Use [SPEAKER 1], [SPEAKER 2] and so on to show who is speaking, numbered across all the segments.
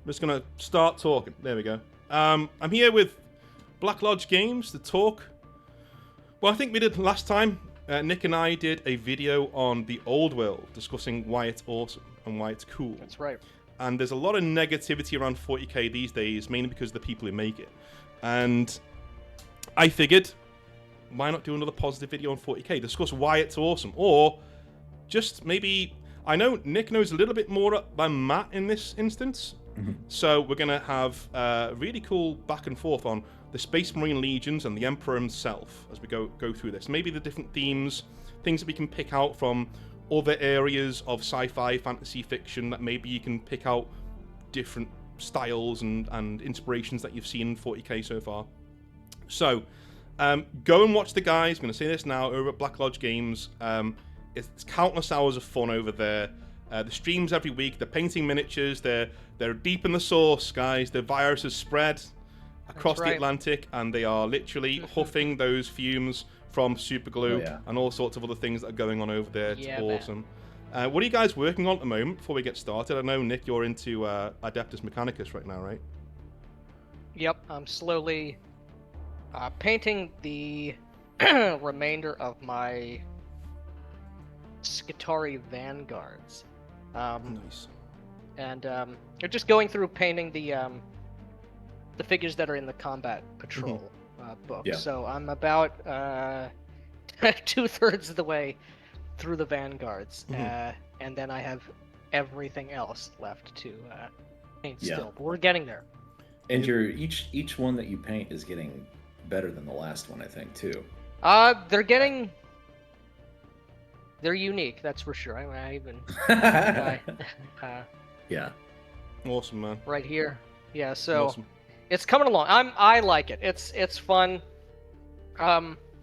[SPEAKER 1] just going to start talking. There we go. I'm here with Black Lodge Games to talk. Well, I think we did last time. Nick and I did a video on the old world discussing why it's awesome and why it's cool.
[SPEAKER 2] That's right.
[SPEAKER 1] And there's a lot of negativity around 40k these days, mainly because of the people who make it. And I figured, why not do another positive video on 40k? Discuss why it's awesome. Or just maybe, I know Nick knows a little bit more than Matt in this instance. Mm-hmm. So we're going to have a really cool back and forth on the Space Marine Legions and the Emperor himself as we go through this. Maybe the different themes, things that we can pick out from other areas of sci-fi, fantasy fiction, that maybe you can pick out different styles and inspirations that you've seen in 40k so far. So, go and watch the guys. I'm going to say this now, over at Black Lodge Games. It's countless hours of fun over there. The streams every week. They're painting miniatures. They're deep in the source, guys. The virus has spread across the Atlantic, and they are literally huffing those fumes from super glue and all sorts of other things that are going on over there. It's awesome. What are you guys working on at the moment before we get started? I know, Nick, you're into Adeptus Mechanicus right now, right?
[SPEAKER 2] Yep, I'm slowly painting the remainder of my Skitarii Vanguards.
[SPEAKER 1] Nice.
[SPEAKER 2] And you're just going through painting the figures that are in the Combat Patrol book. Yeah. So I'm about 2/3 of the way through the Vanguards, and then I have everything else left to paint still. But we're getting there.
[SPEAKER 3] And your each one that you paint is getting better than the last one, I think, too.
[SPEAKER 2] They're unique, that's for sure. I even
[SPEAKER 3] yeah.
[SPEAKER 1] Awesome, man.
[SPEAKER 2] Right here. Yeah, so
[SPEAKER 1] awesome.
[SPEAKER 2] It's coming along. I like it. It's fun.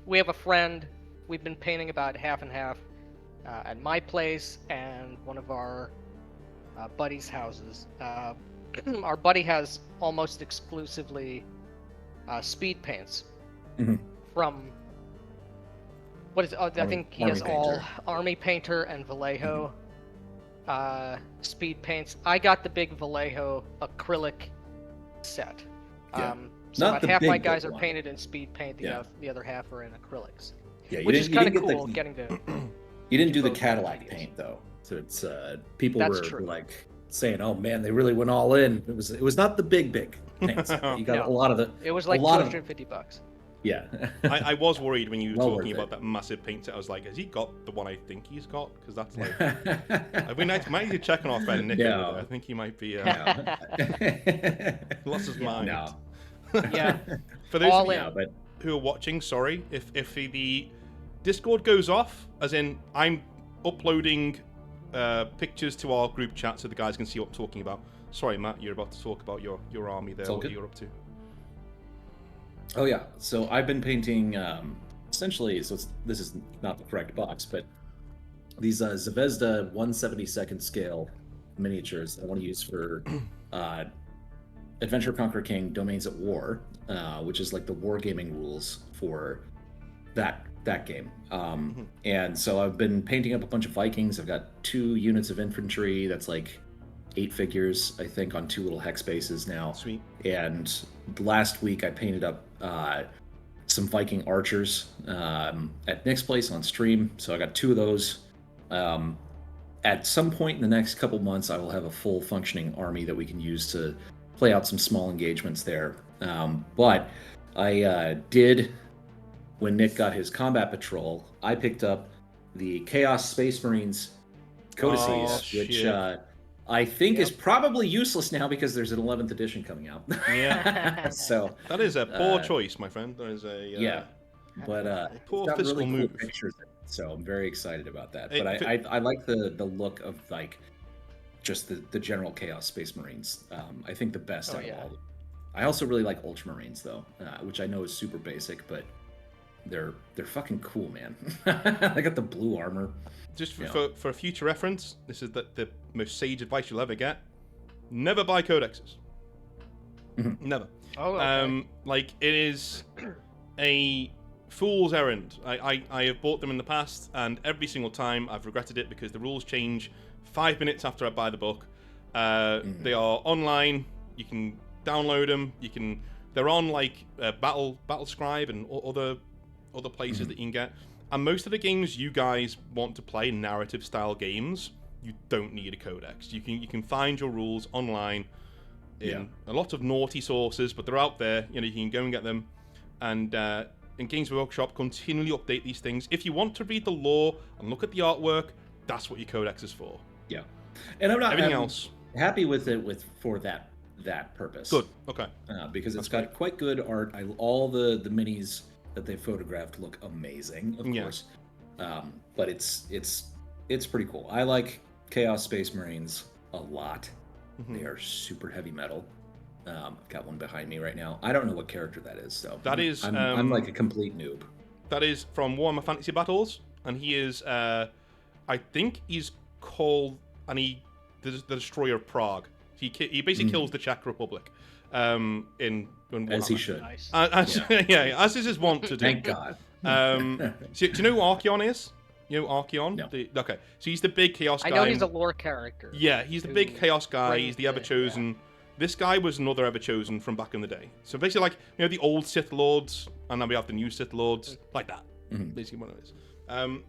[SPEAKER 2] We have a friend. We've been painting about half and half at my place and one of our buddies' houses. Our buddy has almost exclusively speed paints from what is it? I think he has all Army Painter and Vallejo speed paints. I got the big Vallejo acrylic set. So about half my guys are painted in speed paint, the other half are in acrylics.
[SPEAKER 3] Yeah,
[SPEAKER 2] which is kind of cool getting to...
[SPEAKER 3] You didn't do the Cadillac paint, though. So it's people were like saying, "Oh man, they really went all in." It was not the big paints. You got a lot of the.
[SPEAKER 2] It was like $250.
[SPEAKER 3] Yeah.
[SPEAKER 1] I was worried when you were talking about that massive paint set. I was like, has he got the one I think he's got? Because that's like... we might need to check on our friend Nick. I think he might be... lost his mind.
[SPEAKER 3] No.
[SPEAKER 2] Yeah.
[SPEAKER 1] For those of you who are watching, sorry, if the Discord goes off, as in I'm uploading pictures to our group chat so the guys can see what I'm talking about. Sorry, Matt, you're about to talk about your army there, what you're up to.
[SPEAKER 3] Oh yeah, so I've been painting essentially. So this is not the correct box, but these Zvezda 1/72 scale miniatures I want to use for Adventure Conquer King Domains at War, which is like the wargaming rules for that game. And so I've been painting up a bunch of Vikings. I've got 2 units of infantry. That's like 8 figures, I think, on 2 little hex bases now.
[SPEAKER 1] Sweet.
[SPEAKER 3] And last week I painted up some Viking archers at Nick's place on stream. So I got 2 of those. At some point in the next couple months, I will have a full functioning army that we can use to play out some small engagements there. But I did, when Nick got his Combat Patrol, I picked up the Chaos Space Marines Codexes, which I think is probably useless now because there's an 11th edition coming out.
[SPEAKER 1] Yeah.
[SPEAKER 3] So
[SPEAKER 1] that is a poor choice, my friend. That is a
[SPEAKER 3] but
[SPEAKER 1] poor
[SPEAKER 3] got
[SPEAKER 1] fiscal
[SPEAKER 3] really
[SPEAKER 1] move.
[SPEAKER 3] Cool pictures in it, so I'm very excited about that. But I like the look of like just the general Chaos Space Marines. I think the best out of all of them. I also really like Ultramarines though, which I know is super basic, but they're fucking cool, man. I got the blue armor.
[SPEAKER 1] Just for future reference, this is the most sage advice you'll ever get. Never buy Codexes. Never.
[SPEAKER 2] Oh, okay.
[SPEAKER 1] Like, it is a fool's errand. I have bought them in the past, and every single time I've regretted it because the rules change 5 minutes after I buy the book. They are online You can download them. They're on like Battle Scribe and other places that you can get. And most of the games you guys want to play, narrative style games, you don't need a codex. You can find your rules online in a lot of naughty sources, but they're out there. You can go and get them. And Games Workshop continually update these things. If you want to read the lore and look at the artwork, that's what your codex is for.
[SPEAKER 3] Yeah, and I'm not
[SPEAKER 1] everything else
[SPEAKER 3] happy with it for that purpose.
[SPEAKER 1] Good. Okay.
[SPEAKER 3] Because it's got quite good art. All the minis that they photographed look amazing, of course. But it's pretty cool. I like Chaos Space Marines a lot. They are super heavy metal. I've got one behind me right now. I don't know what character that is, so I'm like a complete noob.
[SPEAKER 1] That is from Warhammer Fantasy Battles, and he is I think he's called the Destroyer of Prague. He basically kills the Czech Republic. In
[SPEAKER 3] as he should.
[SPEAKER 2] Nice.
[SPEAKER 1] As is his wont to do.
[SPEAKER 3] Thank God.
[SPEAKER 1] So, do you know who Archeon is? You know Archeon?
[SPEAKER 3] No.
[SPEAKER 1] Okay, so he's the big Chaos guy.
[SPEAKER 2] I know he's a lore character.
[SPEAKER 1] Yeah, he's the big Chaos guy. He's the
[SPEAKER 2] brings
[SPEAKER 1] Ever-Chosen. This guy was another Ever-Chosen from back in the day. So basically, like, the old Sith Lords, and then we have the new Sith Lords, like that. Basically what it is.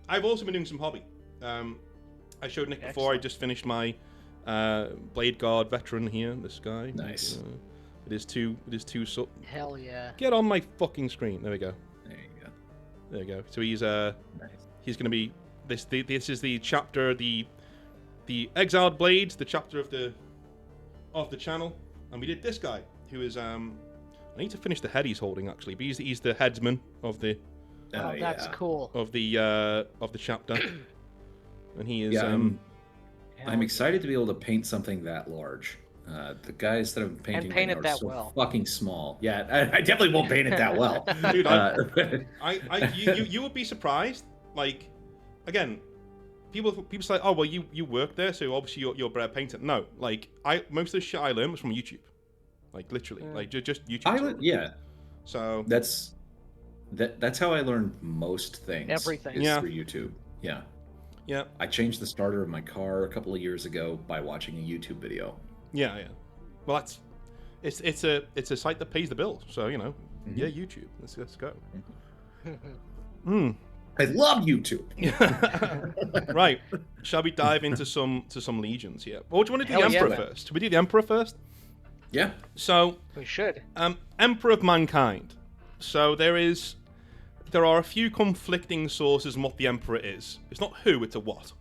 [SPEAKER 1] I've also been doing some hobby. I showed Nick before. I just finished my Blade Guard veteran here. This guy.
[SPEAKER 3] Nice.
[SPEAKER 1] It is two.
[SPEAKER 2] Hell yeah.
[SPEAKER 1] Get on my fucking screen. There we go.
[SPEAKER 3] There you go.
[SPEAKER 1] So he's
[SPEAKER 3] nice.
[SPEAKER 1] He's going to be this is the chapter, the Exiled Blades, the chapter of the channel, and we did this guy who is I need to finish the head he's holding actually, but he's the headsman of the
[SPEAKER 2] that's cool.
[SPEAKER 1] of the chapter, and he is
[SPEAKER 3] I'm excited to be able to paint something that large. The guys that I'm painting right now are so fucking small. Yeah, I definitely won't paint it that well.
[SPEAKER 1] Dude, you would be surprised. Like, again, people say, oh well, you work there, so obviously you're better painter. No, like most of the shit I learned was from YouTube, like literally, like just YouTube. So
[SPEAKER 3] that's how I learned most things.
[SPEAKER 2] Everything.
[SPEAKER 3] Is through YouTube. Yeah.
[SPEAKER 1] Yeah.
[SPEAKER 3] I changed the starter of my car a couple of years ago by watching a YouTube video.
[SPEAKER 1] Yeah. Well, it's a site that pays the bills, so YouTube. Let's go.
[SPEAKER 3] I love YouTube.
[SPEAKER 1] Right. Shall we dive into some legions here? Or do you want to do the Emperor first? Should we do the Emperor first?
[SPEAKER 3] Yeah.
[SPEAKER 1] So
[SPEAKER 2] we should.
[SPEAKER 1] Emperor of Mankind. So there are a few conflicting sources on what the Emperor is. It's not who, it's a what.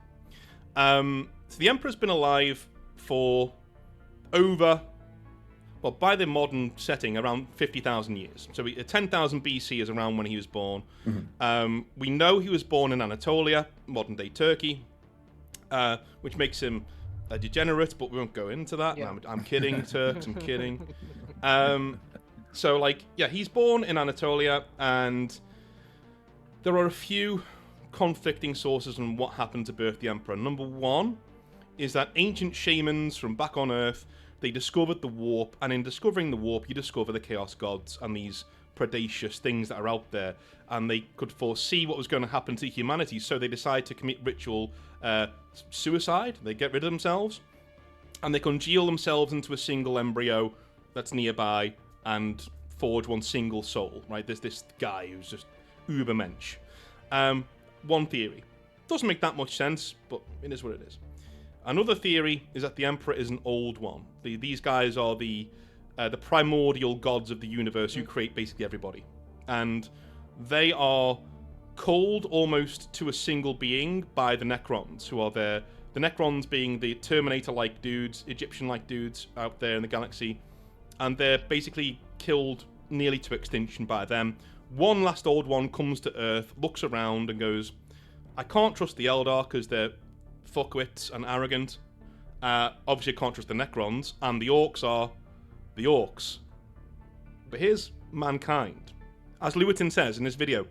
[SPEAKER 1] So the Emperor's been alive for by the modern setting, around 50,000 years. So 10,000 BC is around when he was born. We know he was born in Anatolia, modern-day Turkey, which makes him a degenerate, but we won't go into that. Yeah. I'm kidding, Turks, I'm kidding. He's born in Anatolia, and there are a few conflicting sources on what happened to birth the Emperor. Number one is that ancient shamans from back on Earth, they discovered the warp, and in discovering the warp, you discover the Chaos Gods and these predacious things that are out there, and they could foresee what was going to happen to humanity, so they decide to commit ritual suicide. They get rid of themselves, and they congeal themselves into a single embryo that's nearby and forge one single soul, right? There's this guy who's just ubermensch. One theory. Doesn't make that much sense, but it is what it is. Another theory is that the Emperor is an old one. These guys are the primordial gods of the universe who create basically everybody. And they are called almost to a single being by the Necrons, who are there. The Necrons being the Terminator-like dudes, Egyptian-like dudes out there in the galaxy. And they're basically killed nearly to extinction by them. One last old one comes to Earth, looks around and goes, I can't trust the Eldar because they're fuckwits and arrogant. Obviously I can't trust the Necrons, and the Orcs are the Orcs. But here's mankind. As Lewitton says in this video,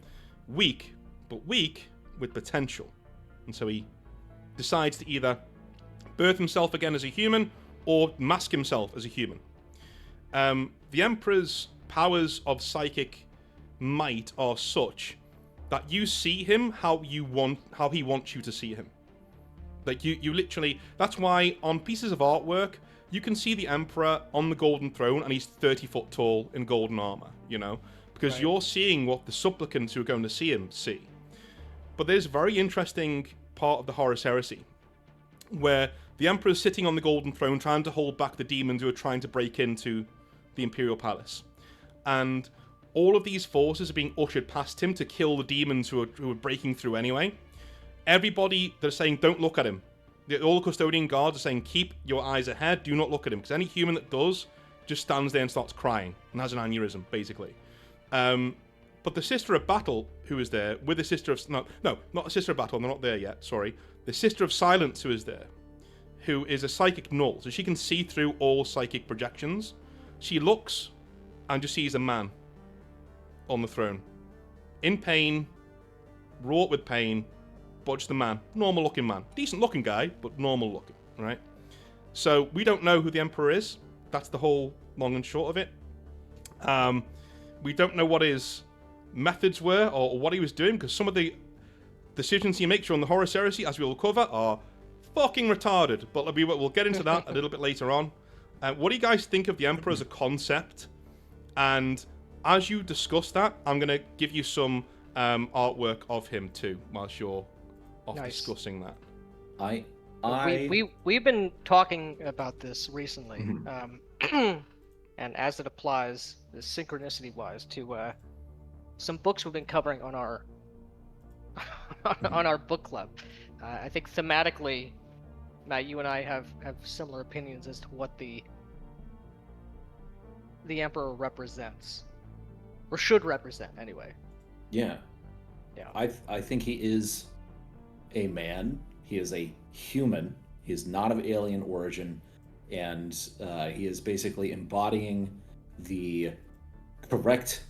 [SPEAKER 1] weak, but weak with potential. And so he decides to either birth himself again as a human or mask himself as a human. The Emperor's powers of psychic might are such that you see him how he wants you to see him. Like you literally, that's why on pieces of artwork, you can see the Emperor on the golden throne, and he's 30 foot tall in golden armor, you know? Because
[SPEAKER 2] Right.
[SPEAKER 1] you're seeing what the supplicants who are going to see him see. But there's a very interesting part of the Horus Heresy, where the Emperor's sitting on the golden throne trying to hold back the demons who are trying to break into the Imperial Palace. And all of these forces are being ushered past him to kill the demons who are breaking through anyway. Everybody, they're saying, don't look at him. All the custodian guards are saying, keep your eyes ahead, do not look at him. Because any human that does just stands there and starts crying and has an aneurysm, basically. But the Sister of Battle, who is there, with the Sister of... No, not the Sister of Battle, they're not there yet, sorry. The Sister of Silence, who is there, who is a psychic null. So she can see through all psychic projections. She looks and just sees a man on the throne. In pain, wrought with pain, but just a man. Normal looking man. Decent looking guy, but normal looking, right? So we don't know who the Emperor is. That's the whole long and short of it. We don't know what his methods were or what he was doing, because some of the decisions he makes on the Horus Heresy, as we will cover, are fucking retarded. But we'll get into that a little bit later on. What do you guys think of the Emperor as a concept? And as you discuss that, I'm going to give you some artwork of him too, whilst you're off discussing that.
[SPEAKER 2] We've been talking about this recently, and as it applies, synchronicity-wise, to some books we've been covering on our on our book club. I think thematically, Matt, you and I have similar opinions as to what the Emperor represents, or should represent, anyway.
[SPEAKER 3] Yeah.
[SPEAKER 2] Yeah.
[SPEAKER 3] I think he is a man. He is a human. He is not of alien origin, and he is basically embodying the correct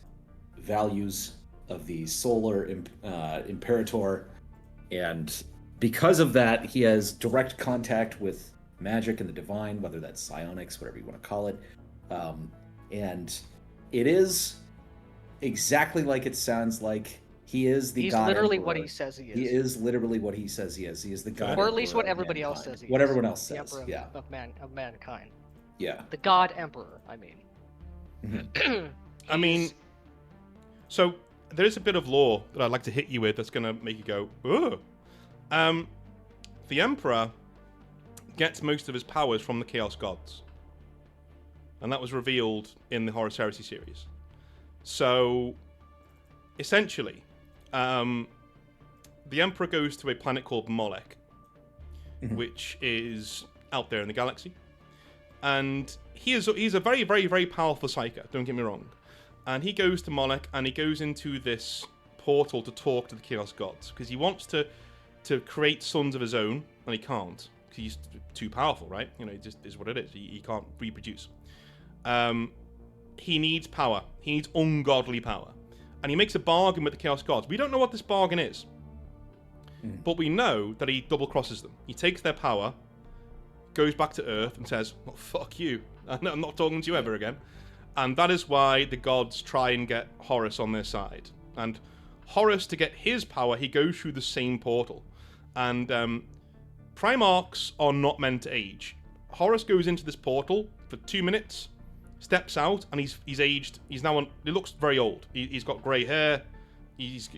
[SPEAKER 3] values of the solar imperator, and because of that, he has direct contact with magic and the divine, whether that's psionics, whatever you want to call it, and it is exactly like it sounds like. He is the God
[SPEAKER 2] literally
[SPEAKER 3] Emperor.
[SPEAKER 2] what he says he is.
[SPEAKER 3] He is literally what he says he is. He is the God
[SPEAKER 2] or at least
[SPEAKER 3] Emperor
[SPEAKER 2] what
[SPEAKER 3] of
[SPEAKER 2] everybody else
[SPEAKER 3] mankind.
[SPEAKER 2] says he is.
[SPEAKER 3] What everyone else
[SPEAKER 2] The
[SPEAKER 3] says,
[SPEAKER 2] Emperor
[SPEAKER 3] yeah.
[SPEAKER 2] of mankind.
[SPEAKER 3] Yeah.
[SPEAKER 2] The God Emperor, I mean.
[SPEAKER 3] Mhm.
[SPEAKER 1] I mean, so there is a bit of lore that I'd like to hit you with that's going to make you go, ugh. The Emperor gets most of his powers from the Chaos Gods. And that was revealed in the Horus Heresy series. So, essentially, the Emperor goes to a planet called Molech, which is out there in the galaxy. And he's a very, very, very powerful psyker, don't get me wrong. And he goes to Molech, and he goes into this portal to talk to the Chaos Gods, because he wants to create sons of his own, and he can't, because he's too powerful, right? You know, it just is what it is. He can't reproduce. He needs power. He needs ungodly power. And he makes a bargain with the Chaos Gods. We don't know what this bargain is. But we know that he double-crosses them. He takes their power, goes back to Earth, and says, well, fuck you. I'm not talking to you ever again. And that is why the gods try and get Horus on their side. And Horus, to get his power, he goes through the same portal. And Primarchs are not meant to age. Horus goes into this portal for 2 minutes, steps out, and he's aged. He's now on. He looks very old. He's got grey hair. He's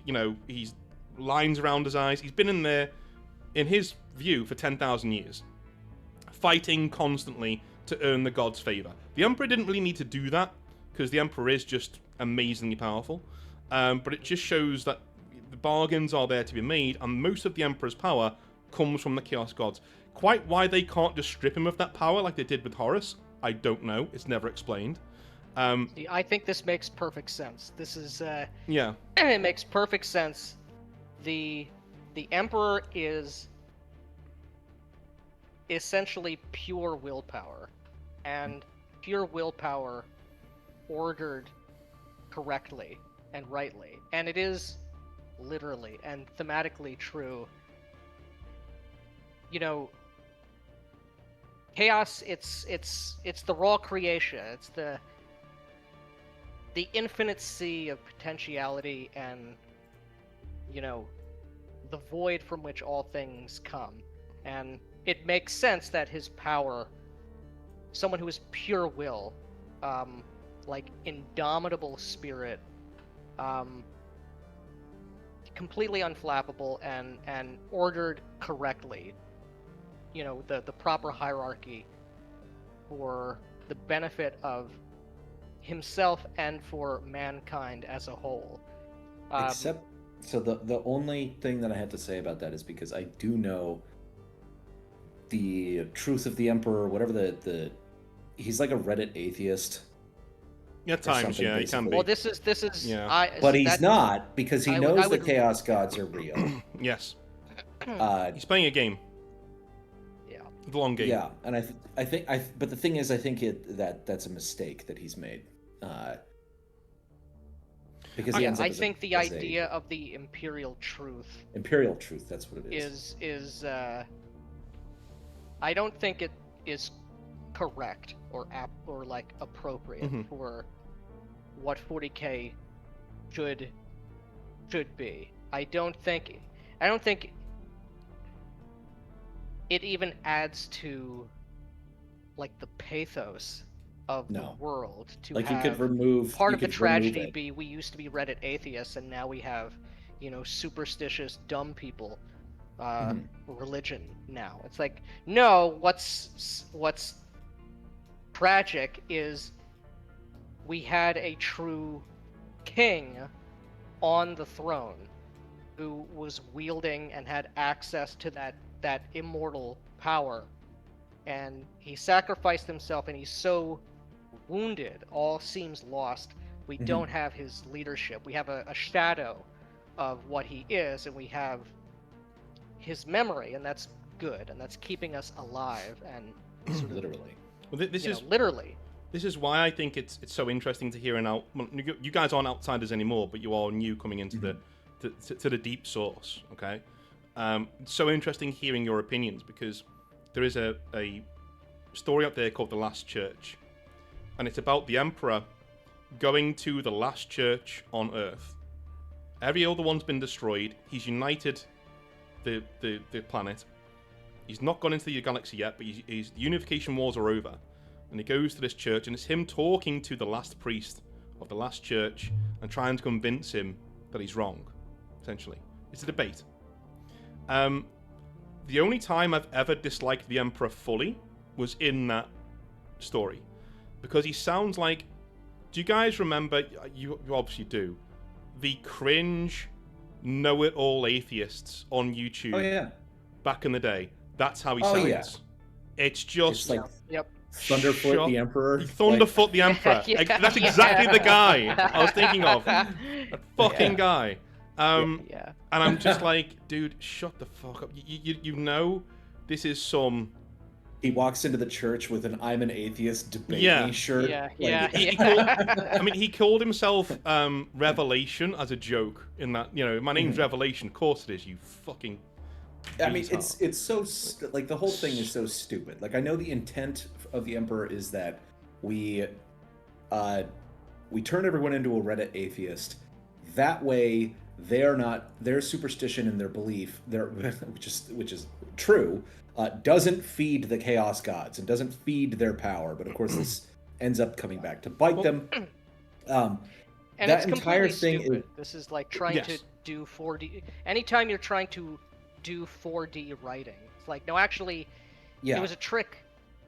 [SPEAKER 1] lines around his eyes. He's been in there, in his view, for 10,000 years, fighting constantly to earn the gods' favor. The Emperor didn't really need to do that, because the Emperor is just amazingly powerful. But it just shows that the bargains are there to be made, and most of the Emperor's power comes from the Chaos Gods. Quite why they can't just strip him of that power like they did with Horus, I don't know. It's never explained.
[SPEAKER 2] I think this makes perfect sense. This is
[SPEAKER 1] yeah.
[SPEAKER 2] It makes perfect sense. The Emperor is essentially pure willpower, and pure willpower ordered correctly and rightly, and it is literally and thematically true. You know, chaos, it's the raw creation. It's the infinite sea of potentiality, and you know, the void from which all things come. And it makes sense that his power someone who is pure will, like indomitable spirit, completely unflappable and ordered correctly. You know, the proper hierarchy for the benefit of himself and for mankind as a whole.
[SPEAKER 3] Except, so the only thing that I had to say about that is because I do know the truth of the Emperor, whatever the he's like a Reddit atheist.
[SPEAKER 1] Yeah, at times,
[SPEAKER 3] something,
[SPEAKER 1] yeah, he can be.
[SPEAKER 2] Well, this is
[SPEAKER 1] Yeah.
[SPEAKER 3] But he's not, because he knows
[SPEAKER 2] I would-
[SPEAKER 3] the Chaos Gods are real.
[SPEAKER 1] Yes.
[SPEAKER 3] Uh,
[SPEAKER 1] He's playing a game.
[SPEAKER 2] Yeah.
[SPEAKER 1] The long game.
[SPEAKER 3] Yeah, and but the thing is, I think that's a mistake that he's made. Because he ends up
[SPEAKER 2] I
[SPEAKER 3] as
[SPEAKER 2] think the
[SPEAKER 3] as
[SPEAKER 2] idea of the Imperial truth
[SPEAKER 3] Imperial truth, that's what it
[SPEAKER 2] is I don't think it is correct or like appropriate for what 40K should be. I don't think it even adds to like the pathos of the world to
[SPEAKER 3] like
[SPEAKER 2] have
[SPEAKER 3] you could remove
[SPEAKER 2] part
[SPEAKER 3] you
[SPEAKER 2] of the
[SPEAKER 3] could
[SPEAKER 2] tragedy
[SPEAKER 3] remove it.
[SPEAKER 2] be we used to be Reddit atheists and now we have, you know, superstitious dumb people religion now. It's like, no, what's tragic is we had a true king on the throne who was wielding and had access to that immortal power, and he sacrificed himself, and he's so wounded, all seems lost. We don't have his leadership. We have a shadow of what he is, and we have his memory, and that's good, and that's keeping us alive and sort of,
[SPEAKER 3] Literally.
[SPEAKER 1] Well, this is
[SPEAKER 2] literally.
[SPEAKER 1] This is why I think it's so interesting to hear well, you guys aren't outsiders anymore, but you are new coming into to the deep source. Okay, it's so interesting hearing your opinions, because there is a story out there called The Last Church, and it's about the Emperor going to the last church on Earth. Every other one's been destroyed. He's united the planet. He's not gone into the galaxy yet, but the unification wars are over. And he goes to this church, and it's him talking to the last priest of the last church and trying to convince him that he's wrong, essentially. It's a debate. The only time I've ever disliked the Emperor fully was in that story. Because he sounds like... Do you guys remember, you obviously do, the cringe know-it-all atheists on YouTube?
[SPEAKER 3] Oh, yeah.
[SPEAKER 1] Back in the day. That's how he sounds.
[SPEAKER 3] Yeah.
[SPEAKER 1] It's just...
[SPEAKER 3] It's like
[SPEAKER 2] Yep.
[SPEAKER 3] Thunderfoot the Emperor.
[SPEAKER 1] Thunderfoot the Emperor.
[SPEAKER 2] Yeah,
[SPEAKER 1] That's exactly the guy I was thinking of. That fucking guy.
[SPEAKER 2] Yeah.
[SPEAKER 1] And I'm just like, dude, shut the fuck up. You know, this is some...
[SPEAKER 3] He walks into the church with an "I'm an atheist" debate me shirt.
[SPEAKER 2] Yeah,
[SPEAKER 1] I mean, he called himself Revelation as a joke in that, you know, my name's Revelation. Of course it is, you fucking...
[SPEAKER 3] I mean, it's so like the whole thing is so stupid. Like, I know the intent of the Emperor is that we turn everyone into a Reddit atheist. That way, their superstition and their belief, which is true, doesn't feed the Chaos Gods and doesn't feed their power. But of course, this ends up coming back to bite them.
[SPEAKER 2] And
[SPEAKER 3] that
[SPEAKER 2] it's
[SPEAKER 3] entire
[SPEAKER 2] completely
[SPEAKER 3] thing
[SPEAKER 2] stupid. This is like trying to do 4D. Anytime you're trying to do 4D writing, it's like, no, actually, it was a trick.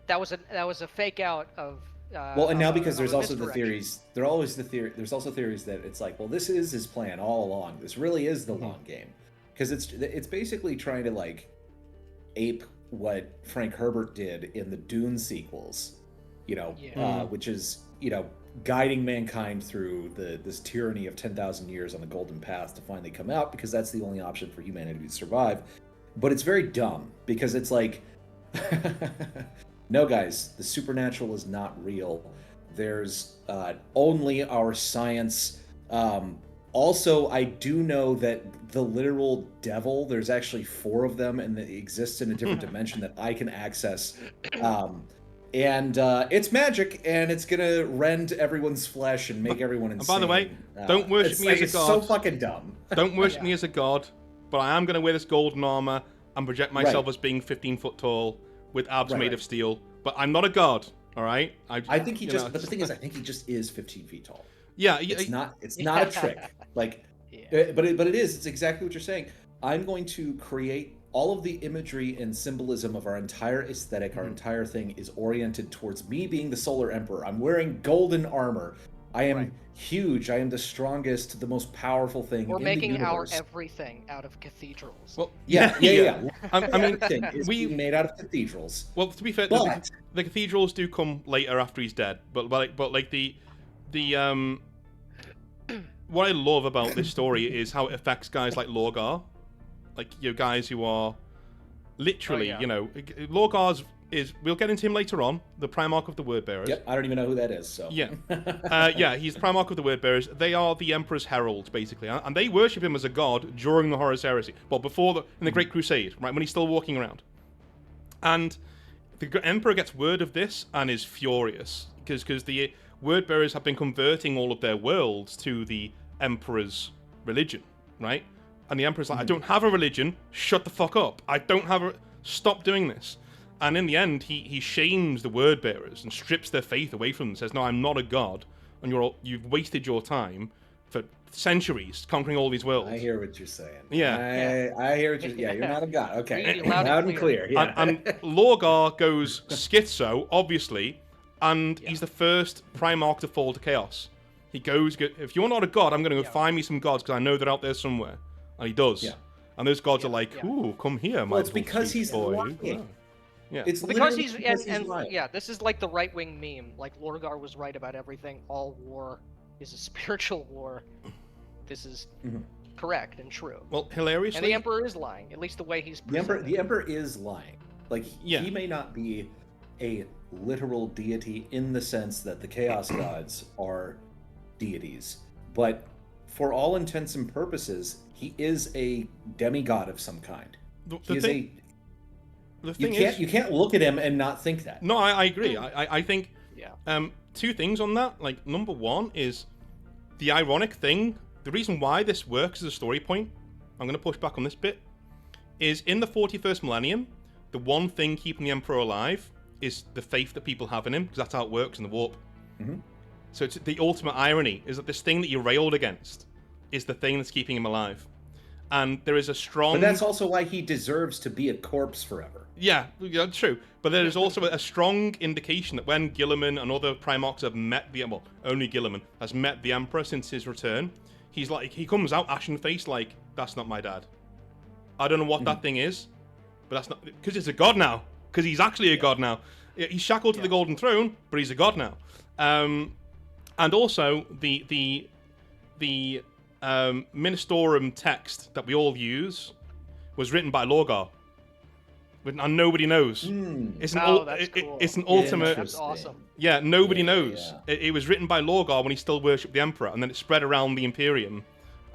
[SPEAKER 2] That was a fake out of.
[SPEAKER 3] Well, and now because there's also the
[SPEAKER 2] misdirection.
[SPEAKER 3] theories, there's also theories that it's like, well, this is his plan all along. This really is the long game, because it's basically trying to like ape what Frank Herbert did in the Dune sequels, you know, which is, you know, guiding mankind through this tyranny of 10,000 years on the golden path to finally come out, because that's the only option for humanity to survive. But it's very dumb, because it's like, no, guys, the supernatural is not real. There's only our science. Also, I do know that the literal devil, there's actually 4 of them, and they exist in a different dimension that I can access. And it's magic, and it's gonna rend everyone's flesh and make everyone insane.
[SPEAKER 1] And by the way, don't worship me as a god.
[SPEAKER 3] It's so fucking dumb.
[SPEAKER 1] Don't worship me as a god, but I am gonna wear this golden armor and project myself as being 15 foot tall with abs made of steel. But I'm not a god. All right.
[SPEAKER 3] I think he just. But the thing is, I think he just is 15 feet tall.
[SPEAKER 1] Yeah.
[SPEAKER 3] It's not a trick. Like,
[SPEAKER 2] Yeah.
[SPEAKER 3] but it is. It's exactly what you're saying. I'm going to create all of the imagery and symbolism of our entire aesthetic. Our entire thing is oriented towards me being the Solar Emperor. I'm wearing golden armor. I am huge. I am the strongest, the most powerful thing
[SPEAKER 2] We're
[SPEAKER 3] in
[SPEAKER 2] making
[SPEAKER 3] the universe.
[SPEAKER 2] our everything out of cathedrals.
[SPEAKER 1] Well,
[SPEAKER 3] Yeah.
[SPEAKER 1] I mean,
[SPEAKER 3] Everything is being made out of cathedrals.
[SPEAKER 1] Well, to be fair,
[SPEAKER 3] But
[SPEAKER 1] the cathedrals do come later after he's dead. But like the what I love about this story is how it affects guys like Lorgar, like guys who are literally, Lorgar's is. We'll get into him later on. The Primarch of the Wordbearers.
[SPEAKER 3] Yep, I don't even know who that is. So
[SPEAKER 1] yeah, he's the Primarch of the Wordbearers. They are the Emperor's heralds, basically, and they worship him as a god during the Horus Heresy. Well, in the Great Crusade, right when he's still walking around, and the Emperor gets word of this and is furious because the Wordbearers have been converting all of their worlds to the Emperor's religion, right? And the Emperor's like, I don't have a religion. Shut the fuck up. I don't have a. Stop doing this. And in the end, he shames the Wordbearers and strips their faith away from them. Says, no, I'm not a god, and you've wasted your time for centuries conquering all these worlds.
[SPEAKER 3] I hear what you're saying.
[SPEAKER 1] Yeah,
[SPEAKER 3] I hear what you're. Yeah, you're not a god. Okay,
[SPEAKER 2] Loud
[SPEAKER 3] and clear. Yeah.
[SPEAKER 1] And Lorgar goes schizo, obviously, and he's the first Primarch to fall to chaos. He goes, if you're not a god, I'm going to go find me some gods because I know they're out there somewhere. And he does. Yeah. And those gods are like, ooh, come here, my
[SPEAKER 3] it's because he's
[SPEAKER 1] boy.
[SPEAKER 3] lying.
[SPEAKER 1] Yeah.
[SPEAKER 3] It's
[SPEAKER 2] because
[SPEAKER 3] he's lying.
[SPEAKER 2] this is like the right-wing meme. Like, Lorgar was right about everything. All war is a spiritual war. This is correct and true.
[SPEAKER 1] Well, hilariously...
[SPEAKER 2] And the Emperor is lying, at least the way he's presented.
[SPEAKER 3] The Emperor is lying. Like, he may not be a literal deity in the sense that the Chaos Gods are deities, but for all intents and purposes, he is a demigod of some kind. You can't look at him and not think that.
[SPEAKER 1] No, I agree. I think two things on that. Like, number one is the ironic thing. The reason why this works as a story point, I'm going to push back on this bit, is in the 41st millennium, the one thing keeping the Emperor alive is the faith that people have in him, because that's how it works in the warp. So it's the ultimate irony is that this thing that you railed against is the thing that's keeping him alive. And there is a strong...
[SPEAKER 3] But that's also why he deserves to be a corpse forever.
[SPEAKER 1] Yeah, true. But there is also a strong indication that when Guilliman and other Primarchs have met only Guilliman has met the Emperor since his return, he comes out ashen-faced like, that's not my dad. I don't know what that thing is, but that's not... Because it's a god now. Because he's actually a god now. He's shackled to the Golden Throne, but he's a god now. And also, the Ministorum text that we all use was written by Lorgar, and nobody knows. It's an ultimate.
[SPEAKER 2] That's awesome.
[SPEAKER 1] Yeah, nobody knows. Yeah. It was written by Lorgar when he still worshipped the Emperor, and then it spread around the Imperium,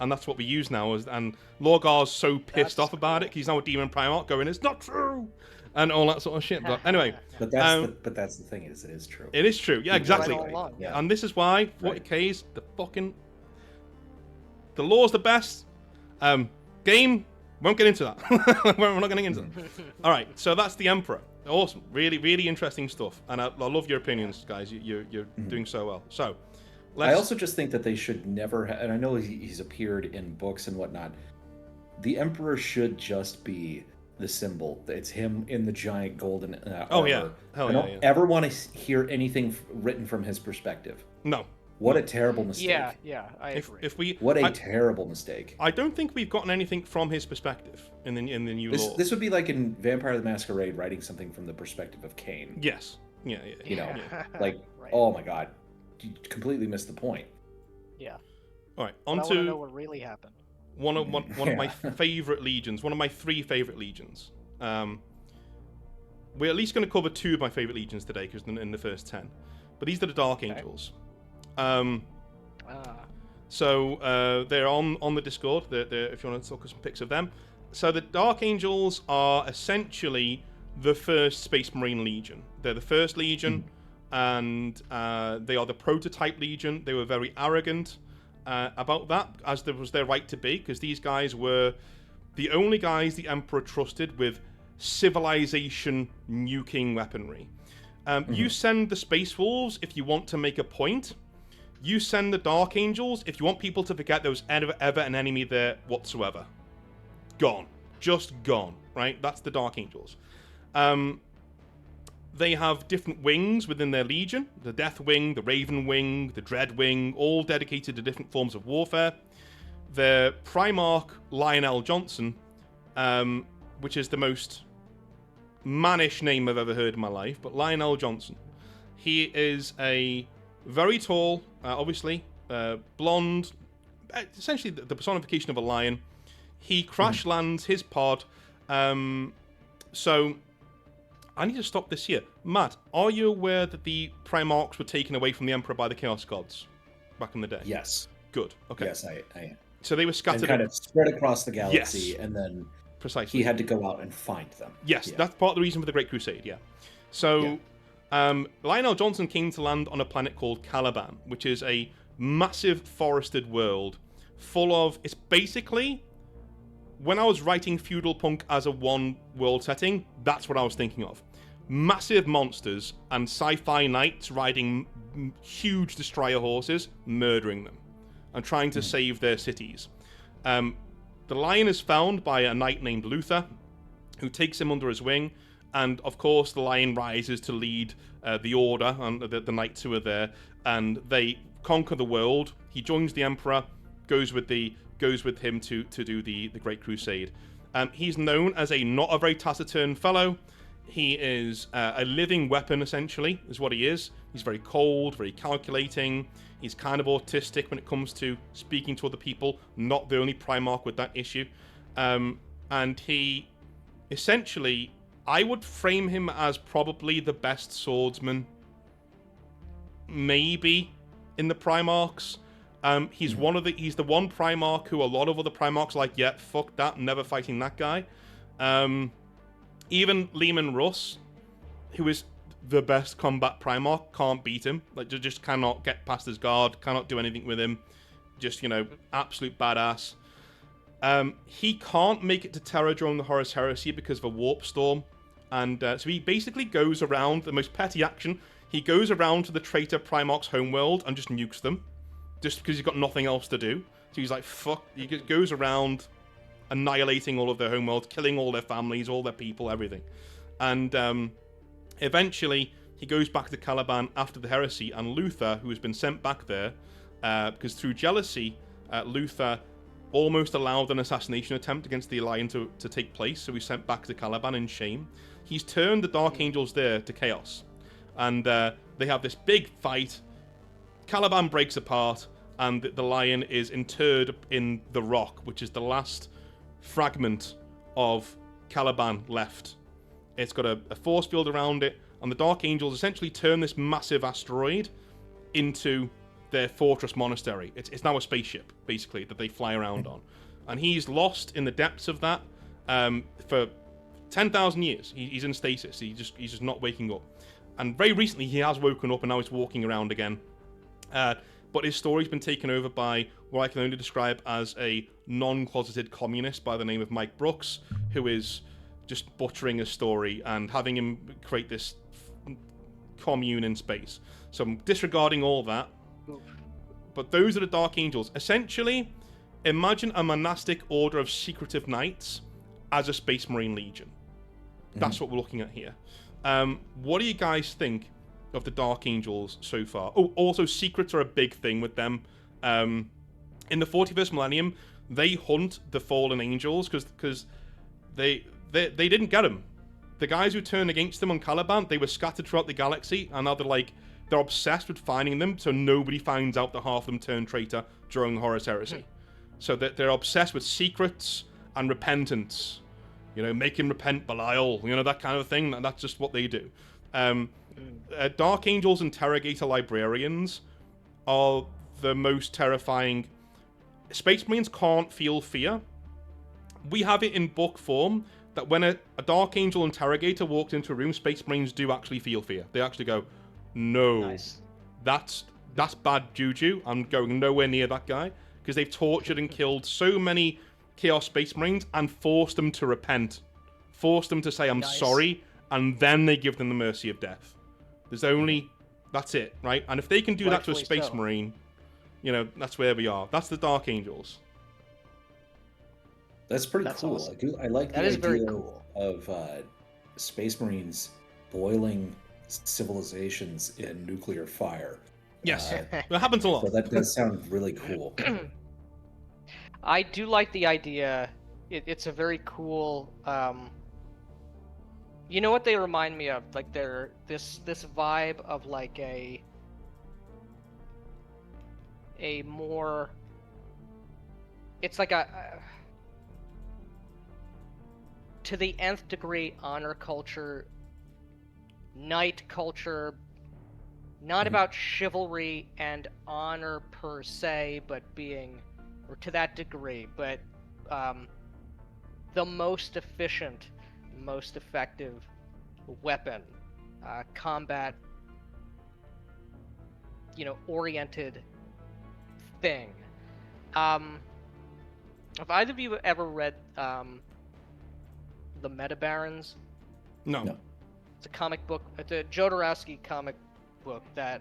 [SPEAKER 1] and that's what we use now. And Lorgar's so pissed off about it, 'cause he's now a demon Primarch going, "It's not true," and all that sort of shit. But anyway,
[SPEAKER 3] but that's the thing is, it is true.
[SPEAKER 1] It is true. Yeah, exactly.
[SPEAKER 2] Yeah.
[SPEAKER 1] And this is why 40k is the fucking. The law's the best. Game, won't get into that. We're not getting into that. All right, so that's the Emperor. Awesome, really, really interesting stuff, and I love your opinions, guys. You're doing so well. So,
[SPEAKER 3] I also just think that they should never. And I know he's appeared in books and whatnot. The Emperor should just be the symbol. It's him in the giant golden.
[SPEAKER 1] Oh yeah,
[SPEAKER 3] I don't ever want to hear anything written from his perspective.
[SPEAKER 1] No.
[SPEAKER 3] What a terrible mistake.
[SPEAKER 2] Yeah, I agree.
[SPEAKER 3] What a terrible mistake.
[SPEAKER 1] I don't think we've gotten anything from his perspective in the new law.
[SPEAKER 3] This would be like in Vampire the Masquerade writing something from the perspective of Cain.
[SPEAKER 1] Yes. Yeah.
[SPEAKER 3] You know, like, oh my god, you completely missed the point.
[SPEAKER 2] Yeah.
[SPEAKER 1] All right,
[SPEAKER 2] I want to know what really happened.
[SPEAKER 1] One of my favorite legions, one of my 3 favorite legions. We're at least going to cover 2 of my favorite legions today, because in the first 10. But these are the Dark Angels. So they're on the Discord. They're, if you want to look at some pics of them. So the Dark Angels are essentially the first Space Marine Legion. They're the first Legion, and they are the prototype Legion. They were very arrogant about that, as there was their right to be, because these guys were the only guys the Emperor trusted with civilization nuking weaponry. You send the Space Wolves if you want to make a point. You send the Dark Angels if you want people to forget there was ever an enemy there whatsoever. Gone. Just gone, right? That's the Dark Angels. They have different wings within their legion. The Death Wing, the Raven Wing, the Dread Wing, all dedicated to different forms of warfare. Their Primarch, Lionel Johnson, which is the most mannish name I've ever heard in my life, but Lionel Johnson. He is a very tall, obviously, blonde, essentially the personification of a lion. He crash lands his pod. So I need to stop this here. Matt, are you aware that the Primarchs were taken away from the Emperor by the Chaos Gods back in the day?
[SPEAKER 3] Yes.
[SPEAKER 1] Good. Okay.
[SPEAKER 3] Yes, I am.
[SPEAKER 1] So they were scattered.
[SPEAKER 3] And kind of spread across the galaxy, and then
[SPEAKER 1] precisely
[SPEAKER 3] he had to go out and find them.
[SPEAKER 1] Yes, that's part of the reason for the Great Crusade, yeah. So, Lionel Johnson came to land on a planet called Caliban, which is a massive forested world full of... It's basically... When I was writing Feudal Punk as a one-world setting, that's what I was thinking of. Massive monsters and sci-fi knights riding huge destroyer horses, murdering them, and trying to save their cities. The lion is found by a knight named Luther, who takes him under his wing, and of course the lion rises to lead the Order and the knights who are there, and they conquer the world. He joins the Emperor, goes with him to do the Great Crusade. He's known as not a very taciturn fellow. He is a living weapon, essentially, is what he is. He's very cold, very calculating. He's kind of autistic when it comes to speaking to other people. Not the only Primarch with that issue. And he, essentially, I would frame him as probably the best swordsman, maybe, in the Primarchs. He's the one Primarch who a lot of other Primarchs are like, yeah, fuck that, never fighting that guy. Even Leman Russ, who is the best combat Primarch, can't beat him. Like, just cannot get past his guard, cannot do anything with him. Just, absolute badass. He can't make it to Terra during the Horus Heresy because of a warp storm. And so he basically goes around, the most petty action, he goes around to the traitor Primarch's homeworld and just nukes them. Just because he's got nothing else to do. So he's like, fuck. He goes around annihilating all of their homeworlds, killing all their families, all their people, everything. And eventually, he goes back to Caliban after the heresy, and Luther, who has been sent back there, because through jealousy, Luther almost allowed an assassination attempt against the Alliance to take place, so he's sent back to Caliban in shame. He's turned the Dark Angels there to chaos. And they have this big fight. Caliban breaks apart, and the lion is interred in the rock, which is the last fragment of Caliban left. It's got a force field around it, and the Dark Angels essentially turn this massive asteroid into their fortress monastery. It's now a spaceship, basically, that they fly around on. And he's lost in the depths of that for 10,000 years. He's in stasis. He's just not waking up. And very recently, he has woken up, and now he's walking around again. But his story's been taken over by what I can only describe as a non-closeted communist by the name of Mike Brooks, who is just butchering his story and having him create this commune in space. So I'm disregarding all that. But those are the Dark Angels. Essentially, imagine a monastic order of secretive knights as a Space Marine Legion. That's what we're looking at here. What do you guys think of the Dark Angels so far? Oh, also, secrets are a big thing with them. In the 41st millennium, they hunt the fallen angels because they didn't get them. The guys who turned against them on Caliban, they were scattered throughout the galaxy, and now they're obsessed with finding them, so nobody finds out that half of them turned traitor during the Horus Heresy. So they're obsessed with secrets and repentance. Make him repent, Belial. That kind of thing. That's just what they do. Dark Angels Interrogator Librarians are the most terrifying. Space Marines can't feel fear. We have it in book form that when a Dark Angel Interrogator walks into a room, Space Marines do actually feel fear. They actually go, no, nice. That's bad juju. I'm going nowhere near that guy. Because they've tortured and killed so many Chaos Space Marines and forced them to repent. Forced them to say, I'm sorry, and then they give them the mercy of death. That's it, right? And if they can do that to a
[SPEAKER 2] Rightfully
[SPEAKER 1] Space
[SPEAKER 2] so.
[SPEAKER 1] Marine, that's where we are. That's the Dark Angels.
[SPEAKER 3] That's pretty
[SPEAKER 2] That's
[SPEAKER 3] cool.
[SPEAKER 2] awesome.
[SPEAKER 3] I like
[SPEAKER 2] That
[SPEAKER 3] the
[SPEAKER 2] is very
[SPEAKER 3] idea
[SPEAKER 2] cool.
[SPEAKER 3] of Space Marines boiling civilizations in nuclear fire.
[SPEAKER 1] Yes, that happens a lot.
[SPEAKER 3] So that does sound really cool.
[SPEAKER 2] I do like the idea. It's a very cool. You know what they remind me of? Like they're this vibe of like a more. It's like a to the nth degree honor culture, knight culture. Not about chivalry and honor per se, but being, or to that degree, but the most efficient, most effective weapon, combat, oriented thing. Have either of you ever read the Meta Barons?
[SPEAKER 1] No.
[SPEAKER 2] It's a comic book. It's a Jodorowsky comic book that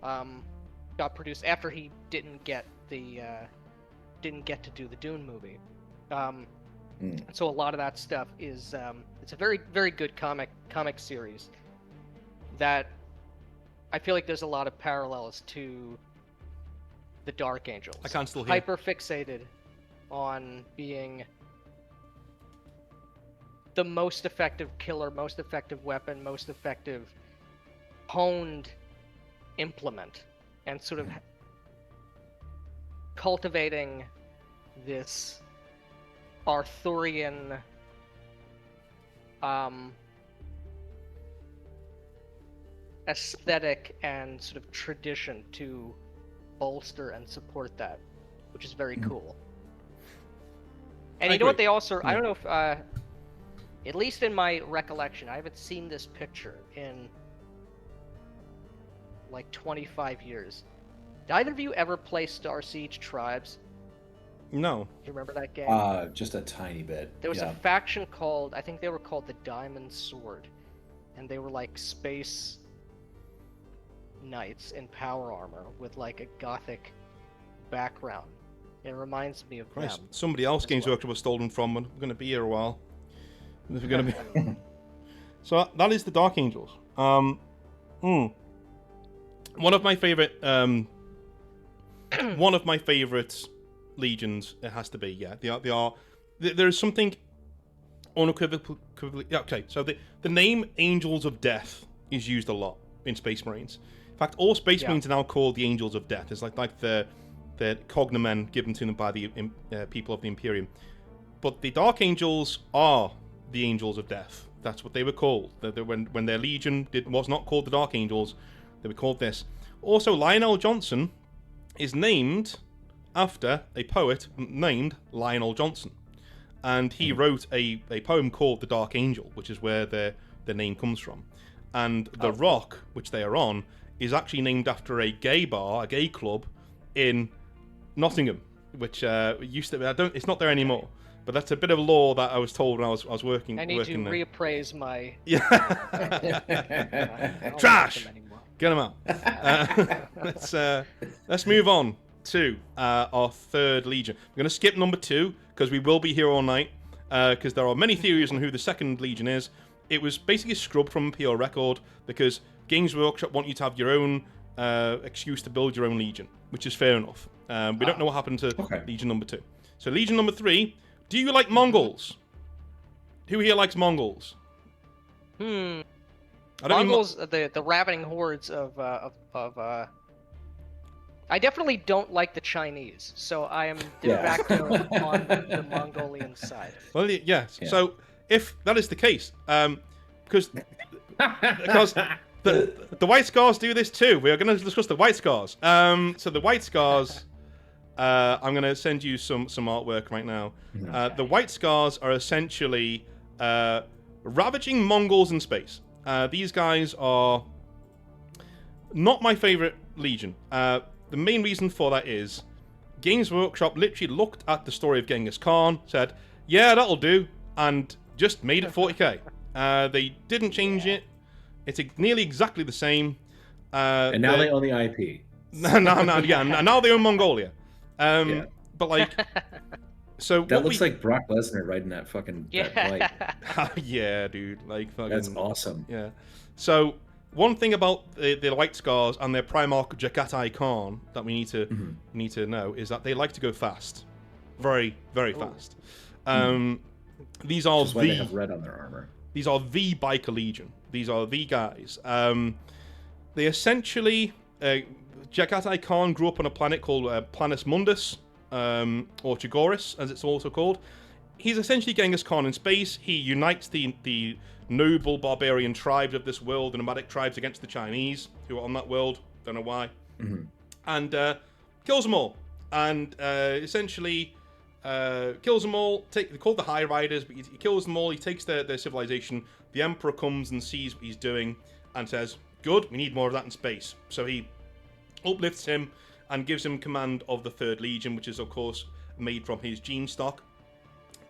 [SPEAKER 2] got produced after he didn't get to do the Dune movie. So a lot of that stuff is it's a very, very good comic series that I feel like there's a lot of parallels to the Dark Angels.
[SPEAKER 1] I can't still hear.
[SPEAKER 2] Hyper fixated on being the most effective killer, most effective weapon, most effective honed implement, and sort of cultivating this Arthurian aesthetic and sort of tradition to bolster and support that, which is very cool. And
[SPEAKER 1] I
[SPEAKER 2] you know what
[SPEAKER 1] agree.
[SPEAKER 2] they also, I
[SPEAKER 1] Yeah.
[SPEAKER 2] don't know if, at least in my recollection, I haven't seen this picture in like 25 years. Did either of you ever play Star Siege Tribes?
[SPEAKER 1] No.
[SPEAKER 2] Do you remember that game?
[SPEAKER 3] Just a tiny bit.
[SPEAKER 2] There was
[SPEAKER 3] yeah.
[SPEAKER 2] a faction called, I think they were called the Diamond Sword, and they were like space knights in power armor with like a gothic background. It reminds me of
[SPEAKER 1] Christ.
[SPEAKER 2] them.
[SPEAKER 1] Somebody else
[SPEAKER 2] as
[SPEAKER 1] Games
[SPEAKER 2] well.
[SPEAKER 1] Workshop was stolen from, and we're going to be here a while. We're going to be. So that is the Dark Angels. One of my favorite. One of my favorites legions. It has to be. Yeah, they are. There is something unequivocally. Yeah, okay, so the name Angels of Death is used a lot in Space Marines. In fact, all Space Marines are now called the Angels of Death. It's like the cognomen given to them by the people of the Imperium. But the Dark Angels are the Angels of Death. That's what they were called. When their legion was not called the Dark Angels, they were called this. Also, Lionel Johnson is named after a poet named Lionel Johnson. And he wrote a poem called The Dark Angel, which is where their name comes from. And the rock, which they are on, is actually named after a gay bar, a gay club in Nottingham, which used to be. It's not there anymore. But that's a bit of lore that I was told when I was working.
[SPEAKER 2] I need to
[SPEAKER 1] there.
[SPEAKER 2] reappraise my.
[SPEAKER 1] Yeah.
[SPEAKER 2] I don't
[SPEAKER 1] Trash!
[SPEAKER 2] like them anymore.
[SPEAKER 1] Get them out. Let's move on to our third Legion. We're going to skip number 2 because we will be here all night. Because there are many theories on who the second Legion is. It was basically scrubbed from Imperial record because Games Workshop want you to have your own excuse to build your own Legion, which is fair enough. We don't know what happened to Legion number 2. So Legion number 3. Do you like Mongols? Who here likes Mongols? I don't
[SPEAKER 2] Mongols, the ravening hordes of I definitely don't like the Chinese, so I am de facto on the Mongolian side.
[SPEAKER 1] Well, yes. Yeah. So if that is the case, because the White Scars do this too. We are going to discuss the White Scars. So the White Scars. I'm going to send you some artwork right now. The White Scars are essentially ravaging Mongols in space. These guys are not my favorite Legion. The main reason for that is Games Workshop literally looked at the story of Genghis Khan, said, yeah, that'll do, and just made it 40k. They didn't change it. It's nearly exactly the same.
[SPEAKER 3] And now they own the IP.
[SPEAKER 1] No, yeah. Now they own Mongolia.
[SPEAKER 3] Yeah.
[SPEAKER 1] But like, so
[SPEAKER 3] That looks like Brock Lesnar riding that fucking that bike.
[SPEAKER 1] yeah, dude. Like, fucking.
[SPEAKER 3] That's awesome.
[SPEAKER 1] Yeah. So one thing about the White Scars and their Primarch Jakatai Khan that we need to know is that they like to go fast, very, very fast. These are
[SPEAKER 3] Which is why they have red on their armor.
[SPEAKER 1] These are the Biker Legion. These are the guys. They essentially Jakatai Khan grew up on a planet called Planus Mundus, or Chigoris, as it's also called. He's essentially Genghis Khan in space. He unites the noble barbarian tribes of this world, the nomadic tribes, against the Chinese, who are on that world. Don't know why. And kills them all. And essentially kills them all. They're called the High Riders, but he kills them all. He takes their civilization. The Emperor comes and sees what he's doing and says, good, we need more of that in space. So he uplifts him and gives him command of the 3rd Legion, which is, of course, made from his gene stock.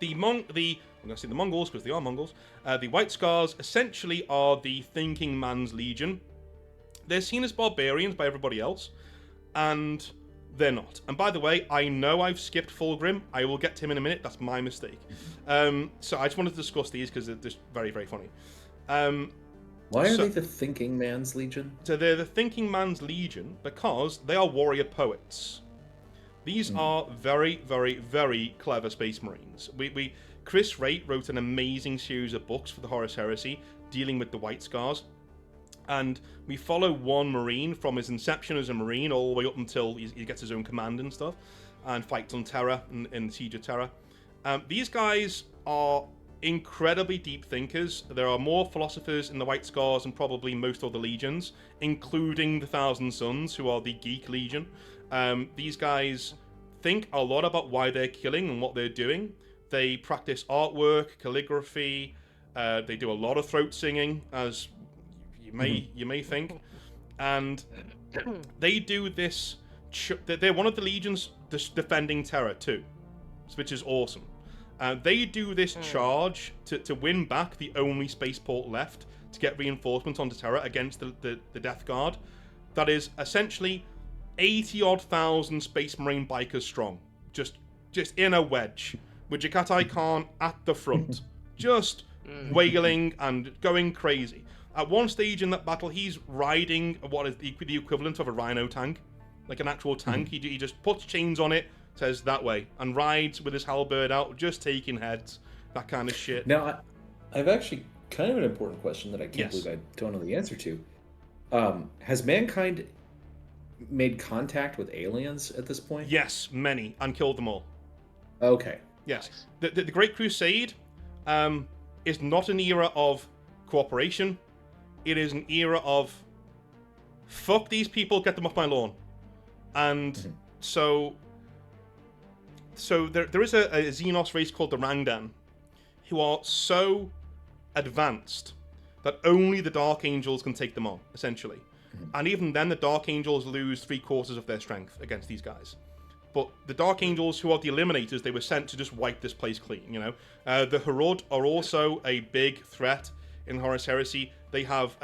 [SPEAKER 1] I'm going to say the Mongols, because they are Mongols. The White Scars essentially are the thinking man's legion. They're seen as barbarians by everybody else, and they're not. And by the way, I know I've skipped Fulgrim. I will get to him in a minute. That's my mistake. So I just wanted to discuss these because they're just very, very funny.
[SPEAKER 3] Why are they the thinking man's legion?
[SPEAKER 1] So they're the thinking man's legion because they are warrior poets. These are very, very, very clever Space Marines. Chris Wright wrote an amazing series of books for the Horus Heresy dealing with the White Scars. And we follow one Marine from his inception as a Marine all the way up until he gets his own command and stuff and fights on Terra in the Siege of Terra. These guys are incredibly deep thinkers. There are more philosophers in the White Scars than probably most of the legions, including the Thousand Sons, who are the Geek Legion. These guys think a lot about why they're killing and what they're doing. They practice artwork, calligraphy. They do a lot of throat singing, as you may think, and they do this. They're one of the legions defending Terra too, which is awesome. They do this charge to win back the only spaceport left to get reinforcements onto Terra against the Death Guard. That is essentially 80-odd thousand Space Marine bikers strong, just in a wedge, with Jakatai Khan at the front, just wailing and going crazy. At one stage in that battle, he's riding what is the equivalent of a Rhino tank, like an actual tank. He just puts chains on it, says that way, and rides with his halberd out, just taking heads, that kind of shit.
[SPEAKER 3] Now, I've actually kind of an important question that I can't believe I don't know the answer to. Has mankind made contact with aliens at this point?
[SPEAKER 1] Yes, many, and killed them all.
[SPEAKER 3] Okay.
[SPEAKER 1] Yes. The Great Crusade is not an era of cooperation. It is an era of fuck these people, get them off my lawn. And so there is a Xenos race called the Rangdan, who are so advanced that only the Dark Angels can take them on, essentially. And even then, the Dark Angels lose 3/4 of their strength against these guys. But the Dark Angels, who are the Eliminators, they were sent to just wipe this place clean, you know? The Herod are also a big threat in Horus Heresy. They have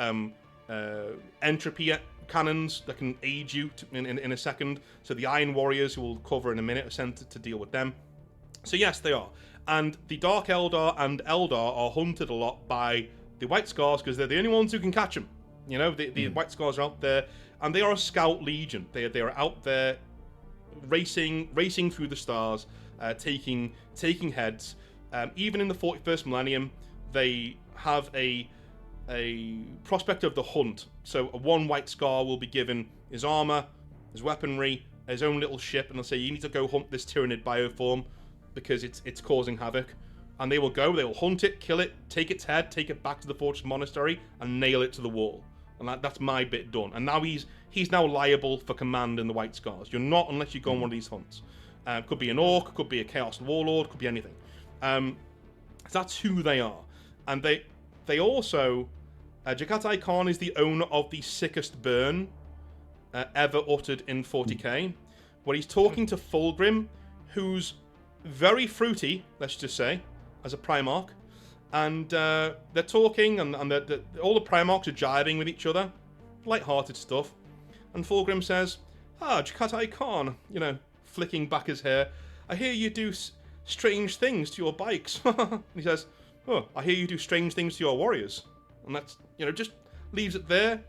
[SPEAKER 1] entropy cannons that can aid you in a second. So the Iron Warriors, who we'll cover in a minute, are sent to deal with them. So yes, they are. And the Dark Eldar and Eldar are hunted a lot by the White Scars because they're the only ones who can catch them. You know, the White Scars are out there, and they are a scout legion. They are out there racing through the stars, taking heads. Even in the 41st millennium, they have a prospect of the hunt. So one White Scar will be given his armor, his weaponry, his own little ship, and they'll say, you need to go hunt this Tyranid bioform because it's causing havoc. And they will hunt it, kill it, take its head, take it back to the Fortress Monastery, and nail it to the wall. And that's my bit done. And now he's now liable for command in the White Scars. You're not unless you go on one of these hunts. Could be an Orc, could be a Chaos Warlord, could be anything. That's who they are. And they also... Jakatai Khan is the owner of the sickest burn ever uttered in 40k, where he's talking to Fulgrim, who's very fruity, let's just say, as a Primarch, and they're talking, and all the Primarchs are jibing with each other, light-hearted stuff. And Fulgrim says, Jakatai Khan, flicking back his hair, I hear you do strange things to your bikes. And he says, oh, I hear you do strange things to your warriors. And that's, just leaves it there.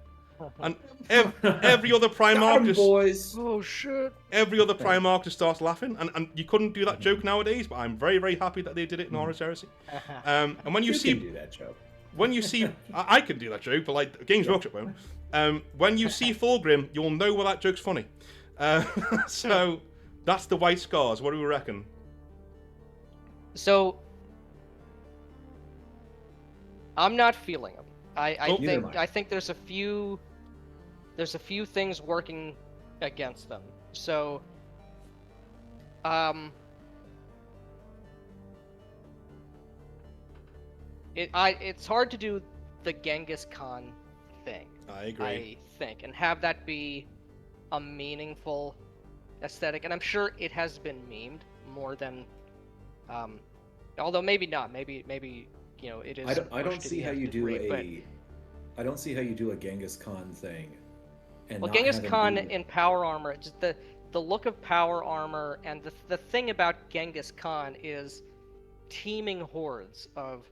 [SPEAKER 1] And every other Primarch just...
[SPEAKER 3] boys.
[SPEAKER 2] Oh, shit.
[SPEAKER 1] Every other Primarch just starts laughing. And you couldn't do that joke nowadays, but I'm very, very happy that they did it in Horus Heresy. And when you see...
[SPEAKER 3] can do that joke.
[SPEAKER 1] When you see... I can do that joke, but like, Games Workshop won't. When you see Fulgrim, you'll know why that joke's funny. So, that's the White Scars. What do we reckon?
[SPEAKER 2] So, I'm not feeling them. I think there's a few things working against them. So, it's hard to do the Genghis Khan thing.
[SPEAKER 1] I agree.
[SPEAKER 2] I think, and have that be a meaningful aesthetic, and I'm sure it has been memed more than, although maybe not. Maybe it is.
[SPEAKER 3] I don't see how you do I don't see how you do a Genghis Khan thing. And
[SPEAKER 2] well, Genghis Khan in power armor, just the look of power armor, and the thing about Genghis Khan is teeming hordes of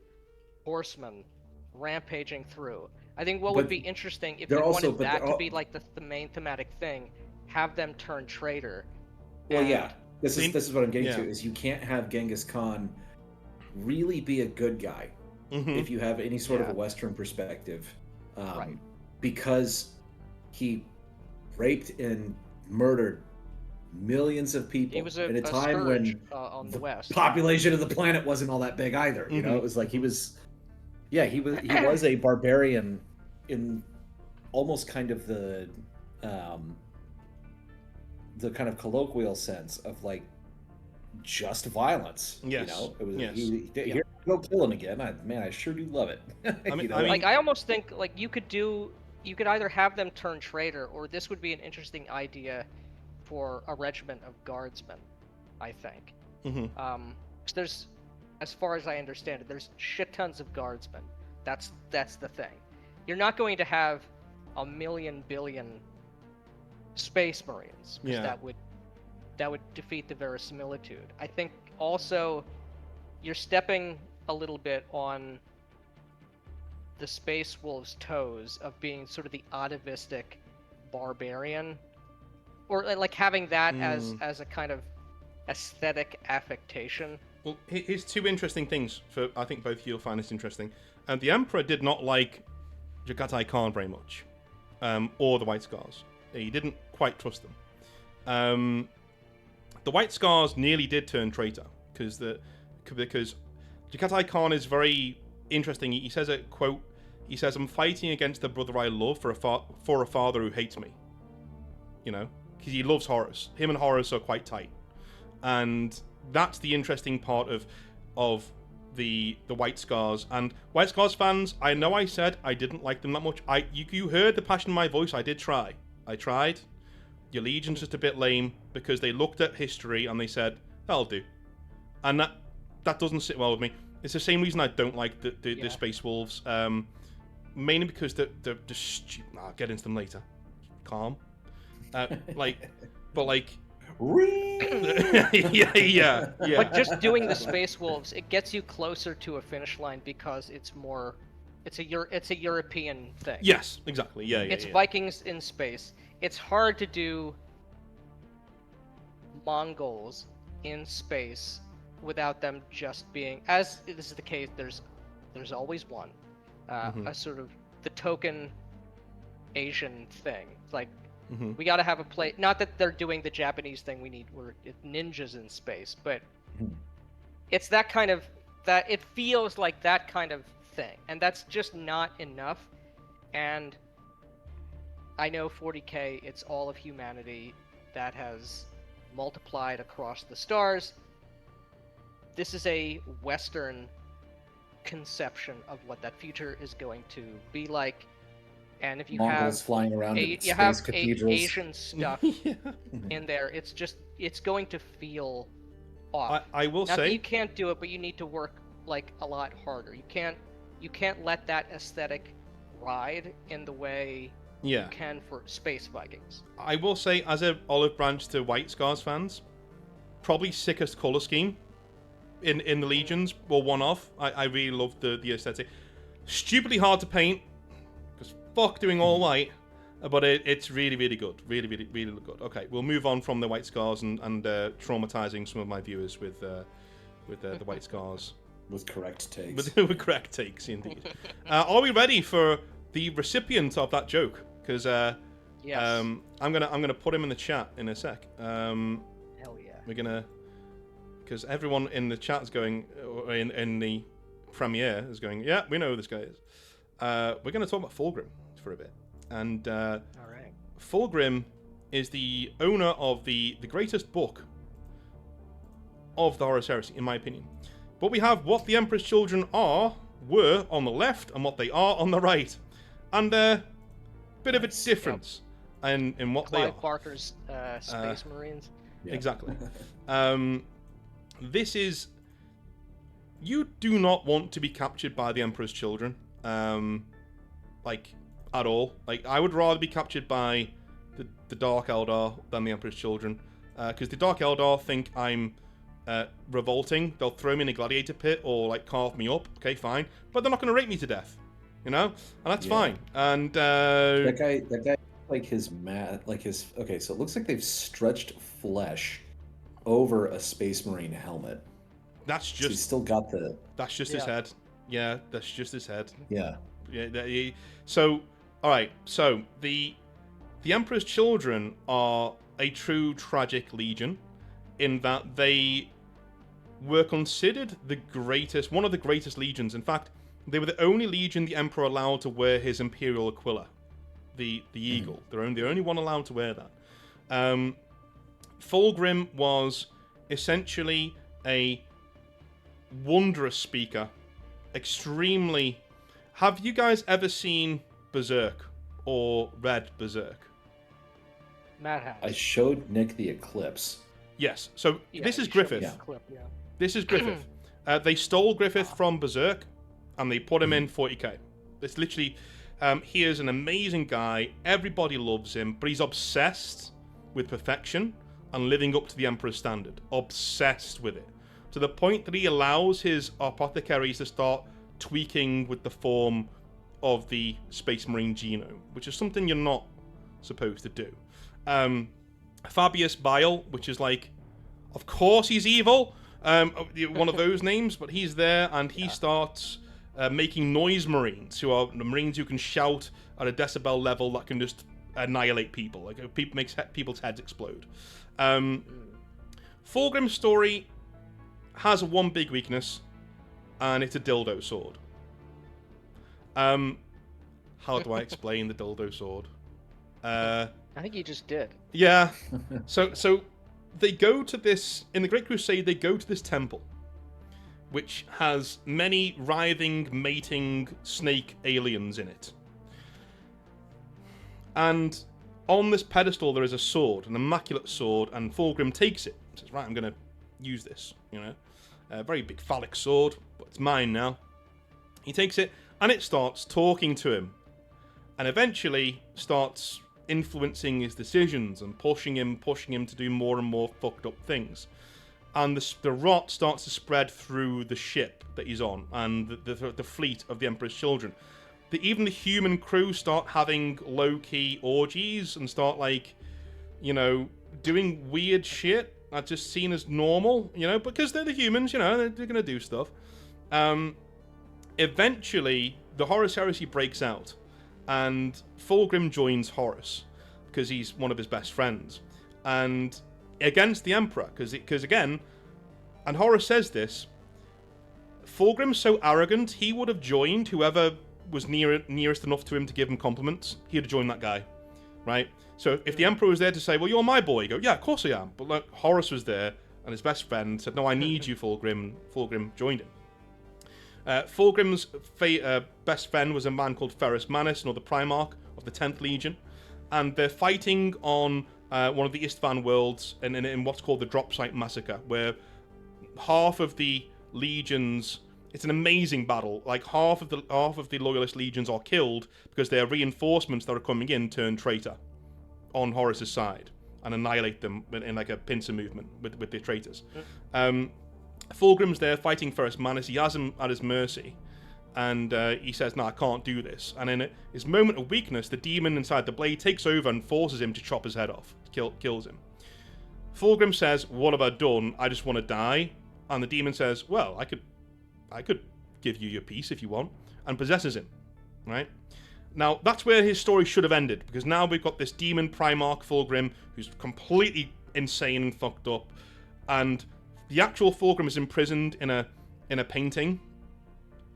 [SPEAKER 2] horsemen rampaging through. I think what would be interesting if you wanted that to be like the main thematic thing, have them turn traitor.
[SPEAKER 3] Well, yeah, this is what I'm getting to, is you can't have Genghis Khan really be a good guy if you have any sort of a Western perspective,
[SPEAKER 2] right?
[SPEAKER 3] Because he raped and murdered millions of people.
[SPEAKER 2] He was
[SPEAKER 3] at a time when
[SPEAKER 2] on the West,
[SPEAKER 3] population of the planet wasn't all that big either. You know, it was like he was a barbarian in almost kind of the kind of colloquial sense of like just violence.
[SPEAKER 1] Yes.
[SPEAKER 3] It was here, go kill him again. I sure do love it.
[SPEAKER 2] I almost think like you could either have them turn traitor, or this would be an interesting idea for a regiment of guardsmen. I think. There's, as far as I understand it, there's shit tons of guardsmen. That's the thing. You're not going to have a billion space marines, because that would defeat the verisimilitude. I think also you're stepping a little bit on the Space Wolves' toes of being sort of the atavistic barbarian, or like having that as a kind of aesthetic affectation.
[SPEAKER 1] Well, here's two interesting things for I think both you'll find this interesting. And the Emperor did not like Jakatai Khan very much, or the White Scars. He didn't quite trust them. The White Scars nearly did turn traitor because Jakatai Khan is very interesting. He says a quote. He says, "I'm fighting against the brother I love for a father who hates me." Because he loves Horus. Him and Horus are quite tight, and that's the interesting part of the White Scars. And White Scars fans, I know I said I didn't like them that much. You heard the passion in my voice. I did try. I tried. Your Legion's just a bit lame because they looked at history and they said, that'll do. And that doesn't sit well with me. It's the same reason I don't like the Space Wolves. Mainly because they're stupid. I'll get into them later. Calm. yeah.
[SPEAKER 2] But just doing the Space Wolves, it gets you closer to a finish line because it's a European thing.
[SPEAKER 1] Yes, exactly. It's
[SPEAKER 2] Vikings in space. It's hard to do Mongols in space without them just being, as this is the case, there's always one, a sort of the token Asian thing. Like, we got to have a play. Not that they're doing the Japanese thing. We're ninjas in space, but it's that kind of that. It feels like that kind of thing, and that's just not enough. And I know 40K. It's all of humanity that has multiplied across the stars. This is a Western conception of what that future is going to be like. And if you
[SPEAKER 3] Mongols
[SPEAKER 2] have
[SPEAKER 3] flying around cathedrals.
[SPEAKER 2] Asian stuff in there, it's going to feel off.
[SPEAKER 1] I will
[SPEAKER 2] Not
[SPEAKER 1] say
[SPEAKER 2] that you can't do it, but you need to work like a lot harder. You can't let that aesthetic ride in the way
[SPEAKER 1] Yeah.
[SPEAKER 2] you can for Space Vikings.
[SPEAKER 1] I will say, as a olive branch to White Scars fans, probably sickest color scheme in the Legions, or one of. I really love the aesthetic. Stupidly hard to paint, because fuck doing all white, but it's really, really good. Really, really, really good. Okay, we'll move on from the White Scars and traumatizing some of my viewers with the White Scars.
[SPEAKER 3] With correct takes.
[SPEAKER 1] With correct takes, indeed. Are we ready for the recipient of that joke? Because
[SPEAKER 2] Yes.
[SPEAKER 1] I'm gonna put him in the chat in a sec.
[SPEAKER 2] Hell yeah.
[SPEAKER 1] We're gonna, because everyone in the chat is going, or in the premiere is going, yeah, we know who this guy is. We're gonna talk about Fulgrim for a bit, and
[SPEAKER 2] All right.
[SPEAKER 1] Fulgrim is the owner of the greatest book of the Horus Heresy, in my opinion. But we have what the Emperor's Children were on the left, and what they are on the right, and bit of a difference in what they
[SPEAKER 2] Clive
[SPEAKER 1] are.
[SPEAKER 2] Barker's Space Marines.
[SPEAKER 3] Yeah.
[SPEAKER 1] Exactly. This is... You do not want to be captured by the Emperor's Children. Like, at all. Like, I would rather be captured by the Dark Eldar than the Emperor's Children. Because the Dark Eldar think I'm revolting. They'll throw me in a gladiator pit or, like, carve me up. Okay, fine. But they're not going to rape me to death. You know? And that's fine. And,
[SPEAKER 3] That guy, like his okay, so it looks like they've stretched flesh over a Space Marine helmet.
[SPEAKER 1] that's
[SPEAKER 3] So he's
[SPEAKER 1] just...
[SPEAKER 3] still got the...
[SPEAKER 1] That's just his head. Yeah, that's just his head.
[SPEAKER 3] Yeah.
[SPEAKER 1] Yeah. So, all right. So the Emperor's Children are a true tragic legion, in that they were considered one of the greatest legions. In fact, they were the only legion the Emperor allowed to wear his Imperial Aquila, the eagle. They're the only one allowed to wear that. Fulgrim was essentially a wondrous speaker, extremely... Have you guys ever seen Berserk or read Berserk?
[SPEAKER 2] Matt has.
[SPEAKER 3] I showed Nick the Eclipse.
[SPEAKER 1] Yes. So
[SPEAKER 2] Yeah,
[SPEAKER 1] this is
[SPEAKER 2] you showed me
[SPEAKER 1] Griffith.
[SPEAKER 2] that clip, yeah.
[SPEAKER 1] This is Griffith. They stole Griffith from Berserk, and they put him in 40k. It's literally... he is an amazing guy. Everybody loves him, but he's obsessed with perfection and living up to the Emperor's standard. Obsessed with it. To the point that he allows his apothecaries to start tweaking with the form of the Space Marine genome, which is something you're not supposed to do. Fabius Bile, which is like, of course he's evil, one of those names, but he's there, and he starts making noise marines, who are the marines who can shout at a decibel level that can just annihilate people, like makes people's heads explode. Fulgrim's story has one big weakness, and it's a dildo sword. How do I explain the dildo sword?
[SPEAKER 2] I think you just did.
[SPEAKER 1] Yeah. So they go to this... In the Great Crusade, they go to this temple, which has many writhing, mating snake aliens in it. And on this pedestal, there is a sword, an immaculate sword, and Fulgrim takes it. Says, right, I'm going to use this, you know. A very big phallic sword, but it's mine now. He takes it, and it starts talking to him. And eventually starts influencing his decisions and pushing him to do more and more fucked up things. And the rot starts to spread through the ship that he's on, and the fleet of the Emperor's Children. Even the human crew start having low-key orgies and start, like, you know, doing weird shit that's just seen as normal, you know, because they're the humans, you know, they're going to do stuff. Eventually, the Horus Heresy breaks out, and Fulgrim joins Horus, because he's one of his best friends. And against the Emperor, because again, and Horus says this, Fulgrim's so arrogant, he would have joined whoever was nearest enough to him to give him compliments. He'd have joined that guy, right? So if the Emperor was there to say, well, you're my boy, you go, yeah, of course I am. But like, Horus was there, and his best friend said, no, I need you, Fulgrim. Fulgrim joined him. Fulgrim's best friend was a man called Ferrus Manus, another Primarch of the 10th Legion, and they're fighting on one of the Istvan worlds in what's called the Drop Site Massacre, where half of the legions It's an amazing battle. Like half of the loyalist legions are killed because their reinforcements that are coming in turn traitor on Horus's side and annihilate them in like a pincer movement with the traitors. Fulgrim's there fighting First Manus. He has him at his mercy, and he says, "No, I can't do this." And in his moment of weakness, the demon inside the blade takes over and forces him to chop his head off. Kills him. Fulgrim says, "What have I done? I just want to die." And the demon says, "Well, I could give you your peace if you want," and possesses him. Right? Now, that's where his story should have ended, because now we've got this demon Primarch Fulgrim who's completely insane and fucked up, and the actual Fulgrim is imprisoned in a painting.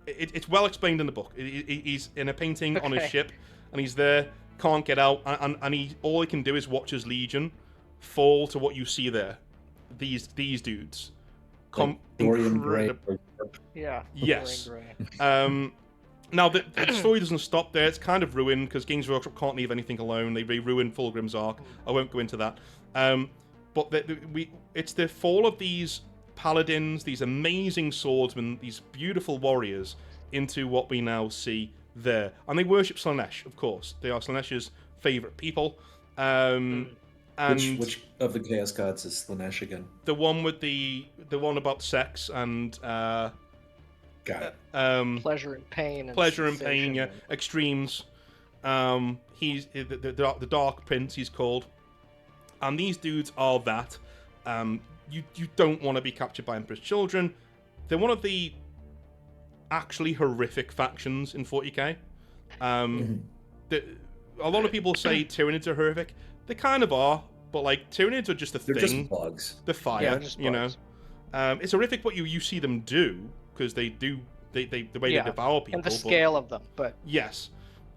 [SPEAKER 1] It's well explained in the book. He's in a painting on his ship, and he's there, can't get out, and all he can do is watch his legion fall to what you see there. These dudes.
[SPEAKER 3] Dorian Gray.
[SPEAKER 2] Yeah.
[SPEAKER 1] Yes.
[SPEAKER 2] Dorian Gray.
[SPEAKER 1] Now, the story doesn't stop there. It's kind of ruined, because Games Workshop can't leave anything alone. They ruined Fulgrim's arc. I won't go into that. But it's the fall of these paladins, these amazing swordsmen, these beautiful warriors, into what we now see there. And they worship Slanesh, of course. They are Slanesh's favourite people. And
[SPEAKER 3] which of the Chaos Gods is Slanesh again?
[SPEAKER 1] The one with the one about sex and
[SPEAKER 3] got it.
[SPEAKER 2] Pleasure and pain.
[SPEAKER 1] Pleasure and pain, yeah. Extremes. He's the Dark Prince, he's called. And these dudes are that. You don't want to be captured by Emperor's Children. They're one of the actually horrific factions in 40k. A lot of people say Tyranids are horrific. They kind of are, but like Tyranids are just a thing.
[SPEAKER 3] They're just bugs.
[SPEAKER 1] The fire,
[SPEAKER 2] Yeah, just
[SPEAKER 1] you know.
[SPEAKER 2] bugs.
[SPEAKER 1] It's horrific what you see them do, because they the way they devour people.
[SPEAKER 2] And the scale of them, but
[SPEAKER 1] yes.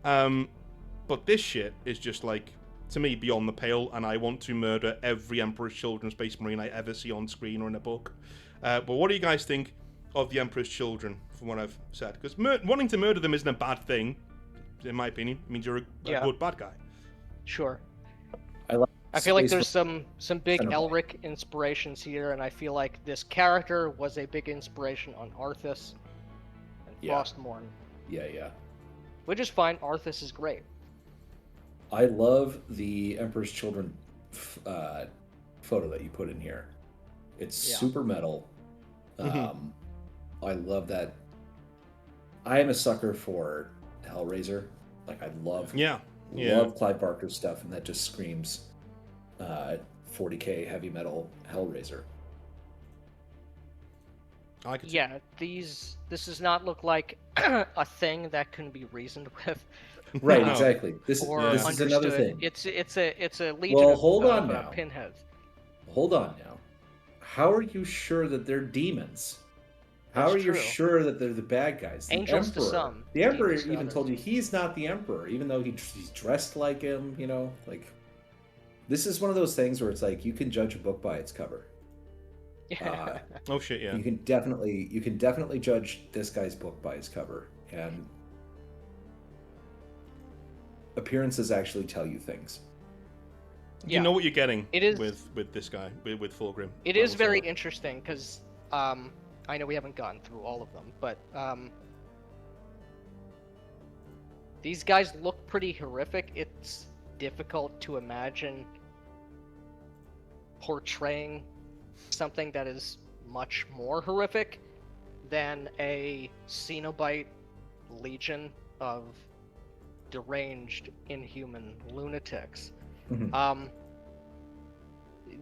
[SPEAKER 1] But this shit is just like, to me, beyond the pale, and I want to murder every Emperor's Children Space Marine I ever see on screen or in a book. But what do you guys think of the Emperor's Children, from what I've said? Because wanting to murder them isn't a bad thing, in my opinion. It means you're a good bad guy.
[SPEAKER 2] sure.
[SPEAKER 3] I
[SPEAKER 2] I feel like
[SPEAKER 3] Space
[SPEAKER 2] there's some big
[SPEAKER 3] Cinema.
[SPEAKER 2] Elric inspirations here, and I feel like this character was a big inspiration on Arthas and
[SPEAKER 3] Yeah.
[SPEAKER 2] Frostmourne,
[SPEAKER 3] Yeah.
[SPEAKER 2] which is fine. Arthas is great.
[SPEAKER 3] I love the Emperor's Children photo that you put in here. It's
[SPEAKER 2] Yeah.
[SPEAKER 3] super metal.
[SPEAKER 1] Mhm.
[SPEAKER 3] I love that. I am a sucker for Hellraiser. Like, I love Clive Barker's stuff, and that just screams 40k heavy metal Hellraiser.
[SPEAKER 1] I could
[SPEAKER 2] Yeah, this does not look like a thing that can be reasoned with.
[SPEAKER 3] Right,
[SPEAKER 1] No.
[SPEAKER 3] exactly. This
[SPEAKER 2] Or
[SPEAKER 3] is
[SPEAKER 2] understood.
[SPEAKER 3] another thing.
[SPEAKER 2] It's a legion
[SPEAKER 3] Well,
[SPEAKER 2] of,
[SPEAKER 3] hold on
[SPEAKER 2] of,
[SPEAKER 3] now.
[SPEAKER 2] pinheads.
[SPEAKER 3] Hold on now. How are you sure that they're demons? How
[SPEAKER 2] That's
[SPEAKER 3] are you
[SPEAKER 2] true.
[SPEAKER 3] sure that they're the bad guys? The
[SPEAKER 2] Angels to
[SPEAKER 3] Emperor.
[SPEAKER 2] some,
[SPEAKER 3] The Emperor
[SPEAKER 2] demons to
[SPEAKER 3] even
[SPEAKER 2] others.
[SPEAKER 3] told you he's not the Emperor, even though he's dressed like him. You know, like, this is one of those things where it's like, you can judge a book by its cover.
[SPEAKER 1] Oh shit, yeah.
[SPEAKER 3] You can definitely judge this guy's book by his cover, and appearances actually tell you things.
[SPEAKER 1] You know what you're getting
[SPEAKER 2] It is-
[SPEAKER 1] with this guy, with Fulgrim.
[SPEAKER 2] It is very interesting because I know we haven't gone through all of them, but these guys look pretty horrific. It's difficult to imagine portraying something that is much more horrific than a Cenobite legion of deranged, inhuman lunatics.
[SPEAKER 3] Mhm.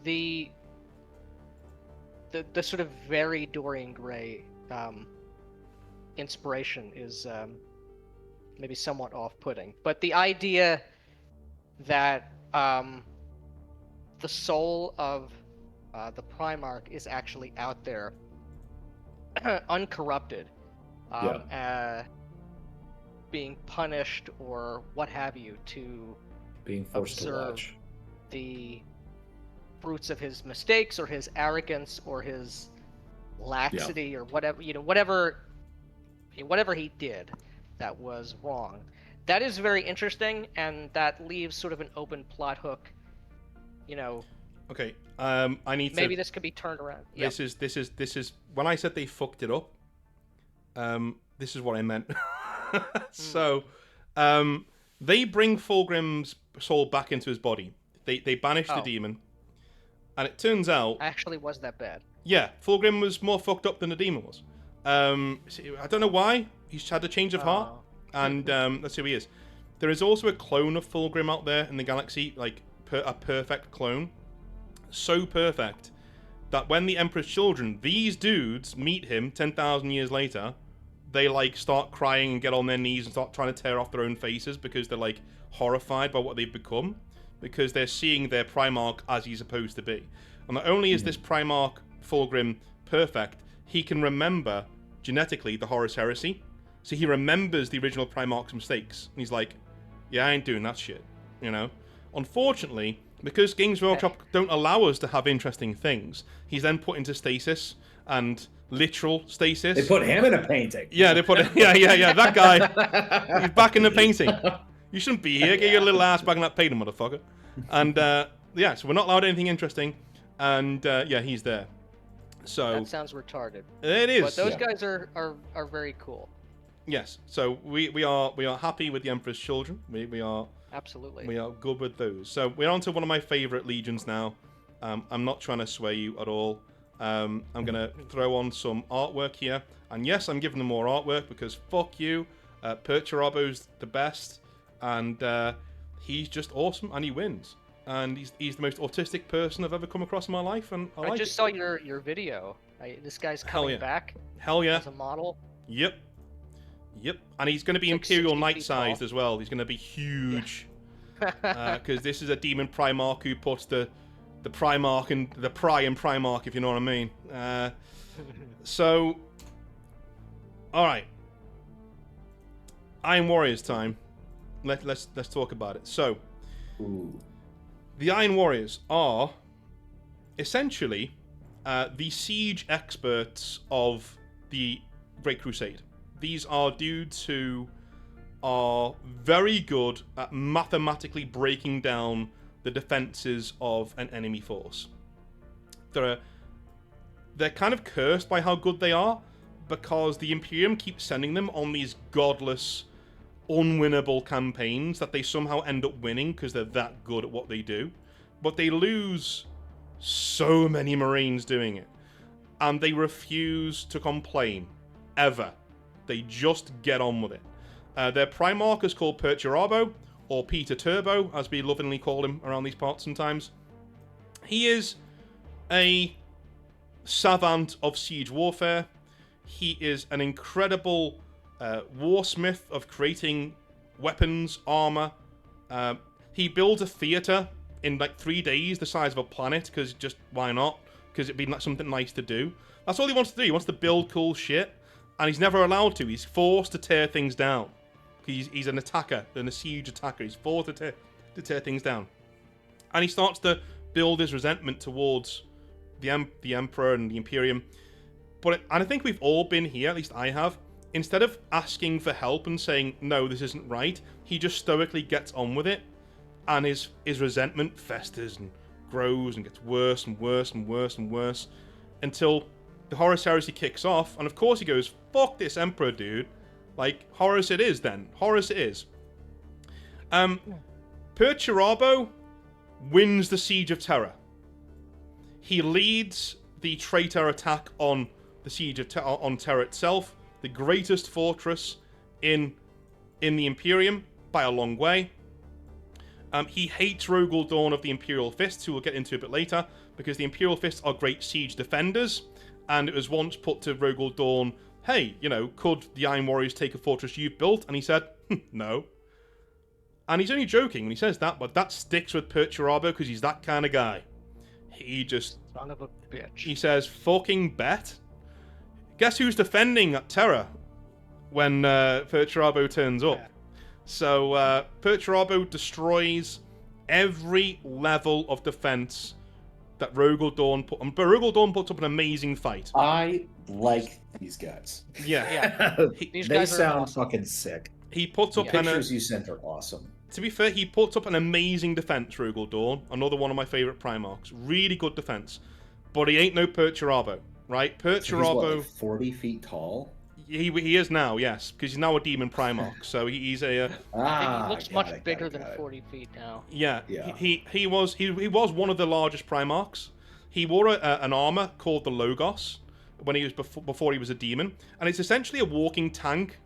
[SPEAKER 2] The sort of very Dorian Gray inspiration is maybe somewhat off-putting, but the idea that the soul of the Primarch is actually out there, uncorrupted, being punished or what have you to
[SPEAKER 3] Being forced to
[SPEAKER 2] observe
[SPEAKER 3] watch.
[SPEAKER 2] the fruits of his mistakes or his arrogance or his laxity or whatever, whatever he did that was wrong. That is very interesting, and that leaves sort of an open plot hook.
[SPEAKER 1] Okay, I need
[SPEAKER 2] Maybe
[SPEAKER 1] to.
[SPEAKER 2] this could be turned around. Yeah.
[SPEAKER 1] This is when I said they fucked it up. This is what I meant. So, they bring Fulgrim's soul back into his body. They banish the demon, and it turns out
[SPEAKER 2] Actually, was that bad?
[SPEAKER 1] yeah, Fulgrim was more fucked up than the demon was. I don't know why. He's had a change of heart, and that's who he is. There is also a clone of Fulgrim out there in the galaxy, like a perfect clone. So perfect that when the Emperor's children, these dudes, meet him 10,000 years later, they like start crying and get on their knees and start trying to tear off their own faces because they're like horrified by what they've become, because they're seeing their Primarch as he's supposed to be. And not only is this Primarch Fulgrim perfect, he can remember genetically the Horus Heresy. So he remembers the original Primarch's mistakes. And he's like, yeah, I ain't doing that shit, you know? Unfortunately, because Games Workshop don't allow us to have interesting things, he's then put into stasis, and literal stasis.
[SPEAKER 3] They put him in a painting.
[SPEAKER 1] Yeah, they put yeah, that guy, he's back in the painting. You shouldn't be here. Get your little ass back in that painting, motherfucker. And yeah, so we're not allowed anything interesting, and yeah, he's there. So
[SPEAKER 2] That sounds retarded.
[SPEAKER 1] it is.
[SPEAKER 2] But those guys are very cool.
[SPEAKER 1] Yes, so we are happy with the Emperor's children. We are
[SPEAKER 2] Absolutely.
[SPEAKER 1] we are good with those. So we're on to one of my favorite legions now. I'm not trying to sway you at all. I'm gonna throw on some artwork here, and yes, I'm giving them more artwork because fuck you. Perturabo's the best, and he's just awesome, and he wins. And he's the most autistic person I've ever come across in my life, and I
[SPEAKER 2] just saw your video. This guy's coming back.
[SPEAKER 1] Hell yeah.
[SPEAKER 2] As a model.
[SPEAKER 1] Yep. And he's going to be
[SPEAKER 2] Like
[SPEAKER 1] Imperial
[SPEAKER 2] 60
[SPEAKER 1] Knight
[SPEAKER 2] feet
[SPEAKER 1] sized
[SPEAKER 2] tall.
[SPEAKER 1] as well. He's going to be huge. Because this is a demon Primarch who puts the Primarch and the Pry in Primarch, if you know what I mean. So, alright. Iron Warriors time. Let's talk about it. So, the Iron Warriors are essentially the siege experts of the Great Crusade. These are dudes who are very good at mathematically breaking down the defenses of an enemy force. They're kind of cursed by how good they are, because the Imperium keeps sending them on these godless, unwinnable campaigns that they somehow end up winning because they're that good at what they do. But they lose so many Marines doing it. And they refuse to complain. Ever. They just get on with it. Their Primarch is called Perturabo, or Peter Turbo, as we lovingly call him around these parts sometimes. He is a savant of siege warfare. He is an incredible warsmith of creating weapons, armor. He builds a theater in like 3 days, the size of a planet, because just why not? Because it'd be something nice to do. That's all he wants to do. He wants to build cool shit. And he's never allowed to. He's forced to tear things down. He's an attacker, a siege attacker. He's forced to tear things down. And he starts to build his resentment towards the Emperor and the Imperium. And I think we've all been here, at least I have. Instead of asking for help and saying, no, this isn't right, he just stoically gets on with it. And his resentment festers and grows and gets worse and worse and worse and worse. Until the Horus Heresy kicks off, and of course he goes, fuck this Emperor, dude. Like, Horus it is then. Horus it is. Perturabo wins the Siege of Terra. He leads the traitor attack on the Siege of on Terra itself, the greatest fortress in the Imperium by a long way. He hates Rogel Dawn of the Imperial Fists, who we'll get into a bit later, because the Imperial Fists are great siege defenders. And it was once put to Rogel Dawn, hey, could the Iron Warriors take a fortress you've built? And he said, no. And he's only joking when he says that, but that sticks with Perturabo because he's that kind of guy. He just...
[SPEAKER 2] Son of a bitch.
[SPEAKER 1] He says, fucking bet. Guess who's defending at Terra when Perturabo turns up? Yeah. So, Perturabo destroys every level of defense that Rogel Dawn put on. But Rogel Dawn puts up an amazing fight.
[SPEAKER 3] I like these guys.
[SPEAKER 1] Yeah.
[SPEAKER 3] They sound awesome. Fucking sick.
[SPEAKER 1] He puts up
[SPEAKER 3] pictures you sent are awesome.
[SPEAKER 1] To be fair, he puts up an amazing defense, Rogel Dawn. Another one of my favorite Primarchs. Really good defense. But he ain't no Perturabo, right? Perturabo...
[SPEAKER 3] So he's what, like 40 feet tall?
[SPEAKER 1] He is now, yes, because he's now a demon Primarch. So he's a.
[SPEAKER 2] He looks much bigger than 40 feet now.
[SPEAKER 1] Yeah.
[SPEAKER 3] Yeah.
[SPEAKER 1] He was one of the largest Primarchs. He wore an armor called the Logos when he was before he was a demon, and it's essentially a walking tank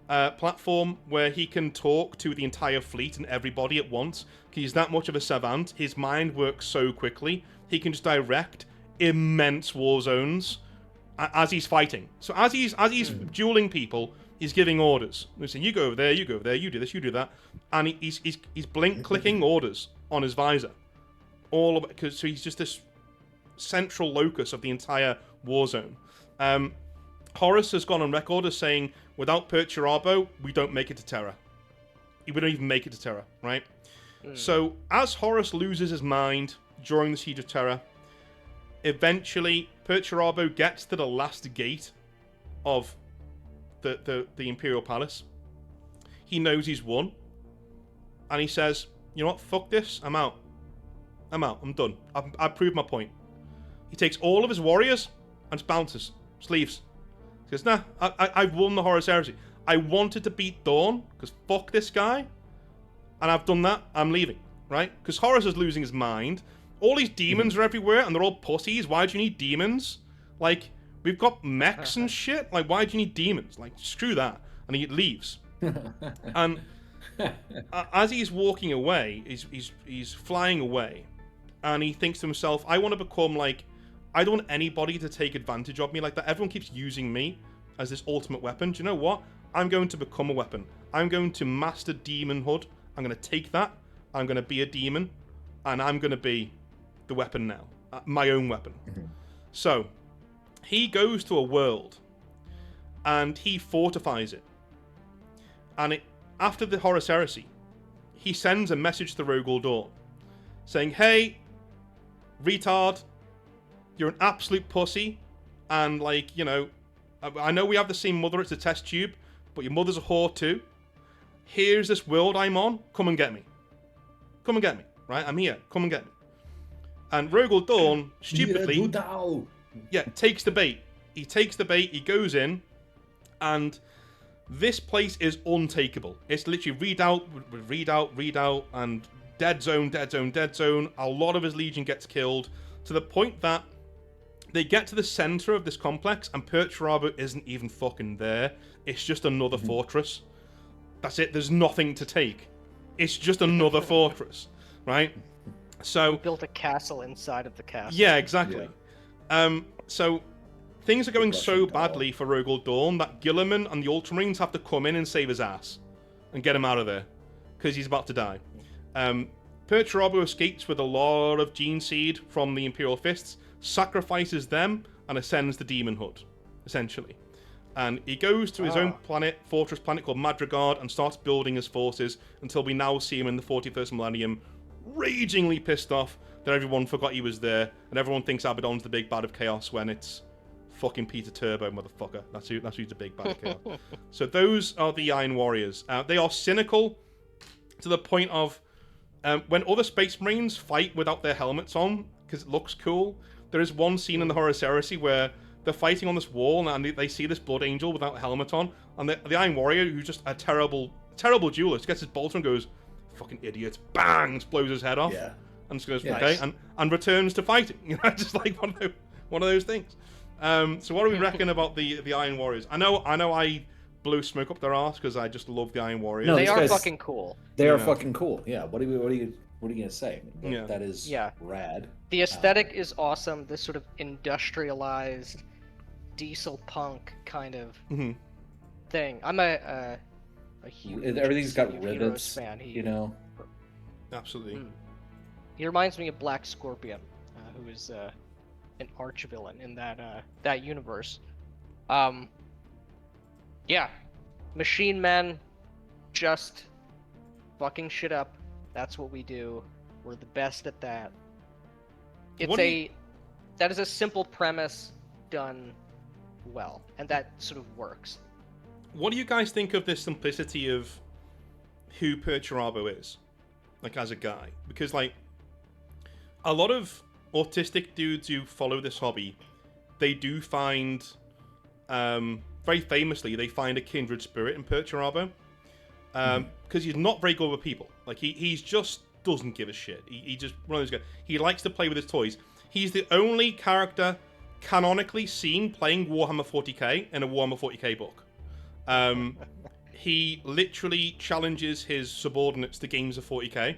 [SPEAKER 1] platform where he can talk to the entire fleet and everybody at once. He's that much of a savant. His mind works so quickly. He can just direct immense war zones as he's fighting. So as he's dueling people, he's giving orders. He's saying, "You go over there, you go over there, you do this, you do that," and he's blink clicking orders on his visor. All of it, because so he's just this central locus of the entire war zone. Horus has gone on record as saying, without Perturabo, we don't make it to Terra. We don't even make it to Terra, right? So, as Horus loses his mind during the Siege of Terra, eventually Perturabo gets to the last gate of the Imperial Palace. He knows he's won. And he says, "You know what? Fuck this. I'm out. I'm done. I've proved my point." He takes all of his warriors and just bounces. Just leaves. He goes, "Nah, I've won the Horus Heresy. I wanted to beat Dawn, because fuck this guy. And I've done that. I'm leaving." Right? Because Horus is losing his mind. All these demons are everywhere, and they're all pussies. Why do you need demons? Like, we've got mechs and shit. Like, why do you need demons? Like, screw that. And he leaves. And as he's walking away, he's flying away, and he thinks to himself, "I want to become like, I don't want anybody to take advantage of me like that. Everyone keeps using me as this ultimate weapon. Do you know what? I'm going to become a weapon. I'm going to master demonhood. I'm going to take that. I'm going to be a demon, and I'm going to be the weapon now, my own weapon." So he goes to a world, and he fortifies it. And after the Horus Heresy, he sends a message to Rogol Dawn, saying, "Hey, retard, you're an absolute pussy, and like, you know, I know we have the same mother, it's a test tube, but your mother's a whore too. Here's this world I'm on, come and get me. Come and get me, right? I'm here, come and get me." And Rogol Dawn, stupidly, takes the bait. He takes the bait, he goes in, and this place is untakeable. It's literally read out, and dead zone. A lot of his legion gets killed, to the point that they get to the center of this complex, and Perturabo isn't even fucking there. It's just another fortress. That's it. There's nothing to take. It's just another fortress, right? So
[SPEAKER 2] We built a castle inside of the castle.
[SPEAKER 1] yeah, exactly. So things are going so badly for Rogol Dawn that Guilliman and the Ultramarines have to come in and save his ass and get him out of there, because he's about to die. Perturabo escapes with a lot of gene seed from the Imperial Fists, sacrifices them, and ascends the demonhood, essentially. And he goes to his own planet, fortress planet called Madrigard, and starts building his forces until we now see him in the 41st millennium, ragingly pissed off that everyone forgot he was there, and everyone thinks Abaddon's the big bad of chaos when it's fucking Peter Turbo, motherfucker. That's who's the big bad of chaos. So those are the Iron Warriors. They are cynical to the point of when other Space Marines fight without their helmets on, because it looks cool. There is one scene in the Horus Heresy where they're fighting on this wall, and they see this Blood Angel without a helmet on, and the Iron Warrior, who's just a terrible duelist, gets his bolter and goes, "Fucking idiot!" Bang! Blows his head off, and just goes, "Okay," and returns to fighting. You know, just like one of those things. So what do we reckon about the Iron Warriors? I know I blew smoke up their ass because I just love the Iron Warriors.
[SPEAKER 2] No, they are fucking cool.
[SPEAKER 3] They are fucking cool. Yeah. What are you gonna say? That is rad.
[SPEAKER 2] The aesthetic is awesome. This sort of industrialized diesel punk kind of thing. I'm a huge
[SPEAKER 3] everything's got
[SPEAKER 2] Heroes
[SPEAKER 3] rivets,
[SPEAKER 2] fan.
[SPEAKER 3] you know.
[SPEAKER 1] Absolutely.
[SPEAKER 2] He reminds me of Black Scorpion, who is an arch-villain in that universe. Yeah, machine men just fucking shit up. That's what we do. We're the best at that. That is a simple premise done well, and that sort of works.
[SPEAKER 1] What do you guys think of this simplicity of who Perturabo is, like as a guy? Because like a lot of autistic dudes who follow this hobby, they do find very famously, they find a kindred spirit in Perturabo. Because he's not very good with people. Like, he's just doesn't give a shit. He just, one of those guys. He likes to play with his toys. He's the only character canonically seen playing Warhammer 40k in a Warhammer 40k book. He literally challenges his subordinates to games of 40k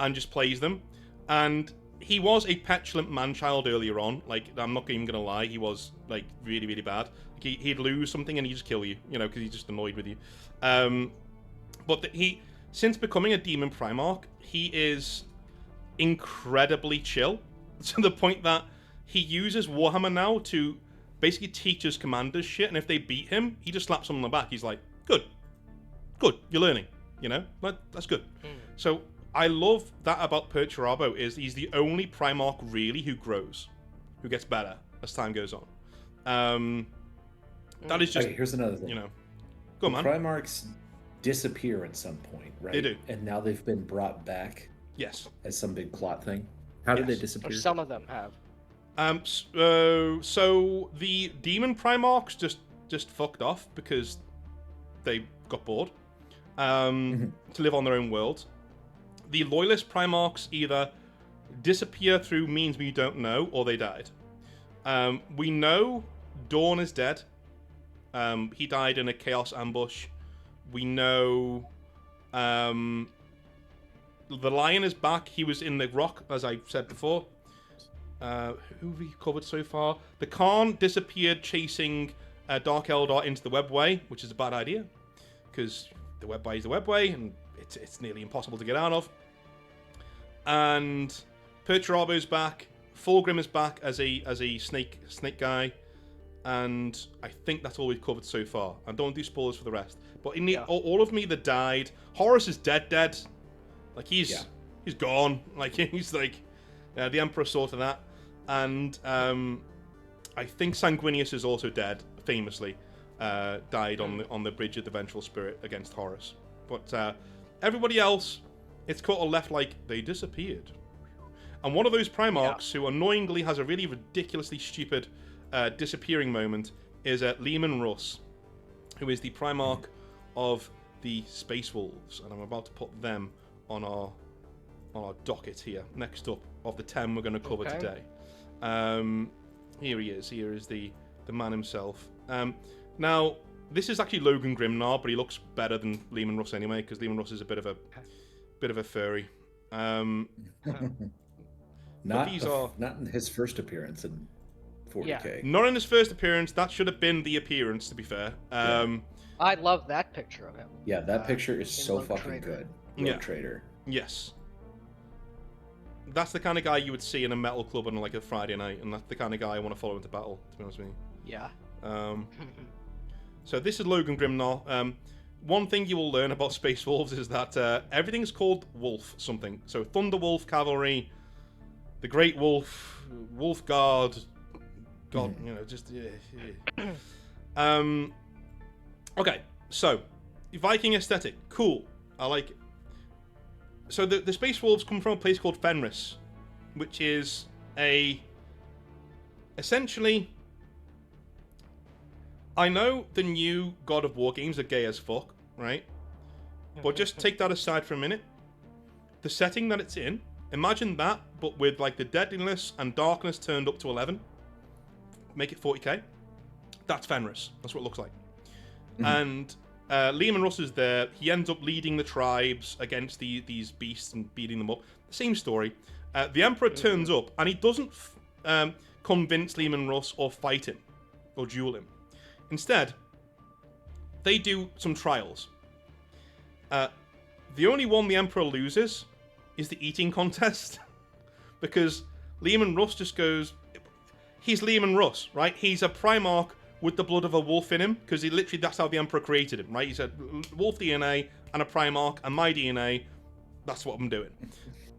[SPEAKER 1] and just plays them. And he was a petulant man-child earlier on. Like, I'm not even going to lie. He was, like, really, really bad. Like, he'd lose something and he'd just kill you, you know, because he's just annoyed with you. But since becoming a Demon Primarch, he is incredibly chill. To the point that he uses Warhammer now to basically teach his commanders shit. And if they beat him, he just slaps them on the back. He's like, good, you're learning, you know? That's good. So I love that about Perturabo is he's the only Primarch really who grows, who gets better as time goes on. That is just...
[SPEAKER 3] Okay, here's another thing.
[SPEAKER 1] You know, go on, man.
[SPEAKER 3] Primarchs disappear at some point, right?
[SPEAKER 1] They do.
[SPEAKER 3] And now they've been brought back
[SPEAKER 1] Yes.
[SPEAKER 3] as some big plot thing. How did they
[SPEAKER 2] Or
[SPEAKER 3] disappear?
[SPEAKER 2] some of them have.
[SPEAKER 1] So the Demon Primarchs just fucked off because they got bored to live on their own world. The Loyalist Primarchs either disappear through means we don't know, or they died. We know Dawn is dead. He died in a Chaos ambush. We know the Lion is back. He was in the Rock, as I said before. Who have we covered so far? The Khan disappeared chasing Dark Eldar into the Webway, which is a bad idea, because the Webway is the Webway, and it's nearly impossible to get out of. And Perturabo's back. Fulgrim is back as a snake guy, and I think that's all we've covered so far. And don't do spoilers for the rest. But all of me that died, Horus is dead. Like he's gone. Like he's like the Emperor saw to that. And I think Sanguinius is also dead. Famously died on the bridge of the Vengeful Spirit against Horus. But everybody else, it's kind of left like they disappeared. And one of those Primarchs who annoyingly has a really ridiculously stupid disappearing moment is Leman Russ, who is the Primarch of the Space Wolves, and I'm about to put them on our docket here, next up of the 10 we're going to cover today. Here he is. Here is the man himself. Now, this is actually Logan Grimnar, but he looks better than Leman Russ anyway, because Leman Russ is a bit of a furry.
[SPEAKER 3] Not in his first appearance in 40k.
[SPEAKER 2] Yeah.
[SPEAKER 1] Not in his first appearance. That should have been the appearance, to be fair.
[SPEAKER 2] I love that picture of him.
[SPEAKER 3] Yeah, that picture is so fucking
[SPEAKER 2] Trader.
[SPEAKER 3] good. Rogue Trader.
[SPEAKER 1] Yes. That's the kind of guy you would see in a metal club on like a Friday night, and that's the kind of guy I want to follow into battle, to be honest with you.
[SPEAKER 2] Yeah.
[SPEAKER 1] So this is Logan Grimnar. One thing you will learn about Space Wolves is that everything's called Wolf something. So Thunder Wolf Cavalry, the Great Wolf, Wolf Guard, God, you know, just okay, so Viking aesthetic, cool. I like it. So the Space Wolves come from a place called Fenris, which is essentially, I know the new God of War games are gay as fuck, right? But just take that aside for a minute. The setting that it's in, imagine that, but with like the deadliness and darkness turned up to 11. Make it 40k. That's Fenris. That's what it looks like. And Leman Russ is there. He ends up leading the tribes against these beasts and beating them up. Same story. The Emperor turns up, and he doesn't convince Leman Russ or fight him or duel him. Instead, they do some trials. The only one the Emperor loses is the eating contest. Because Leman Russ just goes... He's Leman Russ, right? He's a Primarch with the blood of a wolf in him, because that's how the Emperor created him, right? He said, wolf DNA and a Primarch, and my DNA, that's what I'm doing.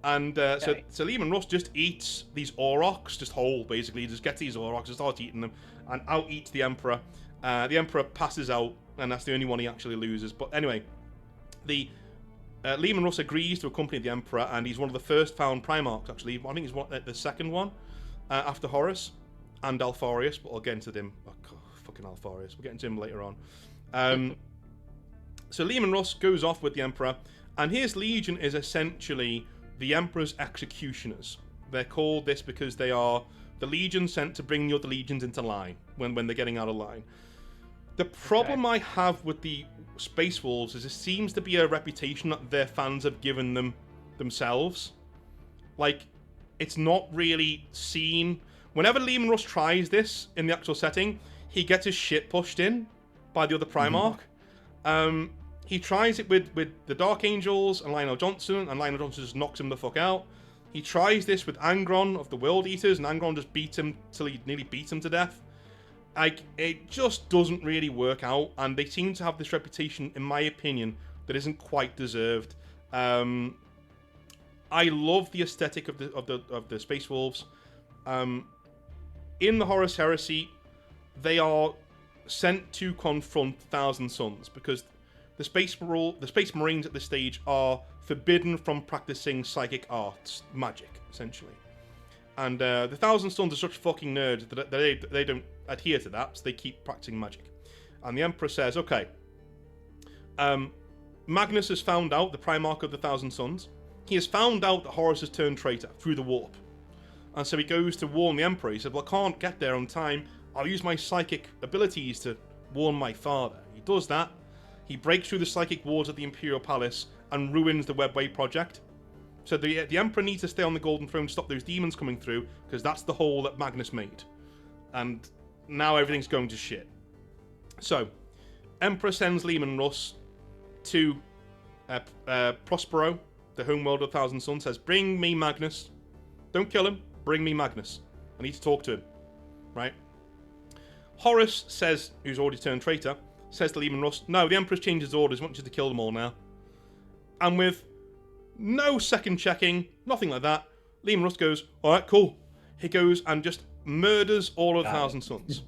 [SPEAKER 1] And so Leman Russ just eats these Aurochs, just whole, basically. He just gets these Aurochs, just starts eating them, and out-eats the Emperor. The Emperor passes out, and that's the only one he actually loses. But anyway, the Leman Russ agrees to accompany the Emperor, and he's one of the first found Primarchs, actually. I think he's the second one, after Horus and Alfarius, but I'll get into them fucking Alpharius. We'll get into him later on. So Leman Russ goes off with the Emperor, and his legion is essentially the Emperor's executioners. They're called this because they are the legion sent to bring the other legions into line when they're getting out of line. The problem I have with the Space Wolves is it seems to be a reputation that their fans have given them themselves. Like, it's not really seen. Whenever Leman Russ tries this in the actual setting, he gets his shit pushed in by the other Primarch. He tries it with the Dark Angels and Lionel Johnson, and Lionel Johnson just knocks him the fuck out. He tries this with Angron of the World Eaters, and Angron just beats him till he nearly beats him to death. Like, it just doesn't really work out, and they seem to have this reputation, in my opinion, that isn't quite deserved. I love the aesthetic of the Space Wolves. In the Horus Heresy, they are sent to confront Thousand Suns because the Space Marines at this stage are forbidden from practicing psychic arts, magic, essentially. And the Thousand Suns are such fucking nerds that they don't adhere to that, so they keep practicing magic. And the Emperor says, okay, Magnus has found out, the Primarch of the Thousand Suns, he has found out that Horus has turned traitor through the warp. And so he goes to warn the Emperor. He said, well, I can't get there on time. I'll use my psychic abilities to warn my father. He does that. He breaks through the psychic wards of the Imperial Palace and ruins the Webway project. So the Emperor needs to stay on the Golden Throne to stop those demons coming through, because that's the hole that Magnus made. And now everything's going to shit. So, Emperor sends Leman Russ to Prospero, the homeworld of Thousand Suns, says, bring me Magnus. Don't kill him, bring me Magnus. I need to talk to him. Right? Horus says, who's already turned traitor, says to Leman Russ, no, the Emperor's changed his orders, he wants you to kill them all now. And with no second checking, nothing like that, Leman Russ goes, alright, cool. He goes and just murders all of Thousand Suns.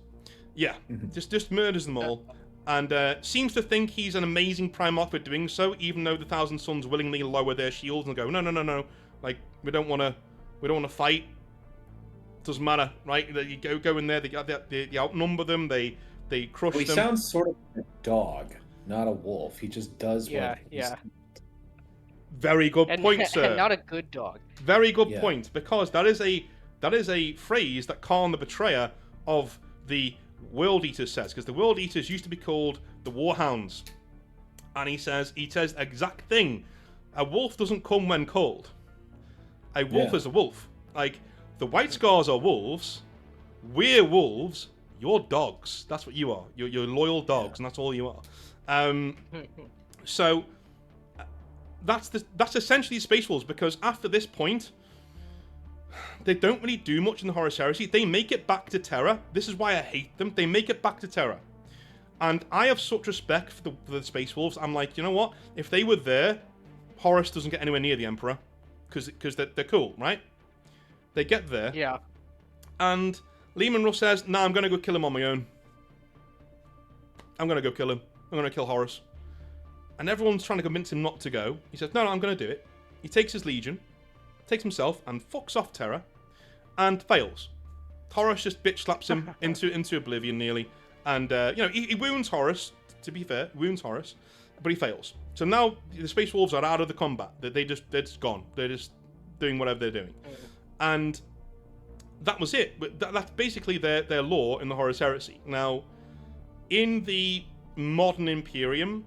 [SPEAKER 1] Yeah, just murders them all. And seems to think he's an amazing Primarch for doing so, even though the Thousand Suns willingly lower their shields and go, no. Like, we don't want to fight. Doesn't matter, right? You go in there, they outnumber them, they crush them.
[SPEAKER 3] He sounds sort of like a dog, not a wolf. He just does what
[SPEAKER 1] Very good point, sir.
[SPEAKER 2] And not a good dog.
[SPEAKER 1] Very good point, because that is a phrase that Khan the Betrayer of the World Eaters says, because the World Eaters used to be called the Warhounds. And he says the exact thing. A wolf doesn't come when called. A wolf is a wolf. Like, the White Scars are wolves. We're wolves. You're dogs. That's what you are. You're loyal dogs, and that's all you are. So that's essentially Space Wolves, because after this point, they don't really do much in the Horus Heresy. They make it back to Terra. This is why I hate them. They make it back to Terra. And I have such respect for the Space Wolves. I'm like, you know what? If they were there, Horus doesn't get anywhere near the Emperor, because they're cool, right? They get there.
[SPEAKER 2] Yeah.
[SPEAKER 1] And Leman Russ says, nah, I'm going to go kill him on my own. I'm going to go kill him. I'm going to kill Horus. And everyone's trying to convince him not to go. He says, no, I'm going to do it. He takes his legion, takes himself, and fucks off Terra, and fails. Horus just bitch slaps him into oblivion nearly. And, he wounds Horus, to be fair, but he fails. So now the Space Wolves are out of the combat. They're just gone. They're just doing whatever they're doing. And that was it. But that's basically their lore in the Horus Heresy. Now, in the modern Imperium,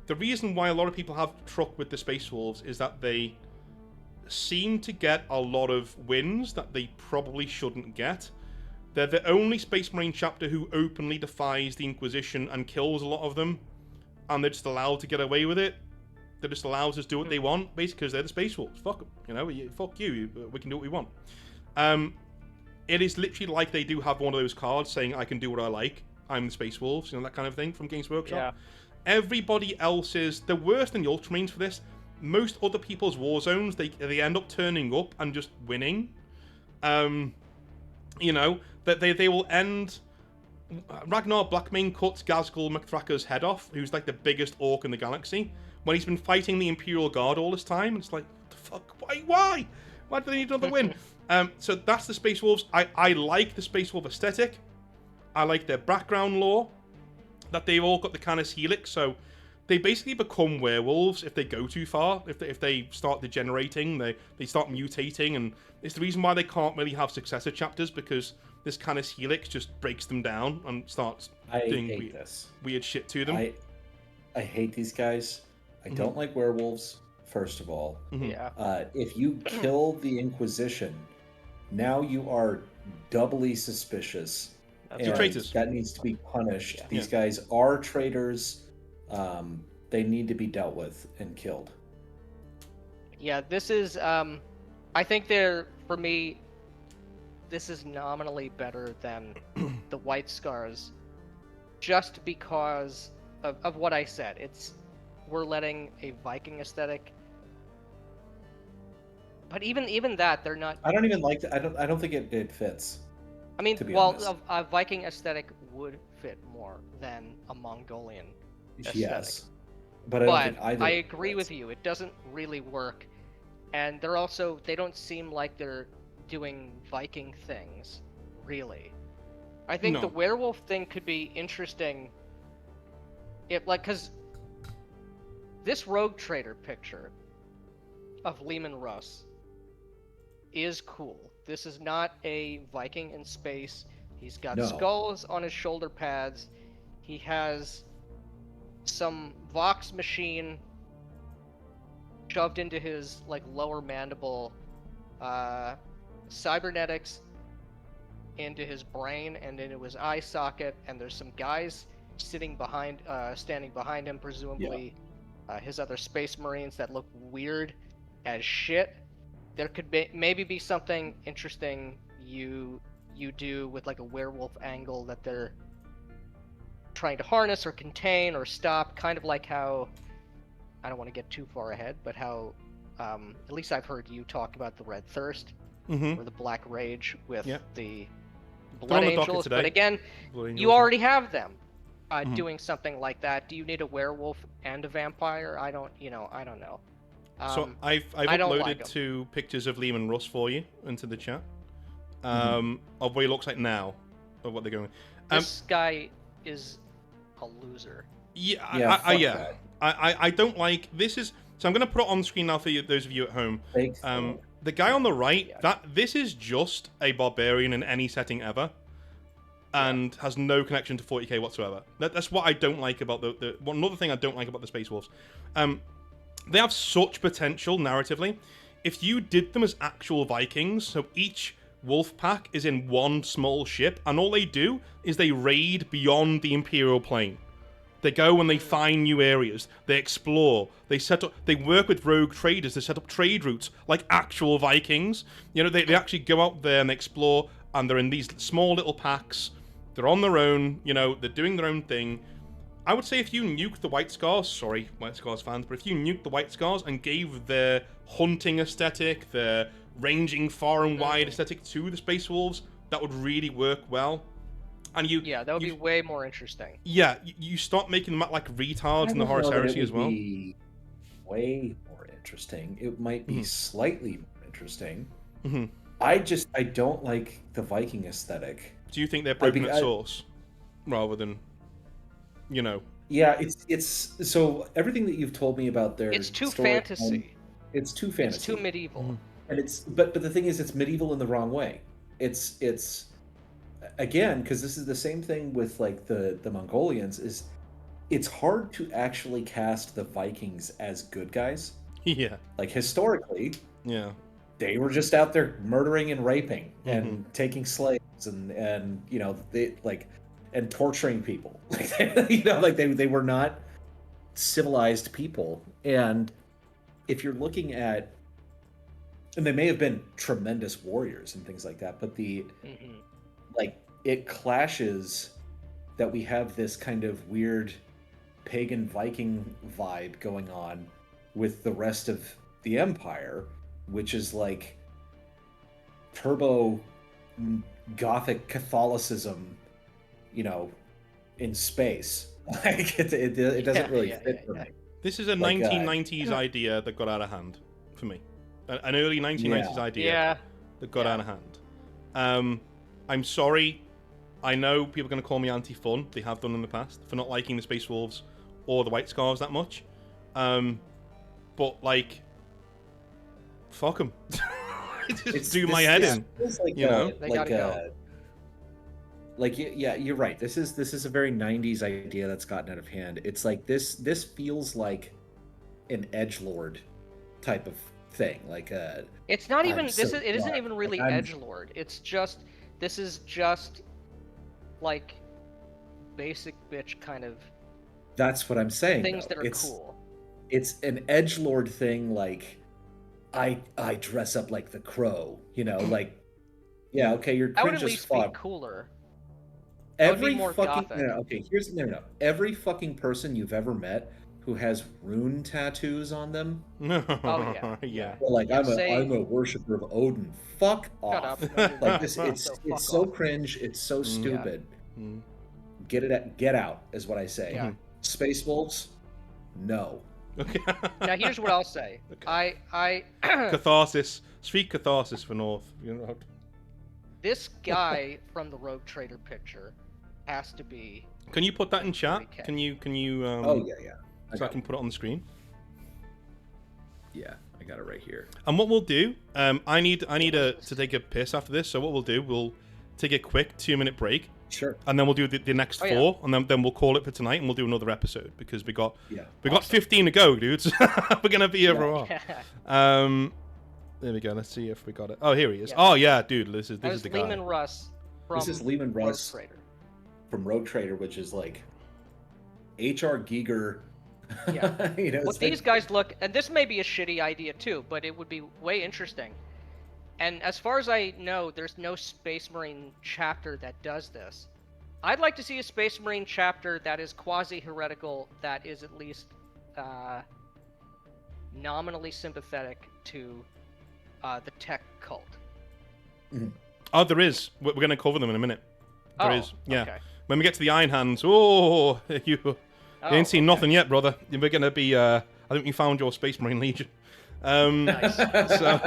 [SPEAKER 1] the reason why a lot of people have truck with the Space Wolves is that they seem to get a lot of wins that they probably shouldn't get. They're the only Space Marine chapter who openly defies the Inquisition and kills a lot of them, and they're just allowed to get away with it. They're just allowed to do what they want, basically, because they're the Space Wolves. Fuck them. Fuck you. We can do what we want. It is literally like they do have one of those cards saying, I can do what I like. I'm the Space Wolves, that kind of thing from Games Workshop.
[SPEAKER 2] Yeah.
[SPEAKER 1] Everybody else is... They're worse than the Ultramarines for this. Most other people's war zones, they end up turning up and just winning. That they will end... Ragnar Blackmane cuts Gazgul McThracker's head off, who's like the biggest orc in the galaxy, when he's been fighting the Imperial Guard all this time. It's like, what the fuck? Why? Why do they need another win? So that's the Space Wolves. I like the Space Wolf aesthetic. I like their background lore, that they've all got the Canis Helix, so they basically become werewolves if they go too far. If they start degenerating, they start mutating, and it's the reason why they can't really have successor chapters, because this Canis Helix just breaks them down and starts doing weird shit to them.
[SPEAKER 3] I hate these guys. I don't like werewolves, first of all.
[SPEAKER 2] Yeah.
[SPEAKER 3] If you kill the Inquisition, now you are doubly suspicious.
[SPEAKER 1] You're traitors.
[SPEAKER 3] That needs to be punished.
[SPEAKER 2] Yeah.
[SPEAKER 3] These guys are traitors. They need to be dealt with and killed.
[SPEAKER 2] Yeah, this is, I think for me, this is nominally better than the White Scars, just because of what I said. We're letting a Viking aesthetic, but even that, they're not.
[SPEAKER 3] I don't even like that. I don't think it fits.
[SPEAKER 2] I mean,
[SPEAKER 3] to be
[SPEAKER 2] well,
[SPEAKER 3] honest.
[SPEAKER 2] a Viking aesthetic would fit more than a Mongolian aesthetic.
[SPEAKER 3] Yes, but I don't think either
[SPEAKER 2] I agree with you. It doesn't really work, and they don't seem like they're doing Viking things, really. I think the werewolf thing could be interesting. Because this rogue trader picture of Leman Russ is cool. This is not a Viking in space. He's got skulls on his shoulder pads. He has some Vox machine shoved into his lower mandible, cybernetics into his brain and into his eye socket, and there's some guys standing behind him, presumably his other space marines that look weird as shit. There could maybe be something interesting you do with a werewolf angle that they're trying to harness or contain or stop, kind of like how, I don't want to get too far ahead, but how at least I've heard you talk about the Red Thirst or the Black Rage with the Blood Angels, but again, you already have them doing something like that. Do you need a werewolf and a vampire? I don't know.
[SPEAKER 1] So I've uploaded 2 pictures of Leman Russ for you into the chat of what he looks like now, of what they're going.
[SPEAKER 2] This guy is a loser.
[SPEAKER 1] I don't like this. So I'm going to put it on screen now for those of you at home. The guy on the right, this is just a barbarian in any setting ever, and has no connection to 40k whatsoever. That's what I don't like about another thing I don't like about the Space Wolves. They have such potential narratively. If you did them as actual Vikings, so each wolf pack is in one small ship, and all they do is they raid beyond the Imperial plane. They go and they find new areas. They explore. They work with rogue traders to set up trade routes like actual Vikings. They actually go out there and explore, and they're in these small little packs. They're on their own. They're doing their own thing. I would say if you nuke the White Scars, sorry, White Scars fans, but if you nuke the White Scars and gave their hunting aesthetic, their ranging far and wide aesthetic to the Space Wolves, that would really work well. And
[SPEAKER 2] that would be way more interesting.
[SPEAKER 1] Yeah, you start making them like retards in the Horus Heresy as well.
[SPEAKER 3] Be way more interesting. It might be slightly more interesting. I don't like the Viking aesthetic.
[SPEAKER 1] Do you think they're broken at source, rather than,
[SPEAKER 3] Yeah, it's so everything that you've told me about their
[SPEAKER 2] it's too fantasy.
[SPEAKER 3] It's too fantasy.
[SPEAKER 2] It's too medieval.
[SPEAKER 3] And but the thing is, it's medieval in the wrong way. It's again, because this is the same thing with the Mongolians, is it's hard to actually cast the Vikings as good guys.
[SPEAKER 1] Yeah.
[SPEAKER 3] Historically, they were just out there murdering and raping and taking slaves and they and torturing people. They were not civilized people. And if you're looking at, and they may have been tremendous warriors and things like that, but it clashes that we have this kind of weird pagan Viking vibe going on with the rest of the Empire, which is turbo Gothic Catholicism, in space. It doesn't really fit for me.
[SPEAKER 1] This is a 1990s idea that got out of hand for me. An early 1990s idea that got out of hand. I'm sorry I know people are going to call me anti-fun. They have done in the past for not liking the Space Wolves or the White Scarves that much. But like, fuck them. Do my head in.
[SPEAKER 3] Like,
[SPEAKER 1] you know,
[SPEAKER 2] they gotta go.
[SPEAKER 3] Like, yeah, you're right. This is a very 90s idea that's gotten out of hand. It's like this feels like an edgelord type of thing. Like
[SPEAKER 2] It's not even
[SPEAKER 3] so
[SPEAKER 2] it isn't
[SPEAKER 3] dark.
[SPEAKER 2] even really
[SPEAKER 3] Like,
[SPEAKER 2] edgelord. It's just this is just like basic bitch kind of
[SPEAKER 3] that's what I'm saying.
[SPEAKER 2] things
[SPEAKER 3] though.
[SPEAKER 2] that are cool.
[SPEAKER 3] It's an edgelord thing. Like I dress up like the Crow. You know, like yeah, okay, you're
[SPEAKER 2] I would
[SPEAKER 3] cringe
[SPEAKER 2] at
[SPEAKER 3] as
[SPEAKER 2] least be
[SPEAKER 3] fuck.
[SPEAKER 2] cooler. I would be
[SPEAKER 3] Every
[SPEAKER 2] more
[SPEAKER 3] fucking
[SPEAKER 2] gothic.
[SPEAKER 3] okay, here's no. Every fucking person you've ever met who has rune tattoos on them,
[SPEAKER 2] Oh yeah.
[SPEAKER 1] yeah.
[SPEAKER 3] they're like
[SPEAKER 2] Yeah,
[SPEAKER 3] I'm a worshiper of Odin. Fuck
[SPEAKER 2] Shut
[SPEAKER 3] off.
[SPEAKER 2] up. No, you're
[SPEAKER 3] Like
[SPEAKER 2] not.
[SPEAKER 3] this,
[SPEAKER 2] So
[SPEAKER 3] it's
[SPEAKER 2] fuck
[SPEAKER 3] so
[SPEAKER 2] off.
[SPEAKER 3] cringe. It's so stupid.
[SPEAKER 1] Mm.
[SPEAKER 3] Get out is what I say.
[SPEAKER 2] Yeah.
[SPEAKER 3] Space Wolves, no.
[SPEAKER 1] Okay.
[SPEAKER 2] Now here's what I'll say.
[SPEAKER 1] Okay.
[SPEAKER 2] I
[SPEAKER 1] Catharsis. Sweet catharsis for North. You know.
[SPEAKER 2] this guy from the Rogue Trader picture has to be.
[SPEAKER 1] Can you put that in chat?
[SPEAKER 2] 40K.
[SPEAKER 1] Can you?
[SPEAKER 3] Oh yeah.
[SPEAKER 1] So I can put it on the screen.
[SPEAKER 3] Yeah, I got it right here.
[SPEAKER 1] And what we'll do, I need to take a piss after this. So what we'll do, we'll take a quick 2-minute break,
[SPEAKER 3] Sure.
[SPEAKER 1] and then we'll do the next
[SPEAKER 2] Oh, yeah.
[SPEAKER 1] 4, and then we'll call it for tonight, and we'll do another episode because we got
[SPEAKER 3] Yeah.
[SPEAKER 1] 15 to go, dudes. We're gonna be here for a while. There we go. Let's see if we got it. Oh, here he is.
[SPEAKER 2] Yeah.
[SPEAKER 1] Oh yeah, dude. This is
[SPEAKER 2] That was
[SPEAKER 1] the guy.
[SPEAKER 2] Lehman Russ from
[SPEAKER 3] This is Lehman
[SPEAKER 2] Rogue
[SPEAKER 3] Russ
[SPEAKER 2] Trader.
[SPEAKER 3] from Rogue Trader, which is like HR Giger.
[SPEAKER 2] Yeah.
[SPEAKER 3] You know,
[SPEAKER 2] What
[SPEAKER 3] it's like-
[SPEAKER 2] these guys look, and this may be a shitty idea too, but it would be way interesting. And as far as I know, there's no Space Marine chapter that does this. I'd like to see a Space Marine chapter that is quasi-heretical, that is at least nominally sympathetic to the tech cult.
[SPEAKER 1] Oh, there is. We're gonna cover them in a minute. There is. Yeah.
[SPEAKER 2] Okay.
[SPEAKER 1] When we get to the Iron Hands, you ain't seen nothing yet, brother. We're gonna be. I think you found your Space Marine Legion.
[SPEAKER 2] Nice.
[SPEAKER 1] So,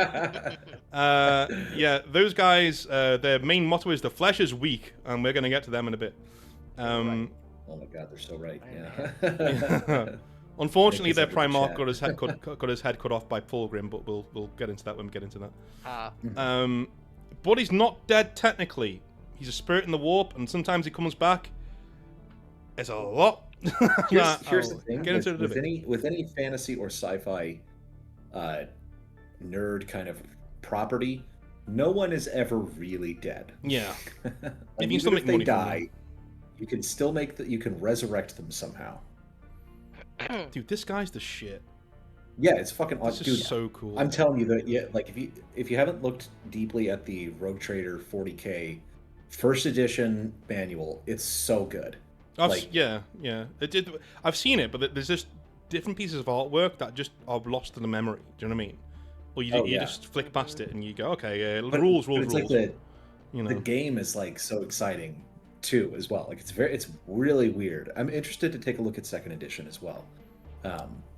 [SPEAKER 1] yeah, those guys. Their main motto is "The flesh is weak," and we're gonna get to them in a bit.
[SPEAKER 3] Oh my god, they're so right.
[SPEAKER 2] Right.
[SPEAKER 3] Yeah.
[SPEAKER 1] Unfortunately, their
[SPEAKER 3] Make us
[SPEAKER 1] Primarch
[SPEAKER 3] chat.
[SPEAKER 1] got his head cut off by Fulgrim, but we'll get into that when we get into that.
[SPEAKER 2] Mm-hmm.
[SPEAKER 1] But he's not dead technically. He's a spirit in the warp, and sometimes he comes back. It's a lot.
[SPEAKER 3] Here's the thing:
[SPEAKER 1] Get into it a bit.
[SPEAKER 3] with any fantasy or sci-fi nerd kind of property, no one is ever really dead.
[SPEAKER 1] Yeah.
[SPEAKER 3] And
[SPEAKER 1] can still
[SPEAKER 3] even if
[SPEAKER 1] make
[SPEAKER 3] they
[SPEAKER 1] money from
[SPEAKER 3] die, you can still you can resurrect them somehow.
[SPEAKER 1] Dude, this guy's the shit.
[SPEAKER 3] Yeah, it's fucking
[SPEAKER 1] This
[SPEAKER 3] awesome.
[SPEAKER 1] is
[SPEAKER 3] Dude,
[SPEAKER 1] so cool.
[SPEAKER 3] I'm telling you that, yeah, like if you haven't looked deeply at the Rogue Trader 40K first edition manual, it's so good.
[SPEAKER 1] Yeah. I've seen it, but there's just different pieces of artwork that just are lost to the memory. Do you know what I mean? Or you just flick past it and you go, okay, rules.
[SPEAKER 3] It's like the
[SPEAKER 1] you
[SPEAKER 3] the
[SPEAKER 1] know.
[SPEAKER 3] game is like so exciting too as well. Like it's really weird. I'm interested to take a look at second edition as well.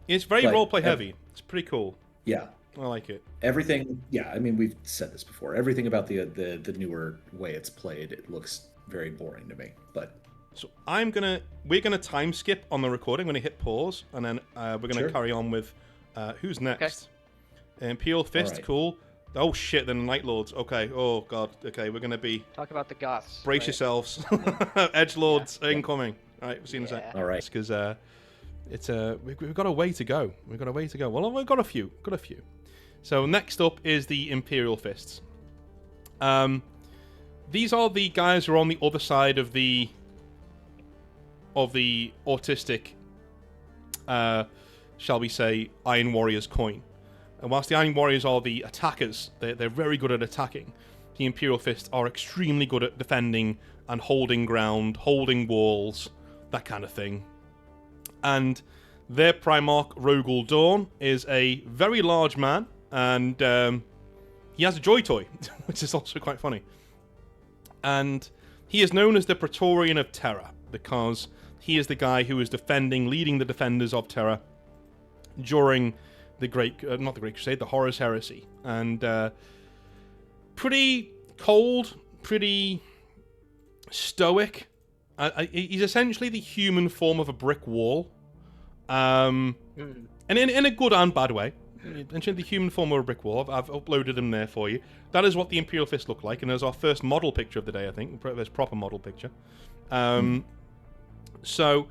[SPEAKER 1] It's very
[SPEAKER 3] but-
[SPEAKER 1] roleplay heavy. It's pretty cool.
[SPEAKER 3] Yeah,
[SPEAKER 1] I like it.
[SPEAKER 3] everything. Yeah, I mean we've said this before. Everything about the newer way it's played, it looks very boring to me. But
[SPEAKER 1] So we're gonna time skip on the recording. I'm gonna hit pause, and then we're gonna
[SPEAKER 3] Sure.
[SPEAKER 1] carry on with who's next. Imperial Fist,
[SPEAKER 3] Alright.
[SPEAKER 1] cool. Oh shit, then Night Lords. Okay. Oh god. Okay, we're gonna be
[SPEAKER 2] Talk about the Goths.
[SPEAKER 1] brace
[SPEAKER 2] right?
[SPEAKER 1] yourselves. Edge Lords incoming. All right, we'll see you in a sec.
[SPEAKER 2] Yeah.
[SPEAKER 3] all right,
[SPEAKER 1] Because it's we've got a way to go. We've got a way to go. Well, we've got a few. So next up is the Imperial Fists. These are the guys who are on the other side of the autistic, shall we say, Iron Warriors coin. And whilst the Iron Warriors are the attackers, they're very good at attacking. The Imperial Fists are extremely good at defending and holding ground, holding walls, that kind of thing. And their Primarch, Rogul Dawn, is a very large man, and he has a joy toy, which is also quite funny. And he is known as the Praetorian of Terror, because he is the guy who is leading the defenders of Terror during not the Great Crusade, the Horus Heresy. And pretty cold, pretty stoic. He's essentially the human form of a brick wall. And in a good and bad way. Essentially the human form of a brick wall. I've uploaded him there for you. That is what the Imperial Fist look like, and there's our first model picture of the day, I think. There's proper model picture. So,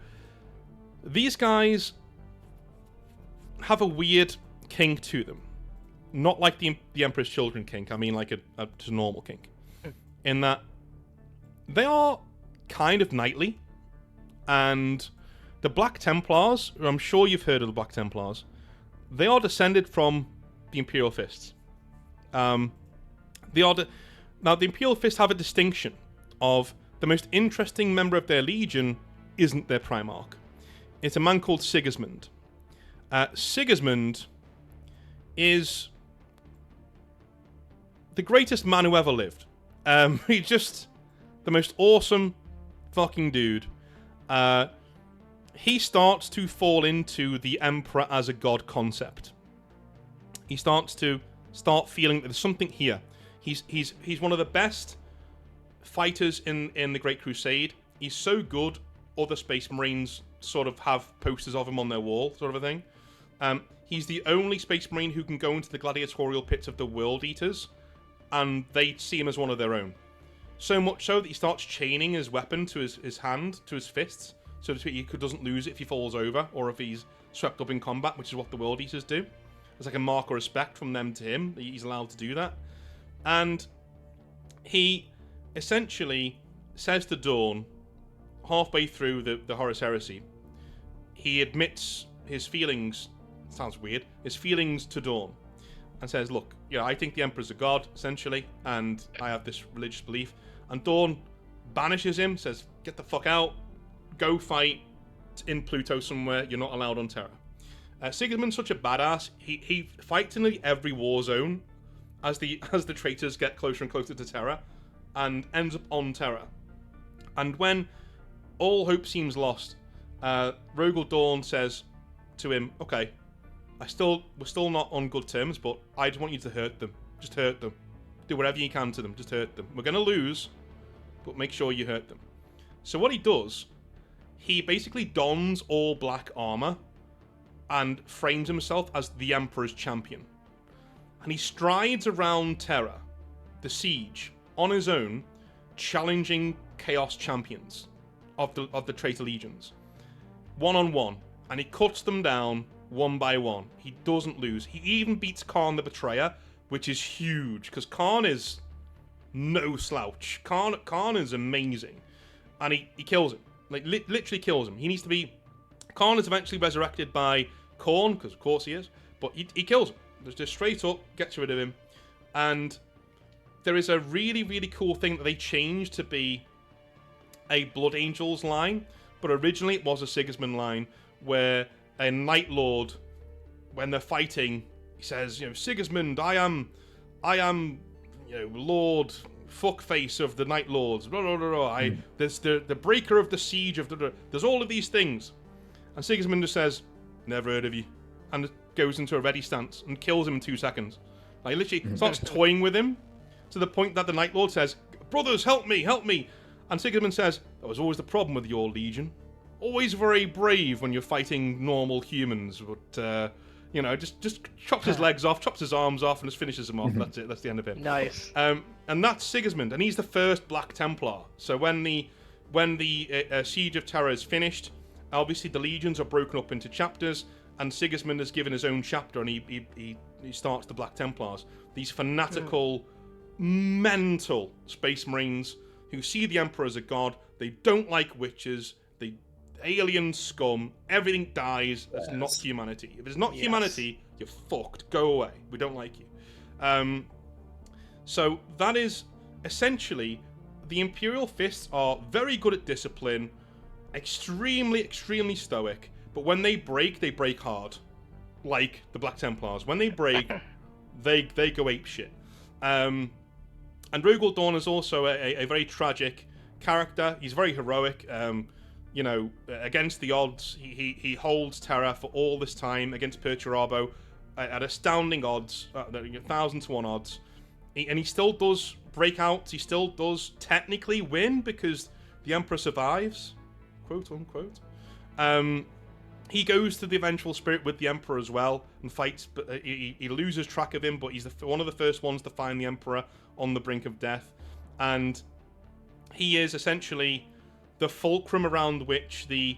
[SPEAKER 1] these guys have a weird kink to them. Not like the Emperor's Children kink, I mean like a normal kink. In that, they are kind of knightly, and the Black Templars, I'm sure you've heard of the Black Templars, they are descended from the Imperial Fists. Now, the Imperial Fists have a distinction of the most interesting member of their legion isn't their Primarch. It's a man called Sigismund. Sigismund is the greatest man who ever lived. He's just the most awesome fucking dude. He starts to fall into the Emperor as a god concept. He starts to feeling that there's something here. He's one of the best fighters in the Great Crusade. He's so good, other Space Marines sort of have posters of him on their wall, sort of a thing. He's the only Space Marine who can go into the gladiatorial pits of the World Eaters, and they see him as one of their own. So much so that he starts chaining his weapon to his hand, to his fists, so that he doesn't lose it if he falls over or if he's swept up in combat, which is what the World Eaters do. It's like a mark of respect from them to him that he's allowed to do that. And he essentially says to Dawn, halfway through the Horus Heresy, he admits his feelings, sounds weird, his feelings to Dawn, and says, look, I think the Emperor's a god, essentially, and I have this religious belief. And Dawn banishes him, says, get the fuck out, go fight in Pluto somewhere, you're not allowed on Terra. Sigismund's such a badass, he fights in nearly every war zone as the traitors get closer and closer to Terra, and ends up on Terra. And when all hope seems lost, Rogel Dawn says to him, okay, we're still not on good terms, but I just want you to hurt them. Just hurt them. Do whatever you can to them, just hurt them. We're going to lose, but make sure you hurt them. So what he does, he basically dons all black armor and frames himself as the Emperor's champion. And he strides around Terra, the siege, on his own, challenging Chaos champions of the traitor legions. One-on-one. And he cuts them down one by one. He doesn't lose. He even beats Khan the Betrayer, which is huge, because Khan is no slouch. Khan is amazing. And he kills him. Like, literally kills him. He needs to be... Khan is eventually resurrected by Khorne, because of course he is, but he kills him. Just straight up, gets rid of him. And there is a really, really cool thing that they changed to be a Blood Angels line, but originally it was a Sigismund line, where a Night Lord, when they're fighting, he says, Sigismund, I am, Lord Fuckface of the Night Lords, blah, blah, blah, blah. There's the breaker of the siege of the... There's all of these things. And Sigismund just says, never heard of you. And goes into a ready stance and kills him in 2 seconds. Like, literally starts toying with him to the point that the Night Lord says, brothers, help me, help me. And Sigismund says, that was always the problem with your legion. Always very brave when you're fighting normal humans, but, just chops his legs off, chops his arms off, and just finishes him off. That's it. That's the end of him.
[SPEAKER 2] Nice.
[SPEAKER 1] And that's Sigismund, and he's the first Black Templar. So when the Siege of Terra is finished, obviously the legions are broken up into chapters, and Sigismund is given his own chapter, and he starts the Black Templars. These fanatical, mental Space Marines who see the Emperor as a god. They don't like witches. They alien scum. Everything dies. It's not humanity. If it's not humanity, you're fucked. Go away. We don't like you. So that is essentially, the Imperial Fists are very good at discipline, extremely, extremely stoic, but when they break hard. Like the Black Templars. When they break, they go apeshit. And Rogel Dawn is also a very tragic character. He's very heroic. Against the odds, he holds Terra for all this time against Perturabo at astounding odds, 1,000 to 1 odds. And he still does break out. He still does technically win because the Emperor survives, quote unquote. He goes to the Vengeful Spirit with the Emperor as well and fights, but he loses track of him, but he's one of the first ones to find the Emperor on the brink of death. And he is essentially the fulcrum around which the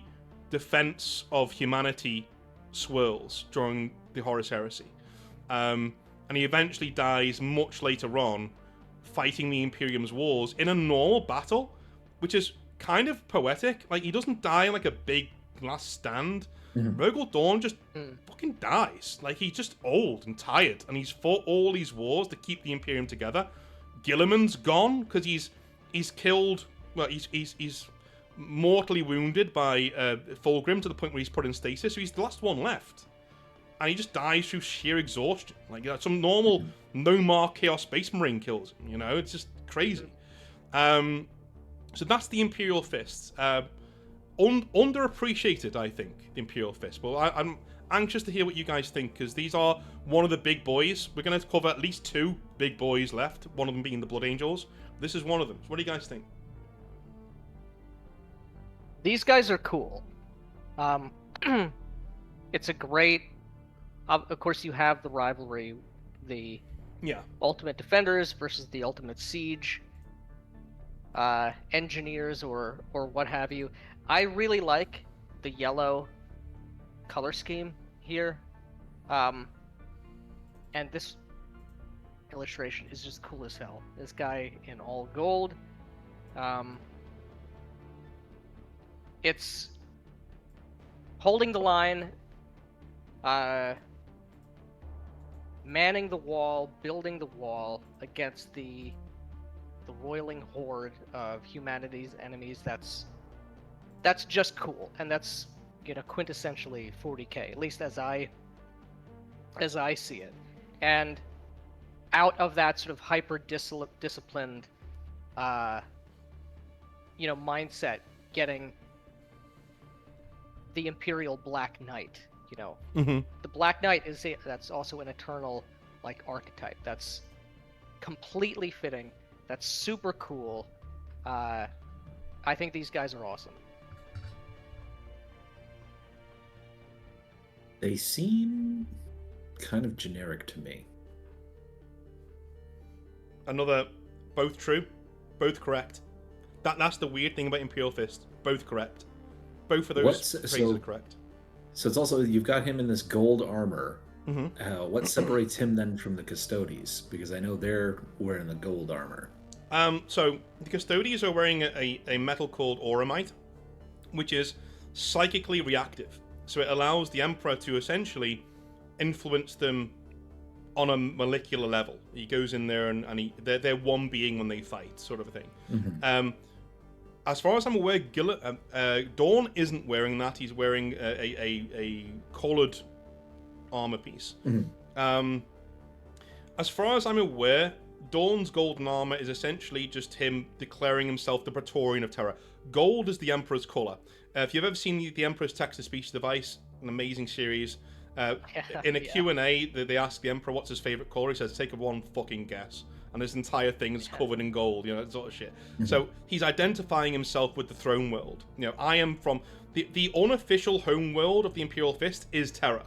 [SPEAKER 1] defense of humanity swirls during the Horus Heresy. And he eventually dies much later on, fighting the Imperium's wars in a normal battle, which is kind of poetic. Like, he doesn't die in like a big last stand. Rogel Dawn just fucking dies. Like, he's just old and tired, and he's fought all these wars to keep the Imperium together. Guilliman's gone because he's killed. Well, he's mortally wounded by Fulgrim to the point where he's put in stasis. So he's the last one left, and he just dies through sheer exhaustion. Like, some normal no-mark Chaos Space Marine kills him. You know, it's just crazy. So that's the Imperial Fists. Underappreciated, I think, the Imperial Fist. But I'm anxious to hear what you guys think, because these are one of the big boys. We're going to cover at least 2 big boys left, one of them being the Blood Angels. This is one of them. So what do you guys think?
[SPEAKER 2] These guys are cool. It's a great... Of course, you have the rivalry, the Ultimate Defenders versus the Ultimate Siege engineers or what have you. I really like the yellow color scheme here. And this illustration is just cool as hell. This guy in all gold. It's holding the line, manning the wall, building the wall against the roiling horde of humanity's enemies. That's just cool, and that's, you know, quintessentially 40k, at least as I see it. And out of that sort of hyper disciplined, you know, mindset, getting the Imperial Black Knight. You know, the Black Knight that's also an eternal like archetype. That's completely fitting. That's super cool. I think these guys are awesome.
[SPEAKER 3] They seem kind of generic to me.
[SPEAKER 1] Another, both true, both correct. That's the weird thing about Imperial Fist. Both correct. Both of those phrases are correct.
[SPEAKER 3] So it's also, you've got him in this gold armor. What separates him then from the Custodes? Because I know they're wearing the gold armor.
[SPEAKER 1] So the Custodes are wearing a metal called auramite, which is psychically reactive. So it allows the Emperor to essentially influence them on a molecular level. He goes in there and they're one being when they fight, sort of a thing. As far as I'm aware, Dawn isn't wearing that. He's wearing a coloured armor piece. As far as I'm aware, Dawn's golden armor is essentially just him declaring himself the Praetorian of Terror. Gold is the Emperor's colour. If you've ever seen the Emperor's Text-to-Speech device, an amazing series, in a Q&A, they ask the Emperor what's his favourite colour. He says, take one fucking guess. And this entire thing is covered in gold, you know, that sort of shit. So he's identifying himself with the throne world. You know, I am from... The unofficial home world of the Imperial Fist is Terra.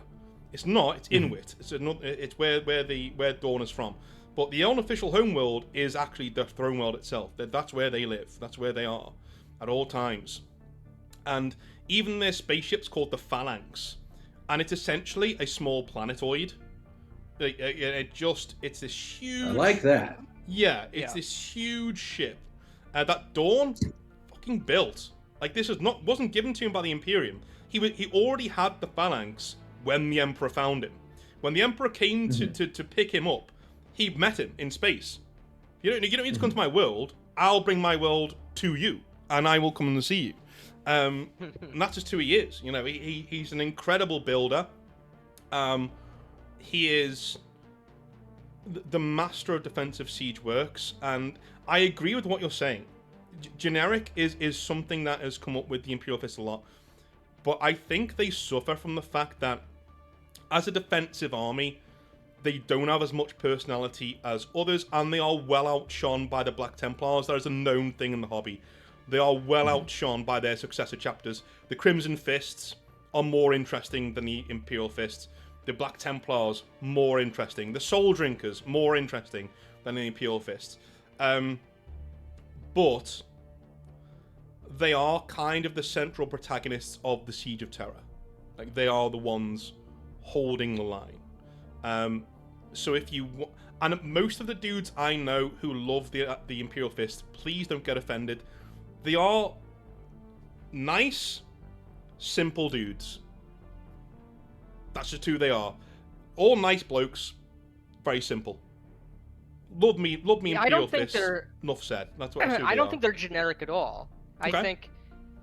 [SPEAKER 1] It's not, it's Inuit. It's where Dawn is from. But the unofficial home world is actually the throne world itself. That's where they live. That's where they are at all times. And even their spaceship's called the Phalanx. And it's essentially a small planetoid. It's this huge...
[SPEAKER 3] I like that.
[SPEAKER 1] Yeah, it's this huge ship that Dawn fucking built. Like, this wasn't given to him by the Imperium. He already had the Phalanx when the Emperor found him. When the Emperor came to pick him up, he met him in space. You don't need to come to my world. I'll bring my world to you, and I will come and see you. And that's just who he is. You know, he's an incredible builder. He is the master of defensive siege works, and I agree with what you're saying. Generic is something that has come up with the Imperial Fist a lot, but I think they suffer from the fact that as a defensive army, They don't have as much personality as others, and they are well outshone by the Black Templars. That is a known thing in the hobby. They are well outshone by their successor chapters. The Crimson Fists are more interesting than the Imperial Fists. The Black Templars, more interesting. The Soul Drinkers, more interesting than the Imperial Fists. But they are kind of the central protagonists of the Siege of Terror. Like, they are the ones holding the line. So if you... And most of the dudes I know who love the Imperial Fist, please don't get offended. They are nice, simple dudes. That's just who they are. All nice blokes, very simple. Love me Imperial Fists. Enough said. That's what
[SPEAKER 2] I don't think they're generic at all.
[SPEAKER 1] Okay.
[SPEAKER 2] I think,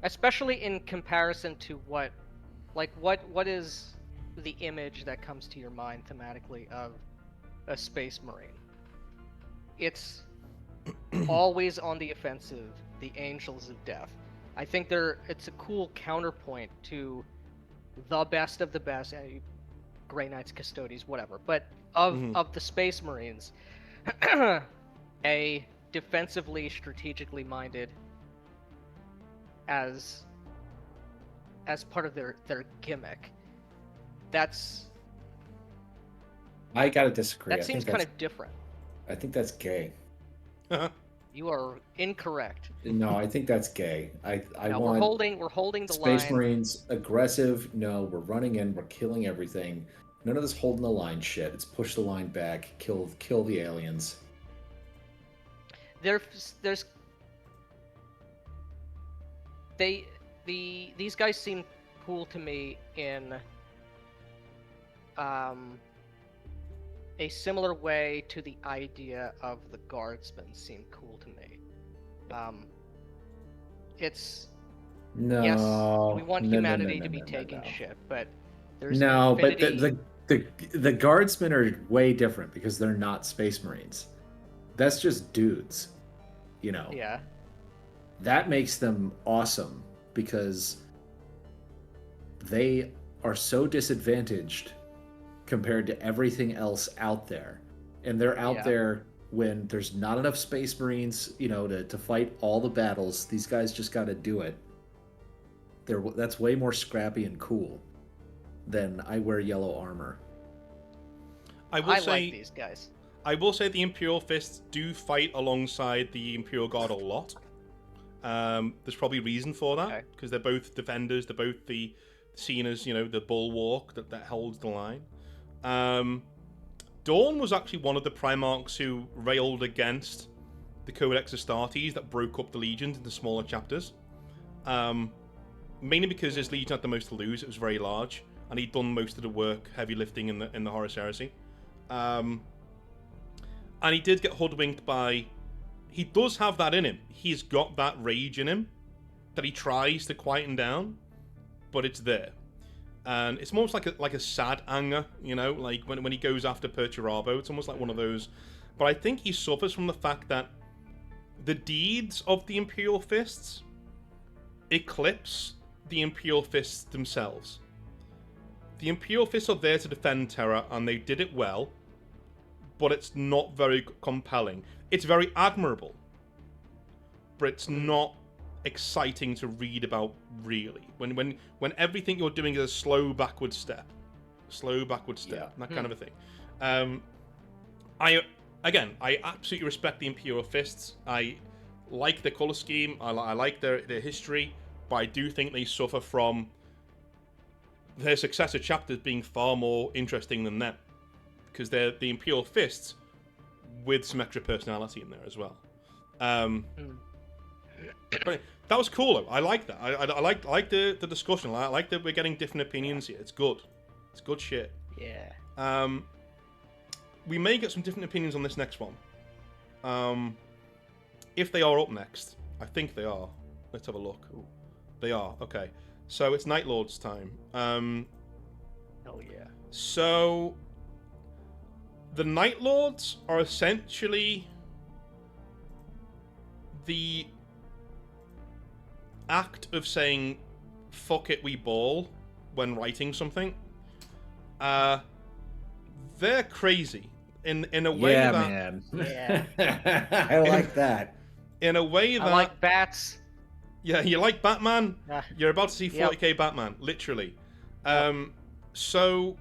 [SPEAKER 2] especially in comparison to what is the image that comes to your mind thematically of a Space Marine? It's always on the offensive, the Angels of Death. I think it's a cool counterpoint to the best of the best, Grey Knights, Custodians, whatever. But of the Space Marines, a defensively, strategically minded as part of their gimmick.
[SPEAKER 3] I gotta disagree.
[SPEAKER 2] That seems kind of different.
[SPEAKER 3] I think that's gay.
[SPEAKER 2] You are incorrect.
[SPEAKER 3] No, I think that's gay.
[SPEAKER 2] No, we're holding the line.
[SPEAKER 3] Space Marines aggressive. No, we're running in. We're killing everything. None of this holding the line shit. It's push the line back. Kill the aliens.
[SPEAKER 2] These guys seem cool to me in a similar way to the idea of the Guardsmen seemed cool to me. Yes, we want humanity to be taking shit, but there's infinity...
[SPEAKER 3] but the Guardsmen are way different because they're not Space Marines. That's just dudes, you know.
[SPEAKER 2] Yeah.
[SPEAKER 3] That makes them awesome because they are so disadvantaged compared to everything else out there. And they're out there when there's not enough Space Marines, you know, to fight all the battles. These guys just got to do it. That's way more scrappy and cool than I wear yellow armor.
[SPEAKER 2] I like these guys.
[SPEAKER 1] I will say the Imperial Fists do fight alongside the Imperial Guard a lot. There's probably reason for that, because they're both defenders. They're both seen as, you know, the bulwark that holds the line. Dawn was actually one of the Primarchs who railed against the Codex Astartes that broke up the legions into smaller chapters. Mainly because his legion had the most to lose. It was very large, and he'd done most of the work, heavy lifting in the Horus Heresy. And he did get hoodwinked by... He does have that in him. He's got that rage in him that he tries to quieten down, but it's there. And it's almost like a sad anger, you know, like when he goes after Perturabo. It's almost like one of those. But I think he suffers from the fact that the deeds of the Imperial Fists eclipse the Imperial Fists themselves. The Imperial Fists are there to defend Terra, and they did it well, but it's not very compelling. It's very admirable, but it's not exciting to read about, really. When everything you're doing is a slow backward step, that kind of a thing. I absolutely respect the Imperial Fists. I like their color scheme. I like their history, but I do think they suffer from their successor chapters being far more interesting than them, because they're the Imperial Fists with some extra personality in there as well. But that was cool though. I like that. I like the discussion. I like that we're getting different opinions here. It's good. It's good shit.
[SPEAKER 2] Yeah.
[SPEAKER 1] We may get some different opinions on this next one. If they are up next. I think they are. Let's have a look. Ooh, they are. Okay. So it's Night Lord's time.
[SPEAKER 2] Hell yeah.
[SPEAKER 1] So the Night Lords are essentially the act of saying fuck it, we ball when writing something. they're crazy in a way that
[SPEAKER 3] man.
[SPEAKER 2] Yeah.
[SPEAKER 3] I like that.
[SPEAKER 1] in a way that
[SPEAKER 2] I like bats.
[SPEAKER 1] yeah, you like Batman?
[SPEAKER 2] Yeah.
[SPEAKER 1] You're about to see 40k Batman, literally. So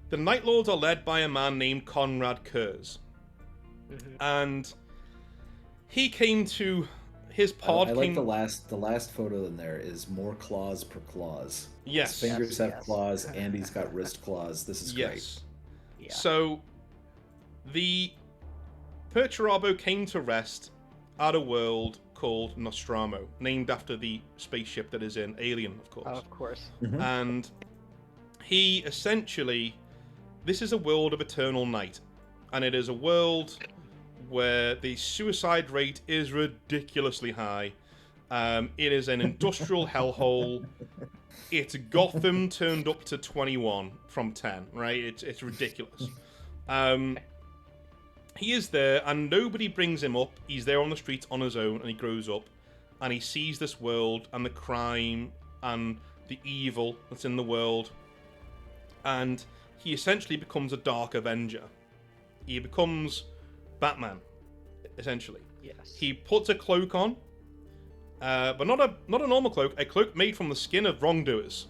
[SPEAKER 1] the Night Lords are led by a man named Conrad Kurz. And he came to his pod.
[SPEAKER 3] I like the last photo in there is more claws per claws.
[SPEAKER 1] Yes.
[SPEAKER 3] His fingers have
[SPEAKER 2] Yes.
[SPEAKER 3] claws, and he's got wrist claws. This is great.
[SPEAKER 2] Yeah.
[SPEAKER 1] So the Perturabo came to rest at a world called Nostromo, named after the spaceship that is in Alien, of course.
[SPEAKER 2] Of course.
[SPEAKER 1] And he essentially, this is a world of eternal night, and it is a world where the suicide rate is ridiculously high. It is an industrial hellhole. It's Gotham turned up to 21 from 10, right? It's ridiculous. He is there, and nobody brings him up. He's there on the streets on his own, and he grows up, and he sees this world, and the crime, and the evil that's in the world, and he essentially becomes a Dark Avenger. He becomes Batman, essentially.
[SPEAKER 2] Yes.
[SPEAKER 1] He puts a cloak on, but not a normal cloak, a cloak made from the skin of wrongdoers,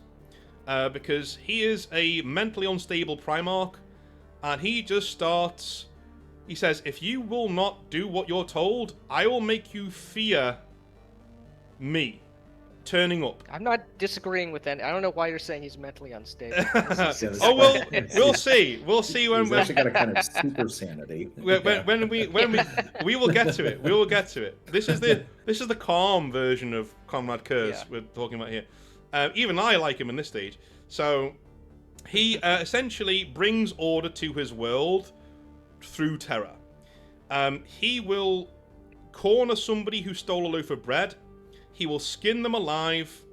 [SPEAKER 1] because he is a mentally unstable Primarch, and he just starts. He says, "If you will not do what you're told, I will make you fear me." Turning up.
[SPEAKER 2] I'm not disagreeing with that. I don't know why you're saying he's mentally unstable.
[SPEAKER 1] Oh well, we'll see. We'll see when
[SPEAKER 3] He's actually got a kind of super sanity.
[SPEAKER 1] when we will get to it. We will get to it. This is the calm version of Conrad Kurz we're talking about here. Even I like him in this stage. So he essentially brings order to his world through terror. He will corner somebody who stole a loaf of bread. He will skin them alive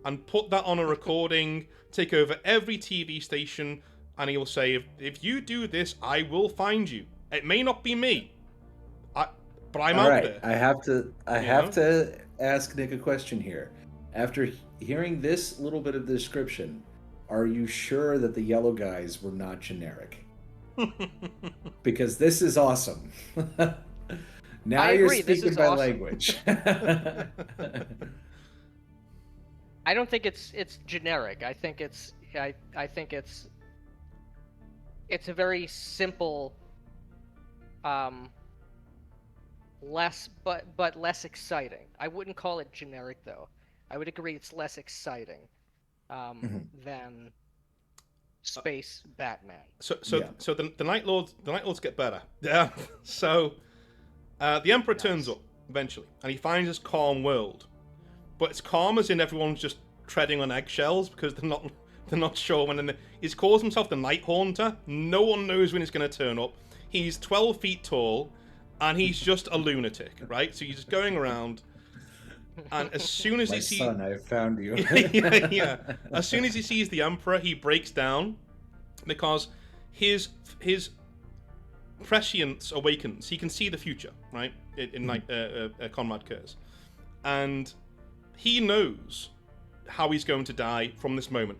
[SPEAKER 1] and put that on a recording, take over every TV station, and he will say, if you do this, I will find you. It may not be me, but I'm out there.
[SPEAKER 3] I have to ask Nick a question here. After hearing this little bit of the description, are you sure that the yellow guys were not generic? Because this is awesome. Now
[SPEAKER 2] I
[SPEAKER 3] you're
[SPEAKER 2] agree, this
[SPEAKER 3] speaking
[SPEAKER 2] is
[SPEAKER 3] by
[SPEAKER 2] awesome.
[SPEAKER 3] language.
[SPEAKER 2] I don't think it's generic. I think it's a very simple, less but less exciting. I wouldn't call it generic though. I would agree it's less exciting than Space Batman.
[SPEAKER 1] So the Night Lords get better. Yeah. So the Emperor turns up eventually, and he finds this calm world, but it's calm as in everyone's just treading on eggshells because they're not sure when. He calls himself the Night Haunter. No one knows when he's going to turn up. He's 12 feet tall, and he's just a lunatic, right? So he's just going around, and as soon as he sees,
[SPEAKER 3] son, I found you.
[SPEAKER 1] yeah. As soon as he sees the Emperor, he breaks down because his prescience awakens. He can see the future, right? In Conrad Kurz, and he knows how he's going to die from this moment.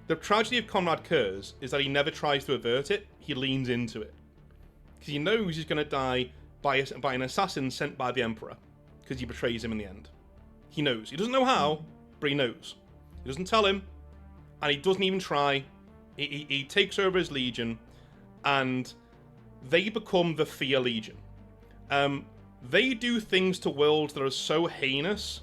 [SPEAKER 1] The tragedy of Conrad Kurz is that he never tries to avert it. He leans into it because he knows he's going to die by an assassin sent by the Emperor because he betrays him in the end. He knows. He doesn't know how, but he knows. He doesn't tell him, and he doesn't even try. He takes over his legion, and they become the Fear Legion. They do things to worlds that are so heinous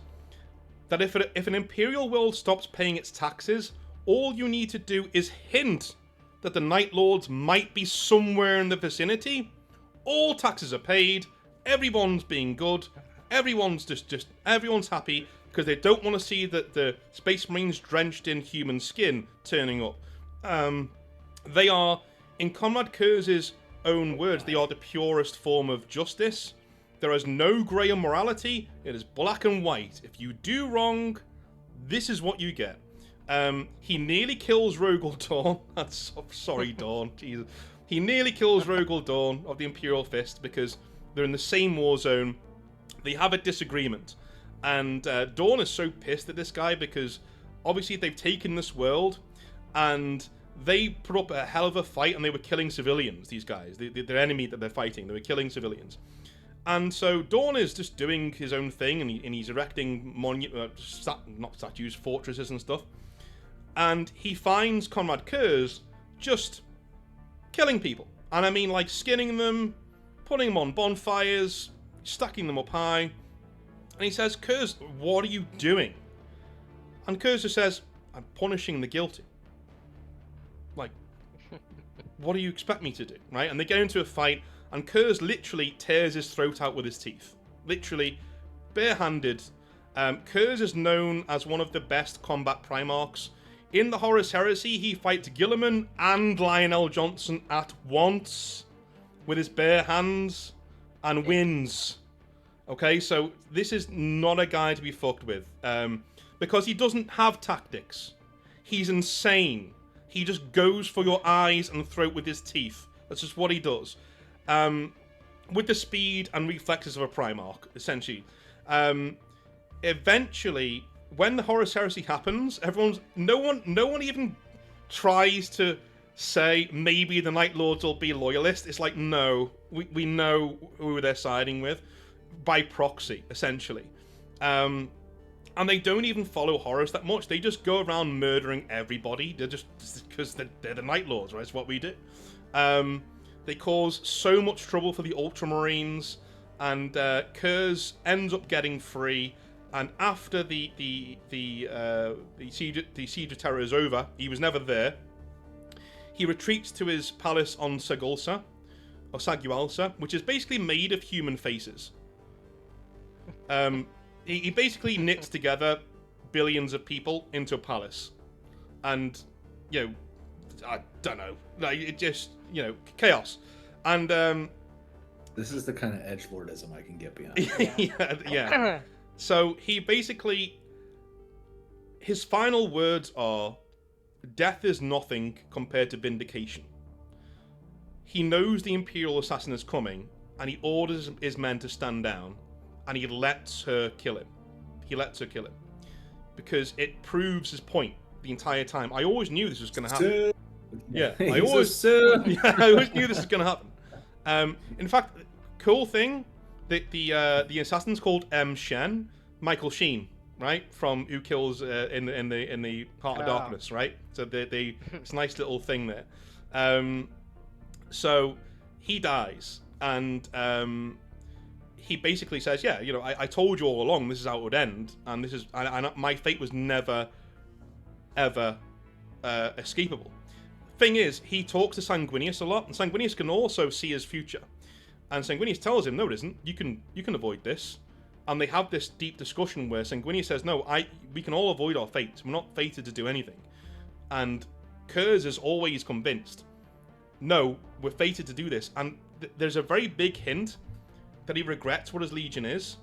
[SPEAKER 1] that if an Imperial world stops paying its taxes, all you need to do is hint that the Night Lords might be somewhere in the vicinity. All taxes are paid. Everyone's being good. Everyone's everyone's happy because they don't want to see that the Space Marines drenched in human skin turning up. They are, in Conrad Kurz's own words, they are the purest form of justice. There is no grey in morality. It is black and white. If you do wrong, this is what you get. He nearly kills Rogel Dawn. Sorry, Dawn. Jesus. He nearly kills Rogel Dawn of the Imperial Fist because they're in the same war zone. They have a disagreement. And Dawn is so pissed at this guy because obviously they've taken this world and they put up a hell of a fight, and they were killing civilians. These guys, the enemy that they're fighting, they were killing civilians. And so Dawn is just doing his own thing, and he's erecting not statues, fortresses and stuff. And he finds Conrad Kurz just killing people. And I mean, like, skinning them, putting them on bonfires, stacking them up high. And he says, Kurz, what are you doing? And Kurz just says, I'm punishing the guilty. Like, what do you expect me to do, right? And they get into a fight, and Kurz literally tears his throat out with his teeth. Literally, barehanded. Kurz is known as one of the best combat Primarchs. In the Horus Heresy, he fights Guilliman and Lionel Johnson at once with his bare hands and wins. Okay, so this is not a guy to be fucked with, because he doesn't have tactics. He's insane. He just goes for your eyes and throat with his teeth. That's just what he does. With the speed and reflexes of a Primarch, essentially. Eventually, when the Horus Heresy happens, no one even tries to say maybe the Night Lords will be loyalist. It's like, no, we know who they're siding with by proxy, essentially. And they don't even follow Horus that much. They just go around murdering everybody. They're just because they're the Night Lords, right? It's what we do. They cause so much trouble for the Ultramarines, and Kurz ends up getting free. And after the Siege of Terror is over, he was never there. He retreats to his palace on Sagulsa, or Sagualsa, which is basically made of human faces. He basically knits together billions of people into a palace, and I don't know, like it just chaos. And
[SPEAKER 3] this is the kind of edgelordism I can get behind.
[SPEAKER 1] yeah. So he basically, his final words are, "Death is nothing compared to vindication." He knows the Imperial assassin is coming, and he orders his men to stand down, and he lets her kill him. Because it proves his point the entire time. I always knew this was going to happen. Yeah, I always knew this was going to happen. In fact, cool thing, the assassin's called M. Shen, Michael Sheen, right, from Who Kills in the Heart of Darkness, right? So it's a nice little thing there. So he dies, and he basically says, "Yeah, I told you all along this is how it would end, and this is my fate was never, ever escapable." Thing is, he talks to Sanguinius a lot, and Sanguinius can also see his future. And Sanguinius tells him, "No, it isn't. You can avoid this." And they have this deep discussion where Sanguinius says, "No, we can all avoid our fates. We're not fated to do anything." And Kurz is always convinced, "No, we're fated to do this." And there's a very big hint that he regrets what his Legion is,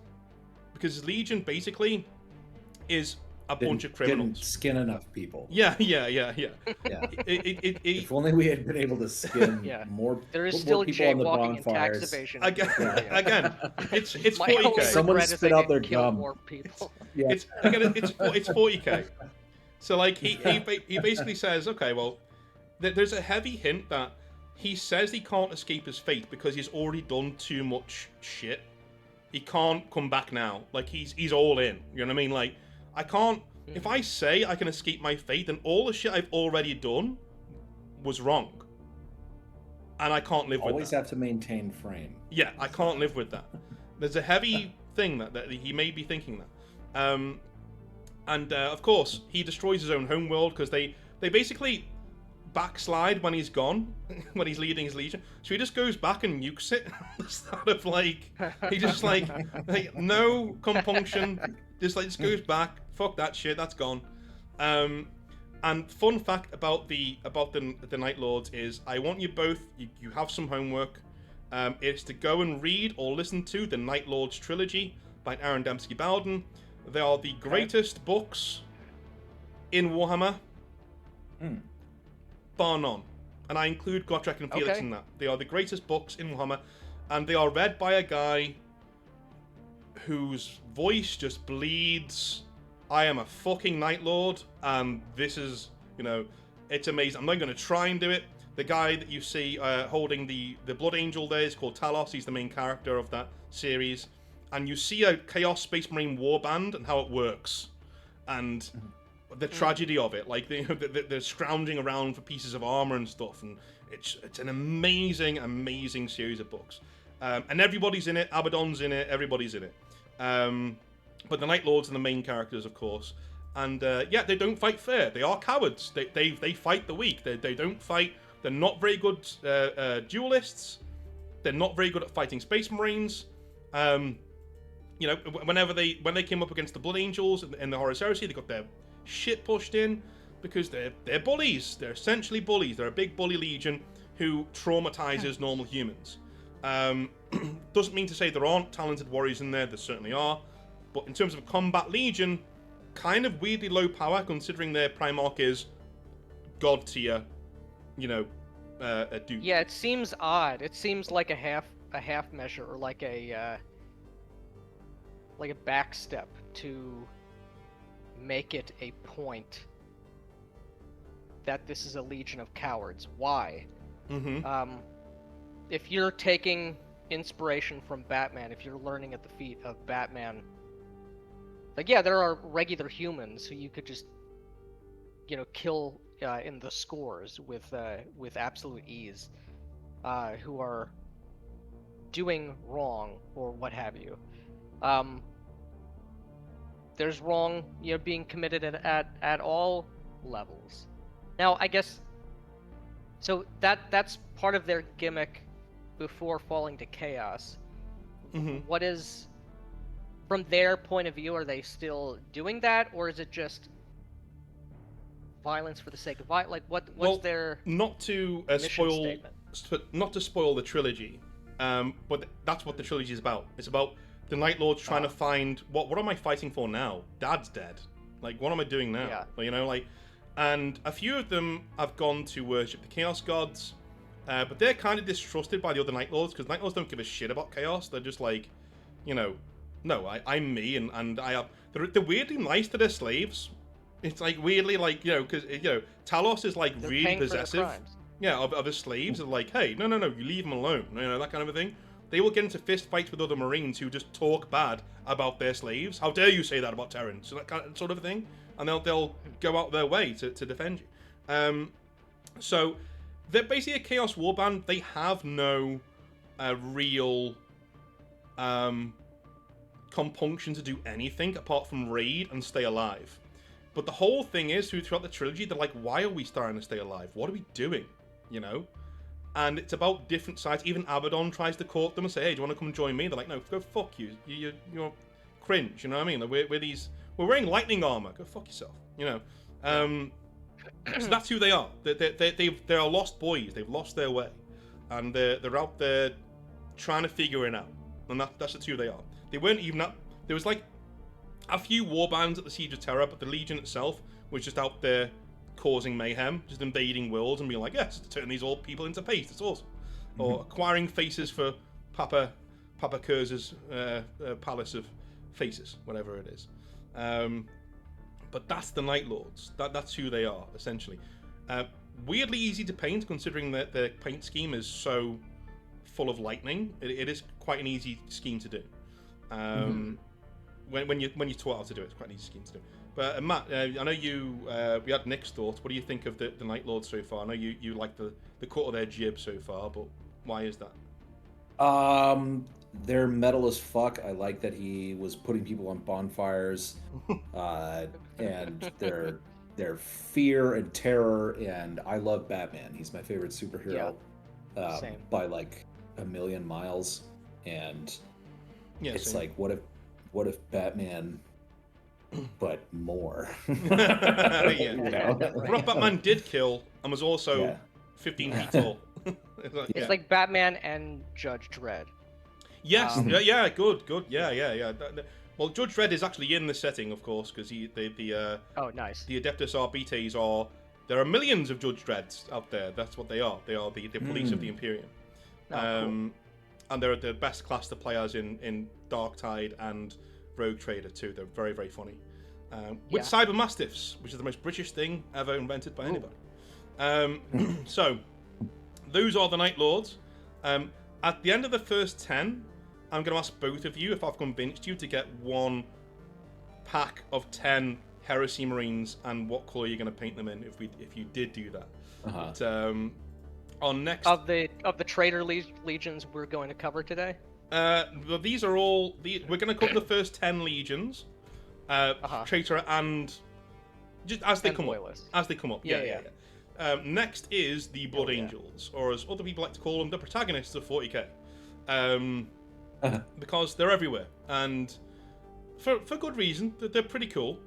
[SPEAKER 1] because his Legion basically is a bunch of criminals.
[SPEAKER 3] Didn't skin enough people.
[SPEAKER 1] Yeah.
[SPEAKER 3] If only we had been able to skin more.
[SPEAKER 2] There is
[SPEAKER 3] more
[SPEAKER 2] still
[SPEAKER 3] people on the
[SPEAKER 2] jaywalking and tax
[SPEAKER 3] bonfires.
[SPEAKER 2] evasion.
[SPEAKER 1] Again, it's
[SPEAKER 2] My
[SPEAKER 1] 40k.
[SPEAKER 2] only
[SPEAKER 3] Someone
[SPEAKER 2] regret is
[SPEAKER 3] spit
[SPEAKER 2] I
[SPEAKER 3] out
[SPEAKER 2] didn't
[SPEAKER 3] their
[SPEAKER 2] kill
[SPEAKER 3] gum.
[SPEAKER 2] more people.
[SPEAKER 3] Yeah.
[SPEAKER 1] It's 40k. So like he basically says, okay, well, there's a heavy hint that he says he can't escape his fate because he's already done too much shit. He can't come back now. Like he's all in. You know what I mean? Like I can't. If I say I can escape my fate, then all the shit I've already done was wrong, and I can't live with that.
[SPEAKER 3] Always have to maintain frame.
[SPEAKER 1] Yeah, I can't live with that. There's a heavy thing that he may be thinking that. And of course, he destroys his own homeworld because they basically backslide when he's gone, when he's leading his Legion. So he just goes back and nukes it. Instead of he just like no compunction, just goes back. Fuck that shit, that's gone. And fun fact about the Night Lords is, I want you both. You have some homework. It's to go and read or listen to the Night Lords trilogy by Aaron Dembski Bowden. They are the greatest books in Warhammer, bar none. And I include Gotrek and Felix in that. They are the greatest books in Warhammer, and they are read by a guy whose voice just bleeds, "I am a fucking Night Lord, and this is, It's amazing. I'm not going to try and do it. The guy that you see holding the Blood Angel there is called Talos. He's the main character of that series. And you see a Chaos Space Marine warband and how it works. And the tragedy of it. Like, they're scrounging around for pieces of armor and stuff. And it's an amazing, amazing series of books. And everybody's in it. Abaddon's in it. Everybody's in it. But the Night Lords are the main characters, of course. And, yeah, they don't fight fair. They are cowards. They fight the weak. They don't fight... They're not very good duelists. They're not very good at fighting Space Marines. You know, when they came up against the Blood Angels in the Horus Heresy, they got their shit pushed in because they're bullies. They're essentially bullies. They're a big bully legion who traumatizes normal humans. Doesn't mean to say there aren't talented warriors in there. There certainly are. But in terms of a combat legion, kind of weirdly low power considering their Primarch is god tier. You know, a dude.
[SPEAKER 2] Yeah, it seems odd. It seems like a half measure, or like a back step to make it a point that this is a legion of cowards. Why? If you're taking inspiration from Batman, if you're learning at the feet of Batman, like, yeah, there are regular humans who you could just, you know, kill in the scores with absolute ease, who are doing wrong or what have you. There's wrong, you know, being committed at all levels. Now, I guess, so that's part of their gimmick before falling to chaos. What is, from their point of view, are they still doing that, or is it just violence for the sake of violence? Like, what's their
[SPEAKER 1] not to spoil the trilogy, but that's what the trilogy is about. It's about the Night Lords trying to find what am I fighting for now? Dad's dead. Like, what am I doing now?
[SPEAKER 2] Yeah.
[SPEAKER 1] You know, like, and a few of them have gone to worship the Chaos Gods, but they're kind of distrusted by the other Night Lords because Night Lords don't give a shit about chaos. They're just like, you know, no, I'm me, and I have. They're weirdly nice to their slaves. It's like weirdly like, you know, because, you know, Talos is like really possessive. Yeah, of his slaves. They're like, hey, no, you leave them alone. You know, that kind of a thing. They will get into fist fights with other Marines who just talk bad about their slaves. How dare you say that about Terrans? So that kind of sort of thing. And they'll go out their way to defend you. So they're basically a Chaos Warband. They have no real compunction to do anything apart from raid and stay alive. But the whole thing is, throughout the trilogy, they're like, why are we starting to stay alive? What are we doing? You know? And it's about different sides. Even Abaddon tries to court them and say, hey, do you want to come and join me? They're like, no, go fuck you. You're cringe, you know what I mean? Like, we're wearing lightning armor. Go fuck yourself, you know? So that's who they are. They're lost boys. They've lost their way. And they're out there trying to figure it out. And that's who they are. They weren't even up. There was like a few warbands at the Siege of Terror, but the Legion itself was just out there causing mayhem, just invading worlds and being like, yes, turn these old people into paste. It's awesome. Or acquiring faces for Papa Kurz's palace of faces, whatever it is. But that's the Night Lords. That's who they are, essentially. Weirdly easy to paint, considering that their paint scheme is so full of lightning. It is quite an easy scheme to do. When you're taught how to do it, it's quite an easy scheme to do. But Matt, I know we had Nick's thoughts. What do you think of the Night Lords so far? I know you like the cut of their jib so far, but why is that?
[SPEAKER 3] They're metal as fuck. I like that he was putting people on bonfires, and their fear and terror. And I love Batman. He's my favorite superhero by like a million miles. And it's like, what if Batman, but more?
[SPEAKER 1] Yeah.
[SPEAKER 3] You know?
[SPEAKER 1] What if Batman did kill and was also 15 feet tall?
[SPEAKER 2] It's like Batman and Judge Dredd.
[SPEAKER 1] Yes, good, yeah. Well, Judge Dredd is actually in the setting, of course, because
[SPEAKER 2] oh, nice.
[SPEAKER 1] The Adeptus Arbites are. There are millions of Judge Dredds out there. That's what they are. They are the police of the Imperium.
[SPEAKER 2] Cool.
[SPEAKER 1] And they're the best class to play as in Darktide and Rogue Trader too. They're very, very funny. With Cyber Mastiffs, which is the most British thing ever invented by anybody. So, those are the Night Lords. At the end of the first 10, I'm going to ask both of you if I've convinced you to get one pack of 10 Heresy Marines and what colour you're going to paint them in if you did do that. But, on next
[SPEAKER 2] of the traitor legions we're going to cover today.
[SPEAKER 1] Well, these are all we're going to cover the first 10 legions, traitor and just as they come
[SPEAKER 2] loyalists.
[SPEAKER 1] up. As they come up. Yeah. Next is the Blood Angels, or as other people like to call them, the protagonists of 40k, because they're everywhere and for good reason. They're pretty cool.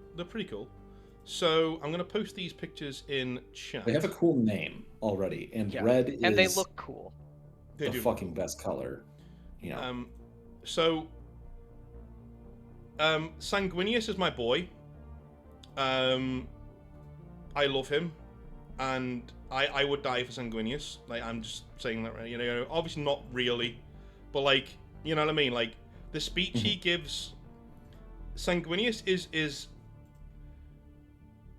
[SPEAKER 1] So I'm going to post these pictures in chat.
[SPEAKER 3] They have a cool name already, and red is...
[SPEAKER 2] And they look cool.
[SPEAKER 3] The fucking best color.
[SPEAKER 1] Sanguinius is my boy. I love him. And I would die for Sanguinius. Like, I'm just saying that, right? You know, obviously not really. But, like, you know what I mean? Like, the speech he gives... Sanguinius is...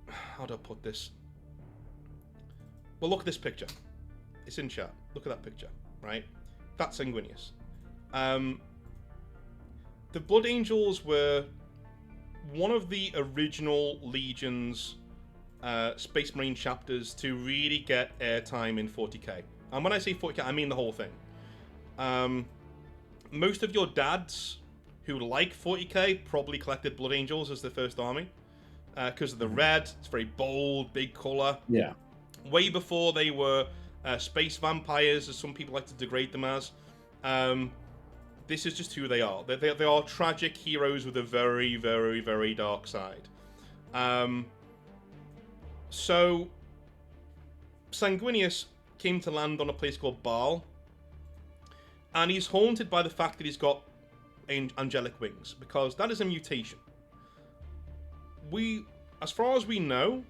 [SPEAKER 1] How do I put this? Well, look at this picture. It's in chat. Look at that picture, right? That's Sanguinius. The Blood Angels were one of the original Legion's Space Marine chapters to really get airtime in 40k. And when I say 40k, I mean the whole thing. Most of your dads who like 40k probably collected Blood Angels as their first army. Because of the red, it's very bold, big colour.
[SPEAKER 3] Yeah.
[SPEAKER 1] Way before they were space vampires, as some people like to degrade them as. This is just who they are. They are tragic heroes with a very, very, very dark side. So, Sanguinius came to land on a place called Baal. And he's haunted by the fact that he's got angelic wings, because that is a mutation. As far as we know,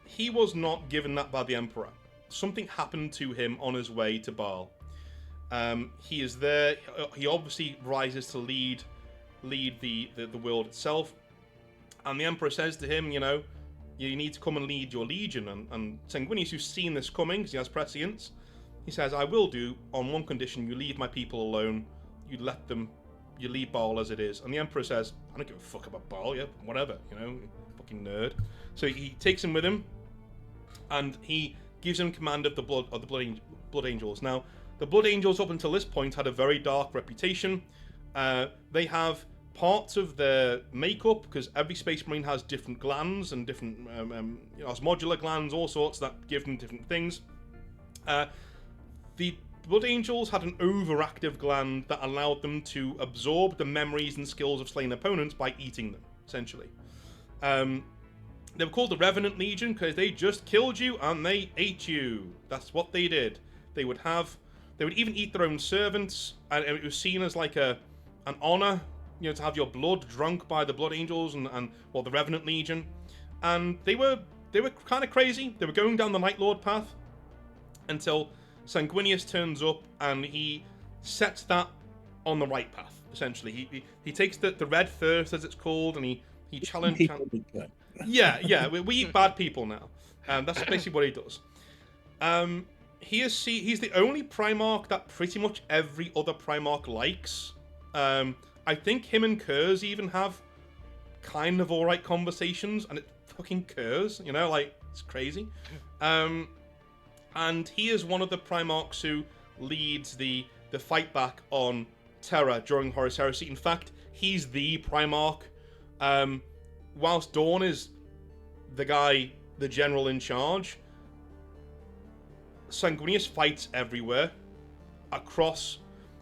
[SPEAKER 1] he was not given that by the Emperor. Something happened to him on his way to Baal. He is there. He obviously rises to lead the world itself. And the Emperor says to him, you know, you need to come and lead your legion. And Sanguinius, who's seen this coming, because he has prescience, he says, I will do, on one condition: you leave my people alone. You leave Baal as it is. And the Emperor says, I don't give a fuck about Baal, yeah, whatever, you know, fucking nerd. So he takes him with him, and he gives him command of the Blood Angels. Now, the Blood Angels up until this point had a very dark reputation. They have parts of their makeup, because every Space Marine has different glands and different osmodular glands, all sorts, that give them different things. The Blood Angels had an overactive gland that allowed them to absorb the memories and skills of slain opponents by eating them, essentially. They were called the Revenant Legion because they just killed you and they ate you. That's what they did. They would even eat their own servants, and it was seen as like an honor, you know, to have your blood drunk by the Blood Angels and the Revenant Legion. And they were kind of crazy. They were going down the Night Lord path until Sanguinius turns up and he sets that on the right path, essentially. He takes the red first, as it's called, and he challenges... Yeah, we eat bad people now. That's basically what he does. He's the only Primarch that pretty much every other Primarch likes. I think him and Kurz even have kind of alright conversations, and it fucking Kurz, you know, like, it's crazy. And he is one of the Primarchs who leads the fight back on Terra during Horus Heresy. In fact, he's the Primarch. Whilst Dawn is the general in charge, Sanguinius fights everywhere.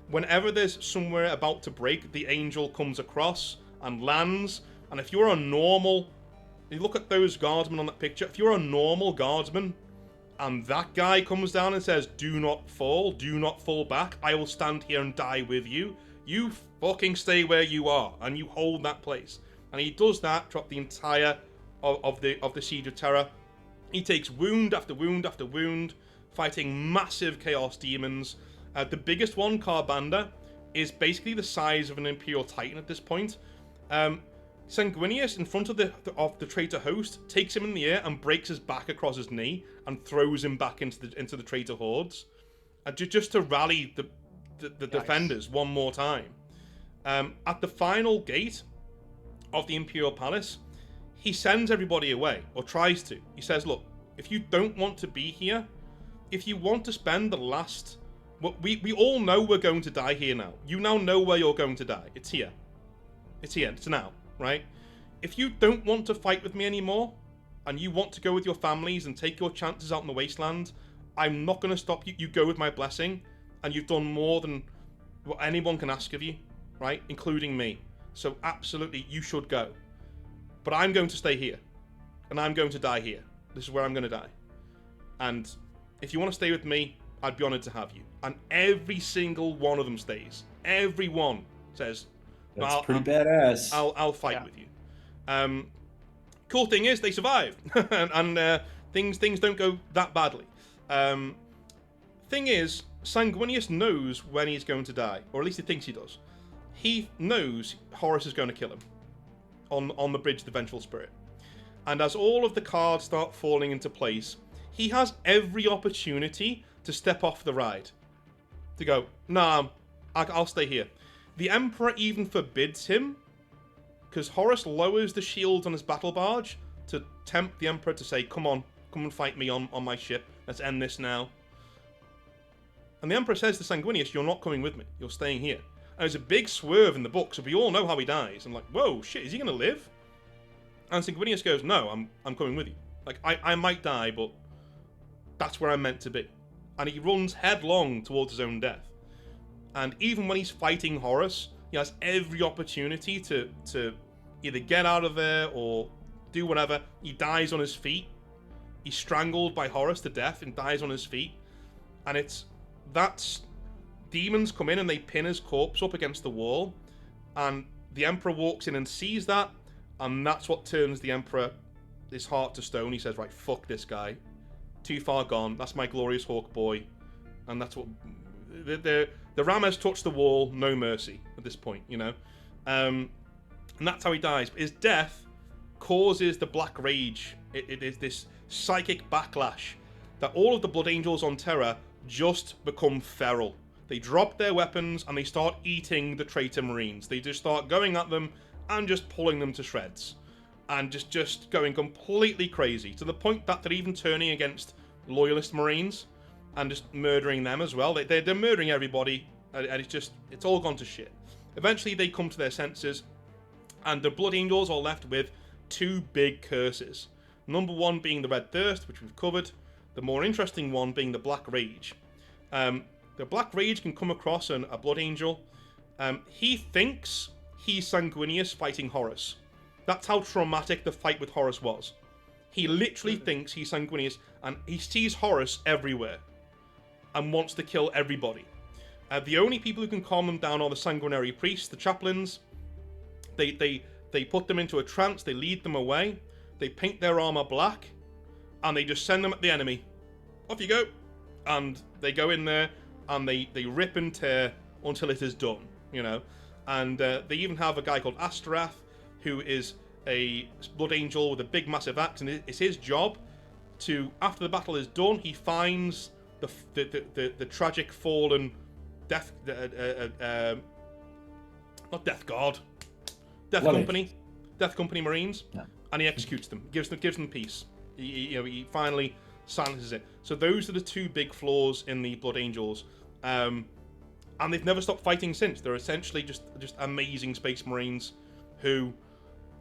[SPEAKER 1] Whenever there's somewhere about to break, the Angel comes across and lands. And if you're a normal... You look at those guardsmen on that picture. If you're a normal guardsman, and that guy comes down and says, do not fall back, I will stand here and die with you, you fucking stay where you are, and you hold that place. And he does that throughout the entire of the Siege of Terra. He takes wound after wound after wound, fighting massive Chaos Demons. The biggest one, Carbanda, is basically the size of an Imperial Titan at this point. Sanguinius, in front of the traitor host, takes him in the air and breaks his back across his knee and throws him back into the traitor hordes, just to rally the defenders one more time. At the final gate of the Imperial Palace, he sends everybody away, or tries to. He says, look, if you don't want to be here, if you want to spend the last... Well, we all know we're going to die here now. You now know where you're going to die. It's here. It's here. It's now, right? If you don't want to fight with me anymore, and you want to go with your families and take your chances out in the wasteland, I'm not going to stop you. You go with my blessing, and you've done more than what anyone can ask of you, right? Including me. So absolutely, you should go. But I'm going to stay here. And I'm going to die here. This is where I'm going to die. And if you want to stay with me, I'd be honored to have you. And every single one of them stays. Everyone says,
[SPEAKER 3] that's pretty badass.
[SPEAKER 1] I'll fight with you. Cool thing is, they survive. and things don't go that badly. Thing is, Sanguinius knows when he's going to die. Or at least he thinks he does. He knows Horus is going to kill him. On the bridge of the Vengeful Spirit. And as all of the cards start falling into place, he has every opportunity to step off the ride. To go, nah, I'll stay here. The Emperor even forbids him, because Horus lowers the shield on his battle barge to tempt the Emperor to say, come and fight me on my ship. Let's end this now. And the Emperor says to Sanguinius, you're not coming with me. You're staying here. And there's a big swerve in the book, so we all know how he dies. I'm like, whoa, shit, is he going to live? And Sanguinius goes, no, I'm coming with you. Like, I might die, but that's where I'm meant to be. And he runs headlong towards his own death. And even when he's fighting Horus, he has every opportunity to either get out of there or do whatever. He dies on his feet. He's strangled by Horus to death and dies on his feet. And that's... Demons come in and they pin his corpse up against the wall, and the Emperor walks in and sees that, and that's what turns the Emperor, his heart to stone. He says, right, fuck this guy. Too far gone. That's my glorious hawk boy. And that's what... The ram has touched the wall, no mercy at this point, you know? And that's how he dies. But his death causes the Black Rage. It is this psychic backlash that all of the Blood Angels on Terra just become feral. They drop their weapons and they start eating the traitor Marines. They just start going at them and just pulling them to shreds. And just going completely crazy. To the point that they're even turning against loyalist Marines and just murdering them as well. They're murdering everybody, and it's all gone to shit. Eventually they come to their senses, and the Blood Angels are left with two big curses. Number one being the Red Thirst, which we've covered. The more interesting one being the Black Rage. The Black Rage can come across a Blood Angel. He thinks he's Sanguinius fighting Horus. That's how traumatic the fight with Horus was. He literally thinks he's Sanguinius, and he sees Horus everywhere and wants to kill everybody. The only people who can calm them down are the sanguinary priests, the chaplains. They put them into a trance, they lead them away, they paint their armor black, and they just send them at the enemy. Off you go. And they go in there, and they rip and tear until it is done, you know. And they even have a guy called Astarath, who is a Blood Angel with a big massive axe, and it's his job to, after the battle is done, he finds the tragic fallen Death not Death Guard, Death Company, Death Company Marines, and he executes them, gives them peace. He finally silences it. So those are the two big flaws in the Blood Angels, and they've never stopped fighting since. They're essentially just amazing Space Marines who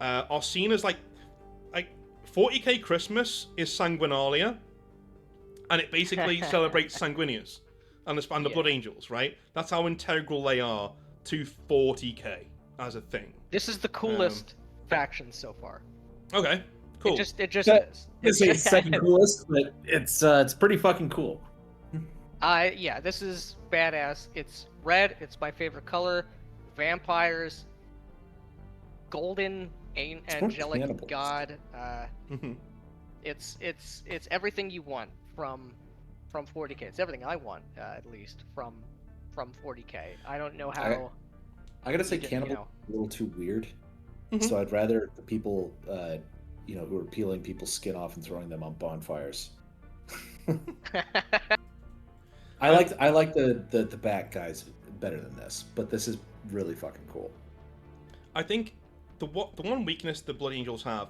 [SPEAKER 1] are seen as like 40k Christmas is Sanguinalia, and it basically celebrates Sanguinius and the Blood Angels, right? That's how integral they are to 40k as a thing.
[SPEAKER 2] This is the coolest faction so far.
[SPEAKER 1] Okay, cool.
[SPEAKER 2] It just is.
[SPEAKER 3] It's second coolest, but it's pretty fucking cool.
[SPEAKER 2] This is badass. It's red. It's my favorite color. Vampires. Golden angelic god. It's everything you want from 40k. It's everything I want, at least from 40k. I don't know how.
[SPEAKER 3] I gotta say, cannibal is a little too weird. So I'd rather the people, who are peeling people's skin off and throwing them on bonfires. I like the bat guys better than this, but this is really fucking cool.
[SPEAKER 1] I think the one weakness the Blood Angels have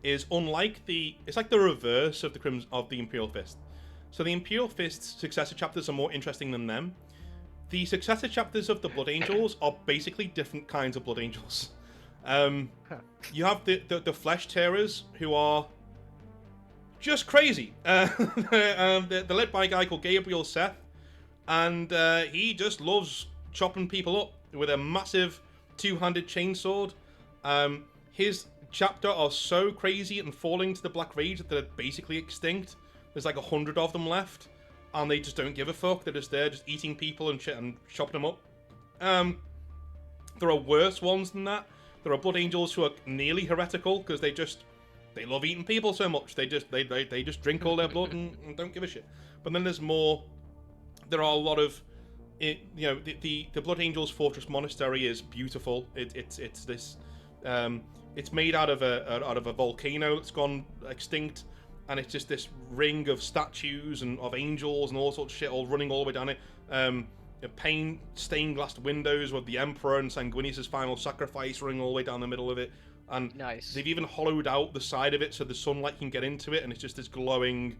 [SPEAKER 1] is it's like the reverse of the Imperial Fist. So the Imperial Fist's successor chapters are more interesting than them. The successor chapters of the Blood Angels are basically different kinds of Blood Angels. You have the Flesh Tearers, who are just crazy. They're led by a guy called Gabriel Seth, and he just loves chopping people up with a massive two-handed chainsword. His chapter are so crazy and falling to the Black Rage that they're basically extinct. There's like 100 of them left, and they just don't give a fuck. They're just there, just eating people and shit and chopping them up. There are worse ones than that. There are Blood Angels who are nearly heretical because they love eating people so much. They just drink all their blood and don't give a shit. But then there are a lot of, the Blood Angels Fortress Monastery is beautiful. It's this, it's made out of a volcano that's gone extinct, and it's just this ring of statues and of angels and all sorts of shit all running all the way down it. Paint stained glass windows with the Emperor and Sanguinius' final sacrifice running all the way down the middle of it. And
[SPEAKER 2] nice.
[SPEAKER 1] They've even hollowed out the side of it so the sunlight can get into it, and it's just this glowing,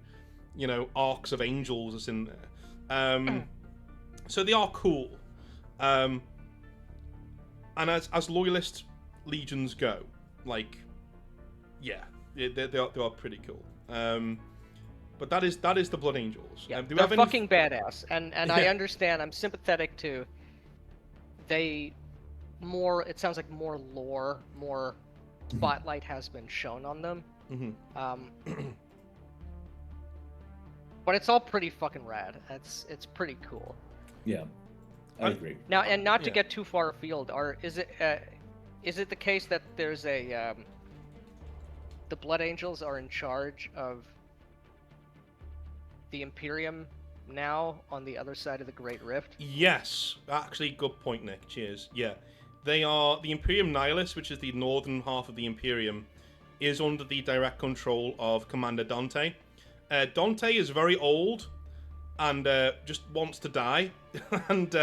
[SPEAKER 1] arcs of angels that's in there. So they are cool. And as loyalist legions go, like, yeah, they are pretty cool. But that is the Blood Angels.
[SPEAKER 2] Yeah, they're fucking badass, and yeah. I understand. I'm sympathetic to. It sounds like more lore, more spotlight has been shown on them. But it's all pretty fucking rad. It's pretty cool.
[SPEAKER 3] Yeah, I agree.
[SPEAKER 2] Now, and not to get too far afield, is it the case that there's the Blood Angels are in charge of the Imperium now on the other side of the Great Rift?
[SPEAKER 1] Yes, actually, good point, Nick. Cheers. Yeah, they are the Imperium Nihilus, which is the northern half of the Imperium, is under the direct control of Commander Dante. Dante is very old and just wants to die, and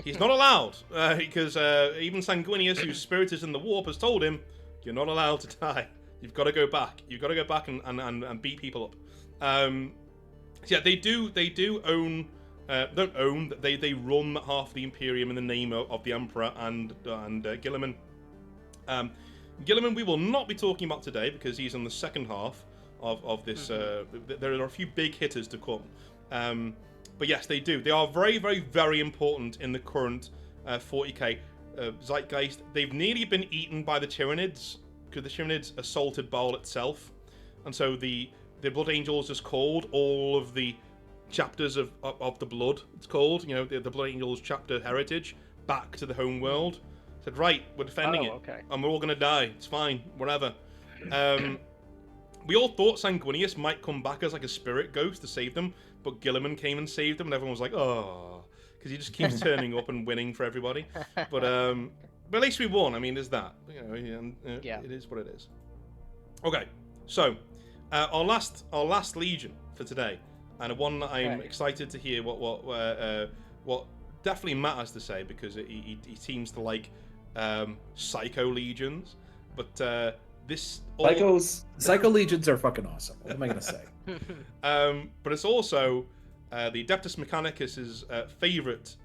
[SPEAKER 1] he's not allowed because even Sanguinius, whose spirit is in the warp, has told him, "You're not allowed to die. You've got to go back. You've got to go back and beat people up." So yeah, they do own. Don't own. They run half the Imperium in the name of the Emperor and Guilliman. Guilliman we will not be talking about today because he's in the second half of this. There are a few big hitters to come. But yes, they do. They are very, very, very important in the current 40k zeitgeist. They've nearly been eaten by the Tyranids because the Tyranids assaulted Baal itself, and so the Blood Angels just called all of the chapters of the blood. It's called, the Blood Angels chapter heritage back to the home world. Said, right, we're defending it,
[SPEAKER 2] okay.
[SPEAKER 1] and we're all gonna die. It's fine, whatever. We all thought Sanguinius might come back as like a spirit ghost to save them, but Guilliman came and saved them, and everyone was like, oh, because he just keeps turning up and winning for everybody. But at least we won. I mean, there's that.
[SPEAKER 2] Yeah.
[SPEAKER 1] It is what it is. Okay, so. Our last legion for today, and one that I'm excited to hear what definitely Matt has to say because he seems to like psycho legions, but this
[SPEAKER 3] psycho legions are fucking awesome. What am I gonna say?
[SPEAKER 1] But it's also the Adeptus Mechanicus's favorite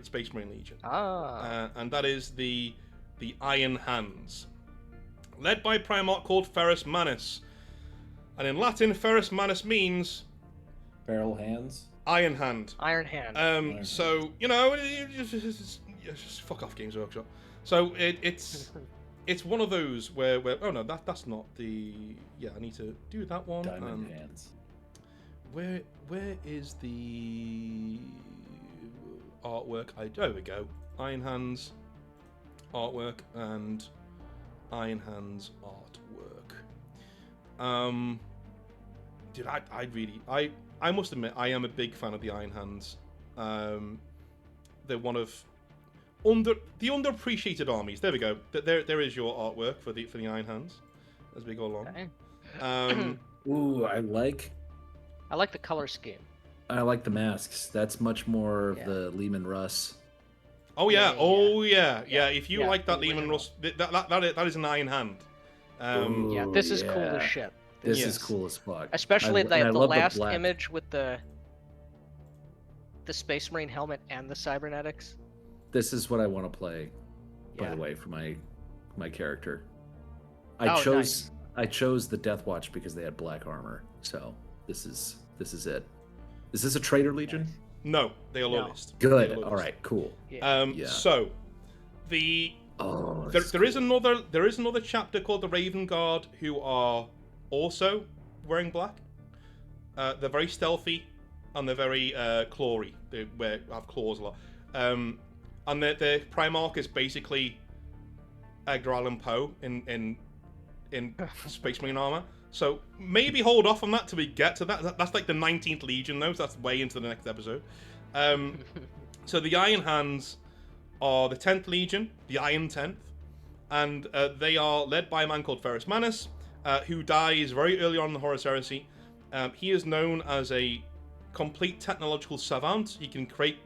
[SPEAKER 1] Space Marine legion, and that is the Iron Hands, led by a Primarch called Ferrus Manus. And in Latin, Ferrus Manus means...
[SPEAKER 3] Feral hands?
[SPEAKER 1] Iron hand.
[SPEAKER 2] Iron hand.
[SPEAKER 1] So, just fuck off, Games Workshop. So, it's one of those where oh no, that's not the... Yeah, I need to do that one.
[SPEAKER 3] Diamond hands.
[SPEAKER 1] Where is the artwork? There we go. Iron Hands artwork and Iron Hands artwork. Dude, I must admit I am a big fan of the Iron Hands. They're one of the underappreciated armies. There we go. There is your artwork for the Iron Hands as we go along.
[SPEAKER 2] Okay.
[SPEAKER 3] Ooh, I like
[SPEAKER 2] the color scheme.
[SPEAKER 3] I like the masks. That's much more of the Lehman Russ.
[SPEAKER 1] Oh yeah,
[SPEAKER 2] Yeah.
[SPEAKER 1] If you
[SPEAKER 2] Yeah,
[SPEAKER 1] like that
[SPEAKER 2] the
[SPEAKER 1] Lehman
[SPEAKER 2] original.
[SPEAKER 1] Russ, that is an Iron Hand.
[SPEAKER 2] Yeah, this is cool as shit.
[SPEAKER 3] This
[SPEAKER 1] Yes.
[SPEAKER 3] is cool as fuck.
[SPEAKER 2] Especially
[SPEAKER 3] I
[SPEAKER 2] the
[SPEAKER 3] love
[SPEAKER 2] last
[SPEAKER 3] black.
[SPEAKER 2] image with the Space Marine helmet and the cybernetics.
[SPEAKER 3] This is what I want to play. By
[SPEAKER 2] Yeah.
[SPEAKER 3] the way, for my character,
[SPEAKER 2] Nice.
[SPEAKER 3] I chose the Death Watch because they had black armor. So this is it. Is this a Traitor Legion?
[SPEAKER 1] No, they are
[SPEAKER 2] No.
[SPEAKER 1] loyalist.
[SPEAKER 3] Good.
[SPEAKER 1] They are
[SPEAKER 3] All
[SPEAKER 1] loyalist.
[SPEAKER 3] right. Cool.
[SPEAKER 2] Yeah.
[SPEAKER 1] So the there is another chapter called the Raven Guard who are also wearing black. They're very stealthy and they're very clawy. They have claws a lot. And their Primarch is basically Edgar Allan Poe in Space Marine armor. So maybe hold off on that till we get to that. That's like the 19th Legion though, so that's way into the next episode. So the Iron Hands are the 10th Legion, the Iron 10th, and they are led by a man called Ferrus Manus, who dies very early on in the Horus Heresy. He is known as a complete technological savant. He can create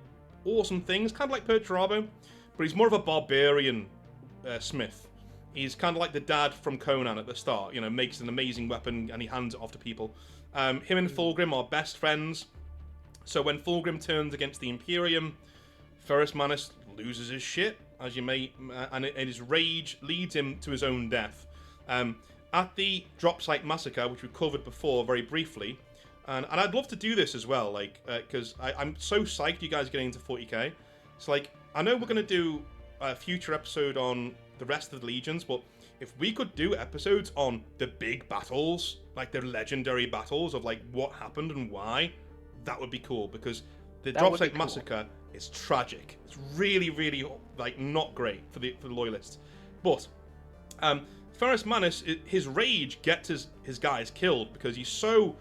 [SPEAKER 1] awesome things, kind of like Perturabo, but he's more of a barbarian smith. He's kind of like the dad from Conan at the start, you know, makes an amazing weapon and he hands it off to people. Him and Fulgrim are best friends. So when Fulgrim turns against the Imperium, Ferrus Manus loses his shit, as you may, and his rage leads him to his own death. At the Drop Site Massacre, which we covered before very briefly, and I'd love to do this as well, like, because I'm so psyched you guys are getting into 40k. It's like, I know we're going to do a future episode on the rest of the legions, but if we could do episodes on the big battles, like the legendary battles of like what happened and why, that would be cool, because the Drop Site Massacre is tragic. It's really, really like not great for the loyalists. But Ferrus Manus, his rage gets his guys killed because he's so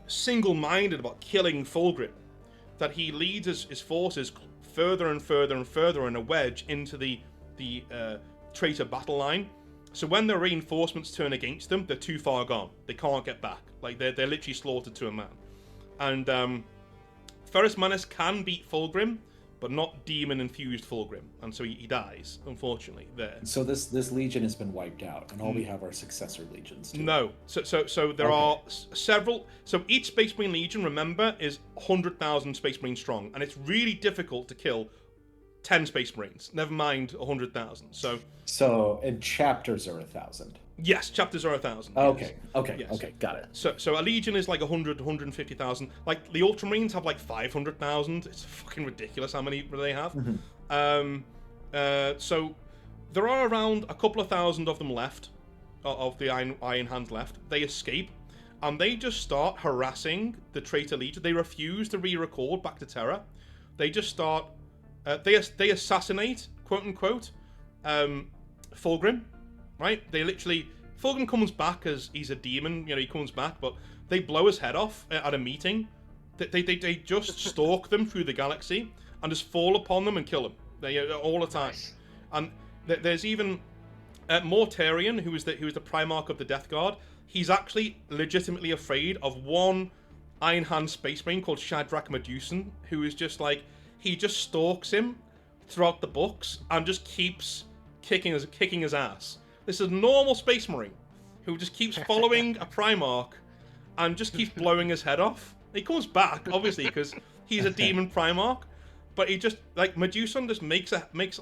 [SPEAKER 1] single-minded about killing Fulgrim that he leads his forces further and further and further in a wedge into the traitor battle line. So when the reinforcements turn against them, they're too far gone. They can't get back. Like they're literally slaughtered to a man. And Ferrus Manus can beat Fulgrim, but not demon-infused Fulgrim, and so he dies, unfortunately, there.
[SPEAKER 3] So this legion has been wiped out, and all we have are successor legions. Too.
[SPEAKER 1] No. So there are several. So each Space Marine Legion, remember, is 100,000 Space Marines strong, and it's really difficult to kill 10 Space Marines. Never mind 100,000.
[SPEAKER 3] So and chapters are 1,000.
[SPEAKER 1] Yes, chapters are 1,000.
[SPEAKER 3] Okay.
[SPEAKER 1] Yes.
[SPEAKER 3] Okay. Got it.
[SPEAKER 1] So a legion is like 100, 150,000. Like the Ultramarines have like 500,000. It's fucking ridiculous how many they have. So there are around a couple of thousand of them left, of the Iron Hands left. They escape, and they just start harassing the traitor legion. They refuse to re-record back to Terra. They just start. They assassinate, quote unquote, Fulgrim. Right? They literally... Fulgrim comes back as he's a demon, you know, he comes back, but they blow his head off at a meeting. They just stalk them through the galaxy and just fall upon them and kill them. All the time.
[SPEAKER 2] Nice.
[SPEAKER 1] And there's even Mortarion, who is the Primarch of the Death Guard. He's actually legitimately afraid of one Iron Hand Space Marine called Shadrach Medusan, who is just like... He just stalks him throughout the books and just keeps kicking his ass. This is a normal Space Marine who just keeps following a Primarch and just keeps blowing his head off. He comes back, obviously, because he's a demon Primarch, but he just, like, Medusan just makes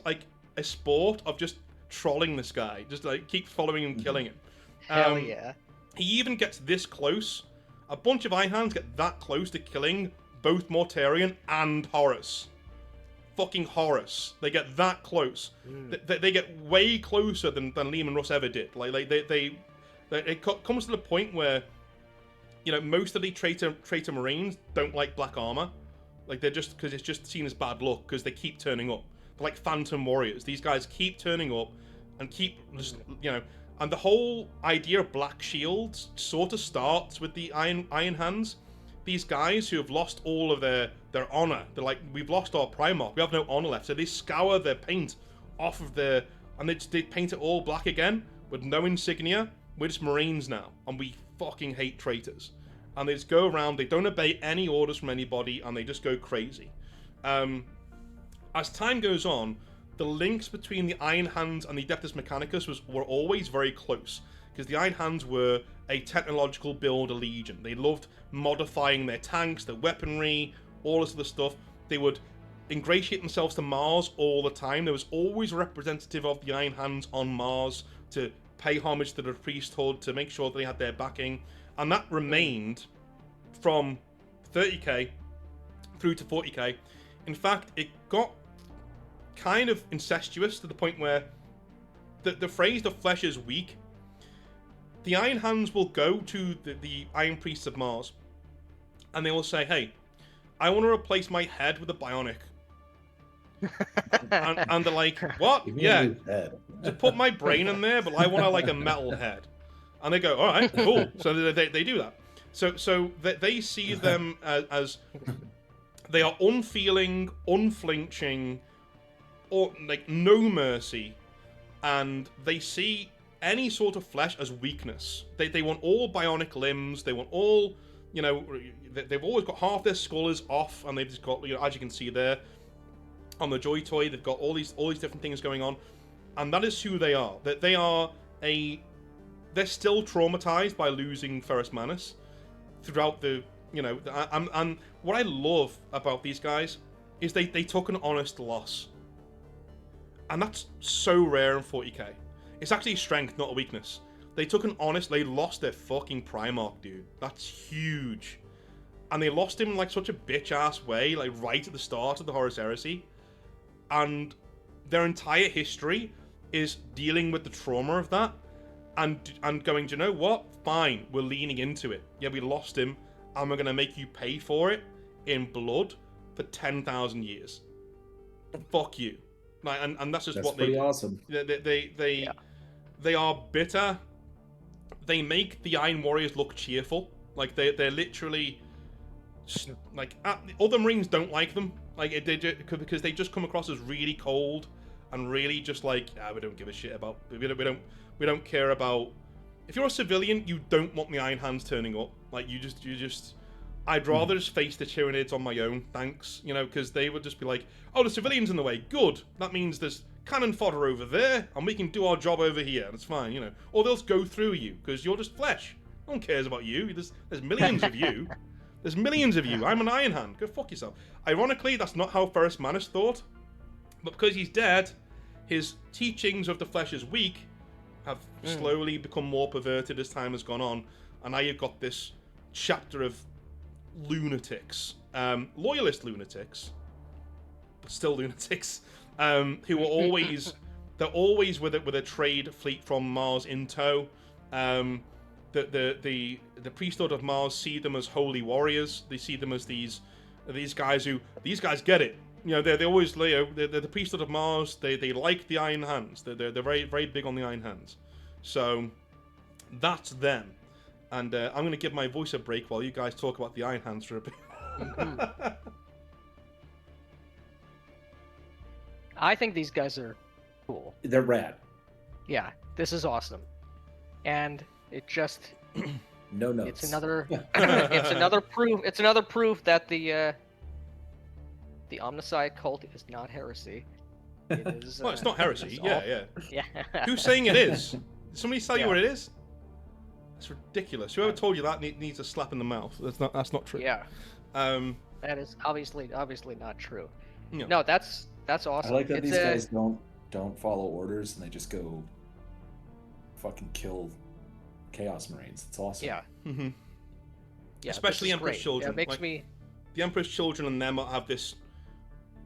[SPEAKER 1] like a sport of just trolling this guy, just like keeps following him, killing him.
[SPEAKER 2] Hell yeah.
[SPEAKER 1] He even gets this close. A bunch of Iron Hands get that close to killing both Mortarion and Horus. Fucking Horus. They get that close. They get way closer than Lehman Russ ever did. Like it comes to the point where, you know, most of the traitor Marines don't like black armor. Like they're just, because it's just seen as bad luck because they keep turning up. They're like Phantom Warriors. These guys keep turning up and keep just, you know, and the whole idea of black shields sort of starts with the Iron Hands, these guys who have lost all of their honor. They're like, we've lost our Primarch. We have no honor left. So they scour their paint off of and they paint it all black again with no insignia. We're just Marines now, and we fucking hate traitors. And they just go around. They don't obey any orders from anybody, and they just go crazy. As time goes on, the links between the Iron Hands and the Adeptus Mechanicus were always very close, because the Iron Hands were a technological builder legion. They loved modifying their tanks, their weaponry, all this other stuff. They would ingratiate themselves to Mars all the time. There was always a representative of the Iron Hands on Mars to pay homage to the priesthood, to make sure that they had their backing, and that remained from 30k through to 40k. In fact, it got kind of incestuous to the point where the phrase "the flesh is weak," the Iron Hands will go to the Iron Priests of Mars, and they will say, "Hey, I want to replace my head with a bionic." and they're like, "What? Yeah, just put my brain in there, but I want a metal head." And they go, "All right, cool." So they do that. So they see them as they are unfeeling, unflinching, or like no mercy, and they see any sort of flesh as weakness. They want all bionic limbs. They want all, they've always got half their skull is off, and they've just got, as you can see there on the Joy Toy, they've got all these different things going on, and that is who they are. That they're still traumatized by losing Ferrus Manus throughout and what I love about these guys is they took an honest loss. And that's so rare in 40k. It's actually a strength, not a weakness. They lost their fucking Primarch, dude. That's huge. And they lost him in such a bitch-ass way, right at the start of the Horus Heresy. And their entire history is dealing with the trauma of that. And going, do you know what? Fine, we're leaning into it. Yeah, we lost him, and we're going to make you pay for it in blood for 10,000 years. Fuck you. And that's just what they do.
[SPEAKER 3] That's awesome.
[SPEAKER 1] They are bitter. They make the Iron Warriors look cheerful. They're literally other Marines don't like them. Because they just come across as really cold and really just we don't give a shit about. We don't care about. If you're a civilian, you don't want the Iron Hands turning up. I'd rather just face the Tyranids on my own, thanks. Because they would just be like, "Oh, the civilian's in the way. Good. That means there's cannon fodder over there, and we can do our job over here. That's fine, Or they'll go through you because you're just flesh. No one cares about you. There's millions of you. There's millions of you. I'm an Iron Hand. Go fuck yourself." Ironically, that's not how Ferrus Manus thought, but because he's dead, his teachings of the flesh is weak have slowly become more perverted as time has gone on, and now you've got this chapter of lunatics, loyalist lunatics, but still lunatics, who are always with a trade fleet from Mars in tow. The priesthood of Mars see them as holy warriors. They see them as these guys get it. They're always they're the priesthood of Mars. They like the Iron Hands. They're very, very big on the Iron Hands. So that's them. And I'm going to give my voice a break while you guys talk about the Iron Hands for a bit.
[SPEAKER 2] I think these guys are cool.
[SPEAKER 3] They're rad.
[SPEAKER 2] Yeah, this is awesome. And it just
[SPEAKER 3] no notes.
[SPEAKER 2] It's another it's another proof that the Omnicide cult is not heresy. It is,
[SPEAKER 1] well, it's not heresy. Yeah.
[SPEAKER 2] Yeah.
[SPEAKER 1] Who's saying it is? Did somebody tell you what it is? That's ridiculous. Whoever told you that needs a slap in the mouth. That's not true.
[SPEAKER 2] Yeah. That is obviously not true.
[SPEAKER 1] No,
[SPEAKER 2] no that's awesome.
[SPEAKER 3] I like that these guys don't follow orders and they just go fucking kill Chaos Marines. It's awesome.
[SPEAKER 2] Yeah.
[SPEAKER 1] Mm-hmm.
[SPEAKER 2] Yeah,
[SPEAKER 1] especially Emperor's
[SPEAKER 2] great.
[SPEAKER 1] children.
[SPEAKER 2] Yeah, it makes me.
[SPEAKER 1] The Emperor's children and them have this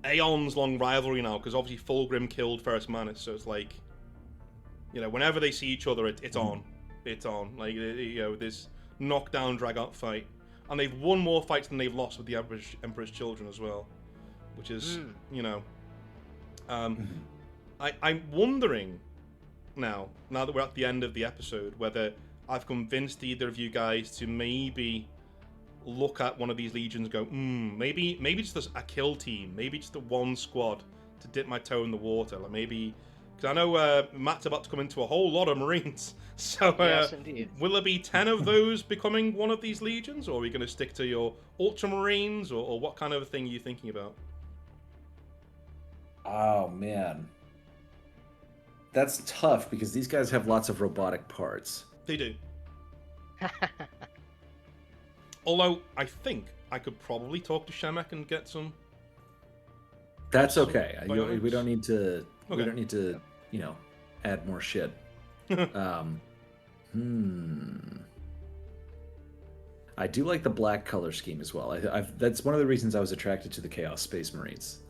[SPEAKER 1] aeons-long rivalry now because obviously Fulgrim killed Ferrus Manus, so it's whenever they see each other, it's on. It's on. This knockdown, drag-out fight, and they've won more fights than they've lost with the Emperor's children as well, which is I'm wondering now that we're at the end of the episode whether I've convinced either of you guys to maybe look at one of these legions and go, maybe just a kill team, maybe just a one squad to dip my toe in the water, like maybe, because I know Matt's about to come into a whole lot of Marines, so
[SPEAKER 2] Yes, indeed.
[SPEAKER 1] will there be 10 of those becoming one of these legions, or are we going to stick to your Ultramarines, or what kind of a thing are you thinking about?
[SPEAKER 3] Oh man, that's tough because these guys have lots of robotic parts.
[SPEAKER 1] They do. Although I think I could probably talk to Shemek and get some.
[SPEAKER 3] That's
[SPEAKER 1] some
[SPEAKER 3] okay.
[SPEAKER 1] bionics.
[SPEAKER 3] We don't need to. We
[SPEAKER 1] Okay.
[SPEAKER 3] don't need to. Add more shit. I do like the black color scheme as well. That's one of the reasons I was attracted to the Chaos Space Marines,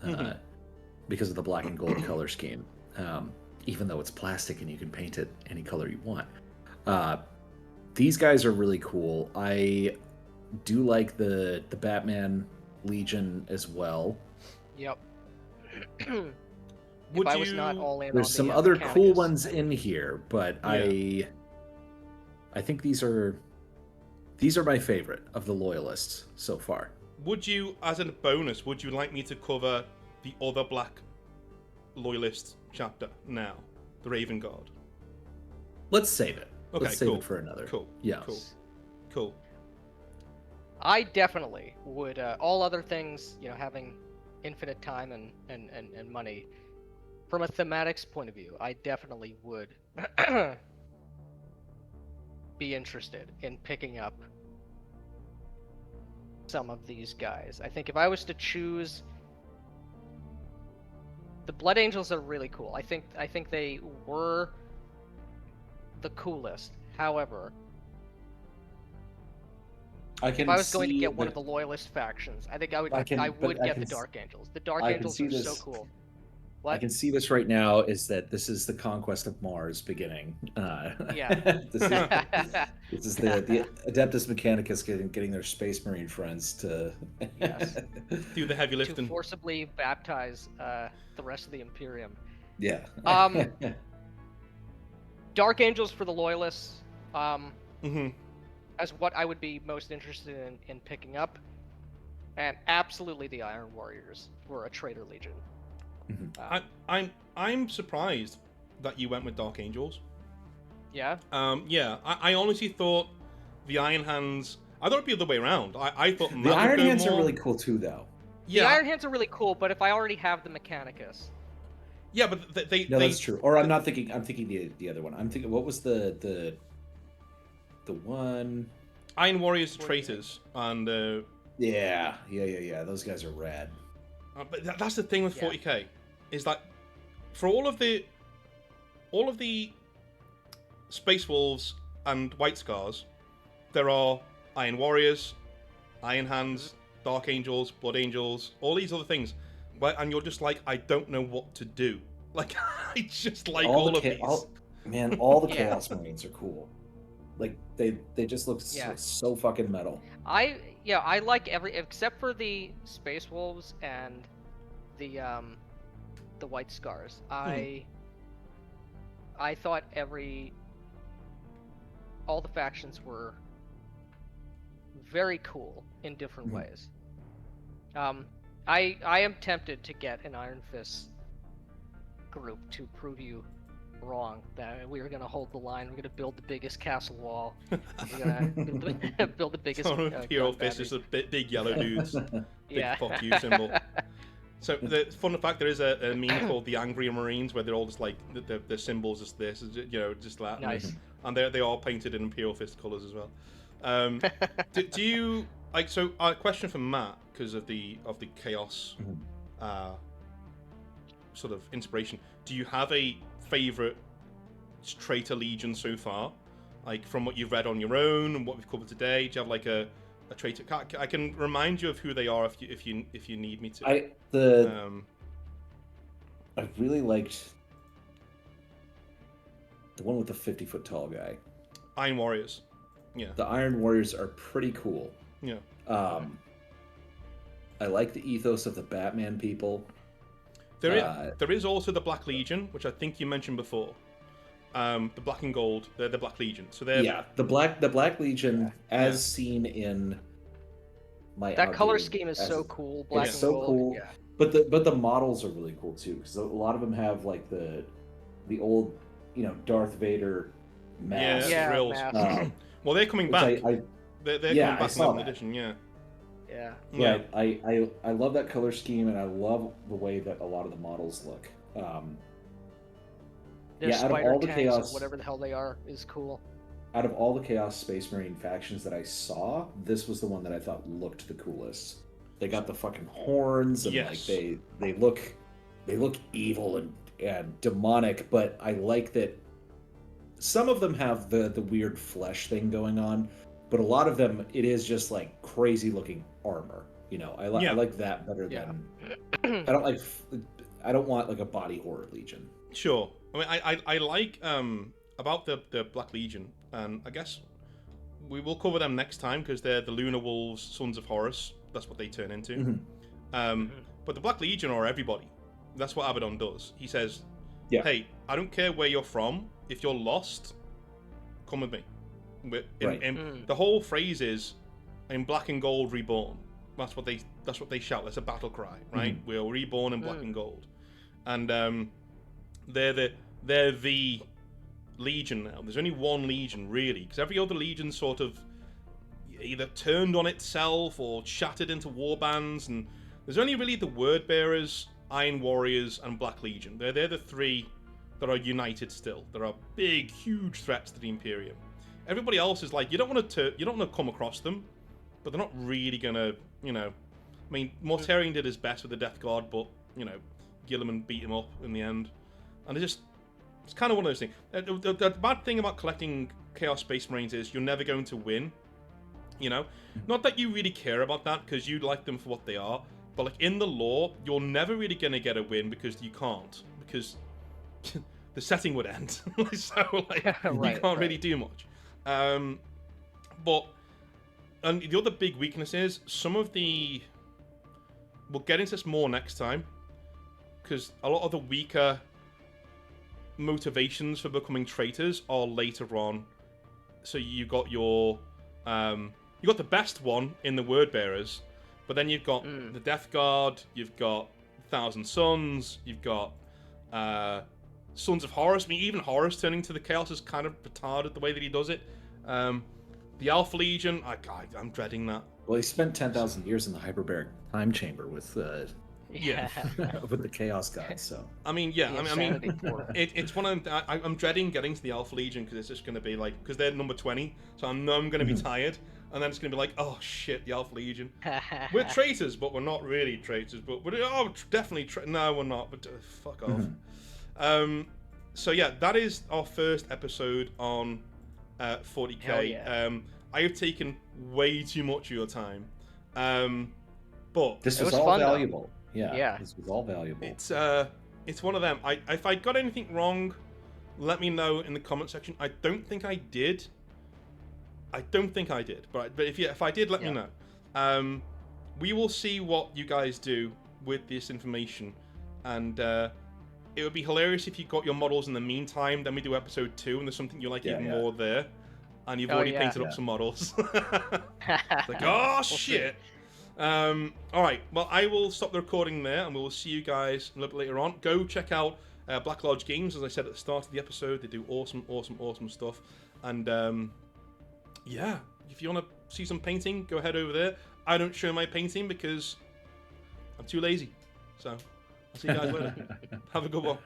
[SPEAKER 3] because of the black and gold color scheme. Even though it's plastic and you can paint it any color you want. These guys are really cool. I do like the Batman Legion as well.
[SPEAKER 2] Yep.
[SPEAKER 1] Would
[SPEAKER 2] if I was not
[SPEAKER 1] you-
[SPEAKER 2] all in
[SPEAKER 3] There's
[SPEAKER 2] on
[SPEAKER 3] some
[SPEAKER 2] the,
[SPEAKER 3] other cool
[SPEAKER 2] Mechanicus.
[SPEAKER 3] ones in here, but I think these are my favorite of the loyalists so far.
[SPEAKER 1] Would you, as a bonus, would you like me to cover the other black loyalist chapter now, the Raven Guard?
[SPEAKER 3] Let's save it.
[SPEAKER 1] Okay,
[SPEAKER 3] Let's save
[SPEAKER 1] cool.
[SPEAKER 3] it for another.
[SPEAKER 1] Cool.
[SPEAKER 3] Yeah.
[SPEAKER 1] Cool.
[SPEAKER 2] I definitely would. All other things, having infinite time and money, from a thematics point of view, I definitely would be interested in picking up some of these guys. I think if I was to choose, the Blood Angels are really cool. I think they were the coolest. However, if I was going to get one of the loyalist factions, I think I would get the Dark Angels. The Dark Angels are so cool. What?
[SPEAKER 3] I can see this right now is that this is the conquest of Mars beginning.
[SPEAKER 2] Yeah.
[SPEAKER 3] this is the Adeptus Mechanicus getting their Space Marine friends to
[SPEAKER 2] Yes.
[SPEAKER 1] Do the heavy
[SPEAKER 2] To
[SPEAKER 1] lifting.
[SPEAKER 2] forcibly baptize the rest of the Imperium.
[SPEAKER 3] Yeah.
[SPEAKER 2] Dark Angels for the loyalists.
[SPEAKER 1] Mm-hmm.
[SPEAKER 2] As what I would be most interested in picking up, and absolutely the Iron Warriors were a traitor legion.
[SPEAKER 1] I'm surprised that you went with Dark Angels.
[SPEAKER 2] Yeah.
[SPEAKER 1] I honestly thought the Iron Hands. I thought it'd be the other way around. I thought
[SPEAKER 3] The Iron Hands are really cool too, though.
[SPEAKER 1] Yeah,
[SPEAKER 2] The Iron Hands are really cool, but if I already have the Mechanicus,
[SPEAKER 1] yeah, but they.
[SPEAKER 3] No, that's true. Or I'm not thinking. I'm thinking the other one. I'm thinking. What was the one?
[SPEAKER 1] Iron Warriors are traitors, and
[SPEAKER 3] Yeah. Those guys are rad.
[SPEAKER 1] but that's the thing with 40k, is that for all of the Space Wolves and White Scars, there are Iron Warriors, Iron Hands, Dark Angels, Blood Angels, all these other things, and you're just like, I don't know what to do. Like, I just like all of these.
[SPEAKER 3] All the
[SPEAKER 2] Yeah.
[SPEAKER 3] Chaos Marines are cool. Like they just look
[SPEAKER 2] Yeah.
[SPEAKER 3] so fucking metal.
[SPEAKER 2] I like every except for the Space Wolves and the White Scars. I thought all the factions were very cool in different ways. I am tempted to get an Iron Fist group to prove you wrong, that we are going to hold the line. We're going to build the biggest castle wall. We're going to build the biggest
[SPEAKER 1] Imperial
[SPEAKER 2] gun
[SPEAKER 1] Fist is
[SPEAKER 2] battery.
[SPEAKER 1] a big yellow dudes. Big fuck you symbol. So the fun fact, there is a meme called the Angry Marines, where they're all just like the symbols is this, just that.
[SPEAKER 2] Nice.
[SPEAKER 1] And they are painted in Imperial Fist colours as well. Do you like? So a question for Matt, because of the chaos sort of inspiration. Do you have a favorite traitor legion so far, like from what you've read on your own and what we've covered today? Do you have like a traitor? I can remind you of who they are if you need me to.
[SPEAKER 3] I really liked the one with the 50-foot tall guy.
[SPEAKER 1] Iron Warriors. Yeah.
[SPEAKER 3] The Iron Warriors are pretty cool.
[SPEAKER 1] Yeah.
[SPEAKER 3] I like the ethos of the Batman people.
[SPEAKER 1] There is also the Black Legion, which I think you mentioned before. The Black and Gold, they're the Black Legion. So they're
[SPEAKER 3] the Black Legion, as seen in my
[SPEAKER 2] That color
[SPEAKER 3] outdated
[SPEAKER 2] scheme is
[SPEAKER 3] as
[SPEAKER 2] so
[SPEAKER 3] a-
[SPEAKER 2] cool. Black
[SPEAKER 3] It's
[SPEAKER 2] and
[SPEAKER 3] so
[SPEAKER 2] gold.
[SPEAKER 3] cool.
[SPEAKER 2] Yeah.
[SPEAKER 3] But the models are really cool too, because a lot of them have like the old, Darth Vader mask.
[SPEAKER 2] Yeah,
[SPEAKER 1] frills.
[SPEAKER 2] mask.
[SPEAKER 1] Well, they're coming
[SPEAKER 3] Which
[SPEAKER 1] back.
[SPEAKER 3] I
[SPEAKER 1] They're
[SPEAKER 3] yeah,
[SPEAKER 1] coming
[SPEAKER 3] I
[SPEAKER 1] back in
[SPEAKER 3] saw
[SPEAKER 1] 11th
[SPEAKER 3] that.
[SPEAKER 1] edition. Yeah.
[SPEAKER 2] Yeah.
[SPEAKER 1] Yeah.
[SPEAKER 3] I love that color scheme, and I love the way that a lot of the models look.
[SPEAKER 2] Their
[SPEAKER 3] Yeah, out of
[SPEAKER 2] spider
[SPEAKER 3] all the
[SPEAKER 2] tanks
[SPEAKER 3] Chaos-
[SPEAKER 2] or whatever the hell they are is cool.
[SPEAKER 3] Out of all the Chaos Space Marine factions that I saw, this was the one that I thought looked the coolest. They got the fucking horns, and
[SPEAKER 1] Yes.
[SPEAKER 3] like they look evil and demonic, but I like that some of them have the weird flesh thing going on, but a lot of them it is just like crazy looking armor. I like that better
[SPEAKER 2] Yeah.
[SPEAKER 3] than I don't want like a body horror legion.
[SPEAKER 1] Sure. I mean, I like about the Black Legion, and I guess we will cover them next time because they're the Lunar Wolves, Sons of Horus. That's what they turn into.
[SPEAKER 3] Mm-hmm.
[SPEAKER 1] But the Black Legion are everybody. That's what Abaddon does. He says,
[SPEAKER 3] Yeah.
[SPEAKER 1] "Hey, I don't care where you're from. If you're lost, come with me."
[SPEAKER 3] Right.
[SPEAKER 1] The whole phrase is, "In black and gold reborn." That's what they shout. That's a battle cry, right?
[SPEAKER 3] Mhm.
[SPEAKER 1] We're reborn in black and gold, and they're the Legion now. There's only one Legion really, because every other Legion sort of either turned on itself or shattered into war bands, and there's only really the Word Bearers, Iron Warriors, and Black Legion. They're the three that are united still. There are big, huge threats to the Imperium. Everybody else is like, you don't want to come across them, but they're not really gonna, I mean, Mortarion did his best with the Death Guard, but Gilliman beat him up in the end, and it's kind of one of those things. The bad thing about collecting Chaos Space Marines is you're never going to win. Not that you really care about that because you like them for what they are, but like in the lore, you're never really gonna get a win because you can't, because the setting would end. So like you can't really do much. But and the other big weakness is some of the. We'll get into this more next time, because a lot of the weaker motivations for becoming traitors are later on. So you got your you got the best one in the Word Bearers, but then you've got the Death Guard, you've got Thousand Sons, you've got Sons of Horus. I mean, even Horus turning to the Chaos is kind of retarded the way that he does it. The Alpha Legion, I'm dreading that.
[SPEAKER 3] Well, he spent 10,000 years in the hyperbaric time chamber with
[SPEAKER 2] Yeah.
[SPEAKER 3] with the Chaos Gods. So
[SPEAKER 1] I mean, yeah,
[SPEAKER 2] The
[SPEAKER 1] I mean,
[SPEAKER 2] insanity for it.
[SPEAKER 1] it's one of them. I'm dreading getting to the Alpha Legion because it's just going to be like, because they're number 20, so I know I'm going to be tired, and then it's going to be like, oh shit, the Alpha Legion. We're traitors, but we're not really traitors. But we're definitely no, we're not. But fuck off. So yeah, that is our first episode on 40k.
[SPEAKER 2] Hell yeah.
[SPEAKER 1] I have taken way too much of your time, but
[SPEAKER 3] this
[SPEAKER 2] It
[SPEAKER 3] was
[SPEAKER 2] was
[SPEAKER 3] all
[SPEAKER 2] fun, though.
[SPEAKER 3] valuable.
[SPEAKER 2] Yeah.
[SPEAKER 3] This was all valuable.
[SPEAKER 1] it's one of them. If I got anything wrong, let me know in the comment section. I don't think I did. But if I did, let me know. We will see what you guys do with this information, and it would be hilarious if you got your models in the meantime. Then we do episode 2, and there's something you like even more there, and you've already painted up some models. It's like, oh shit. All right, well, I will stop the recording there, and we will see you guys a little bit later on. Go check out Black Lodge Games, as I said at the start of the episode. They do awesome stuff. And yeah, if you want to see some painting, go ahead over there. I don't show my painting because I'm too lazy. So I'll see you guys later. Have a good one.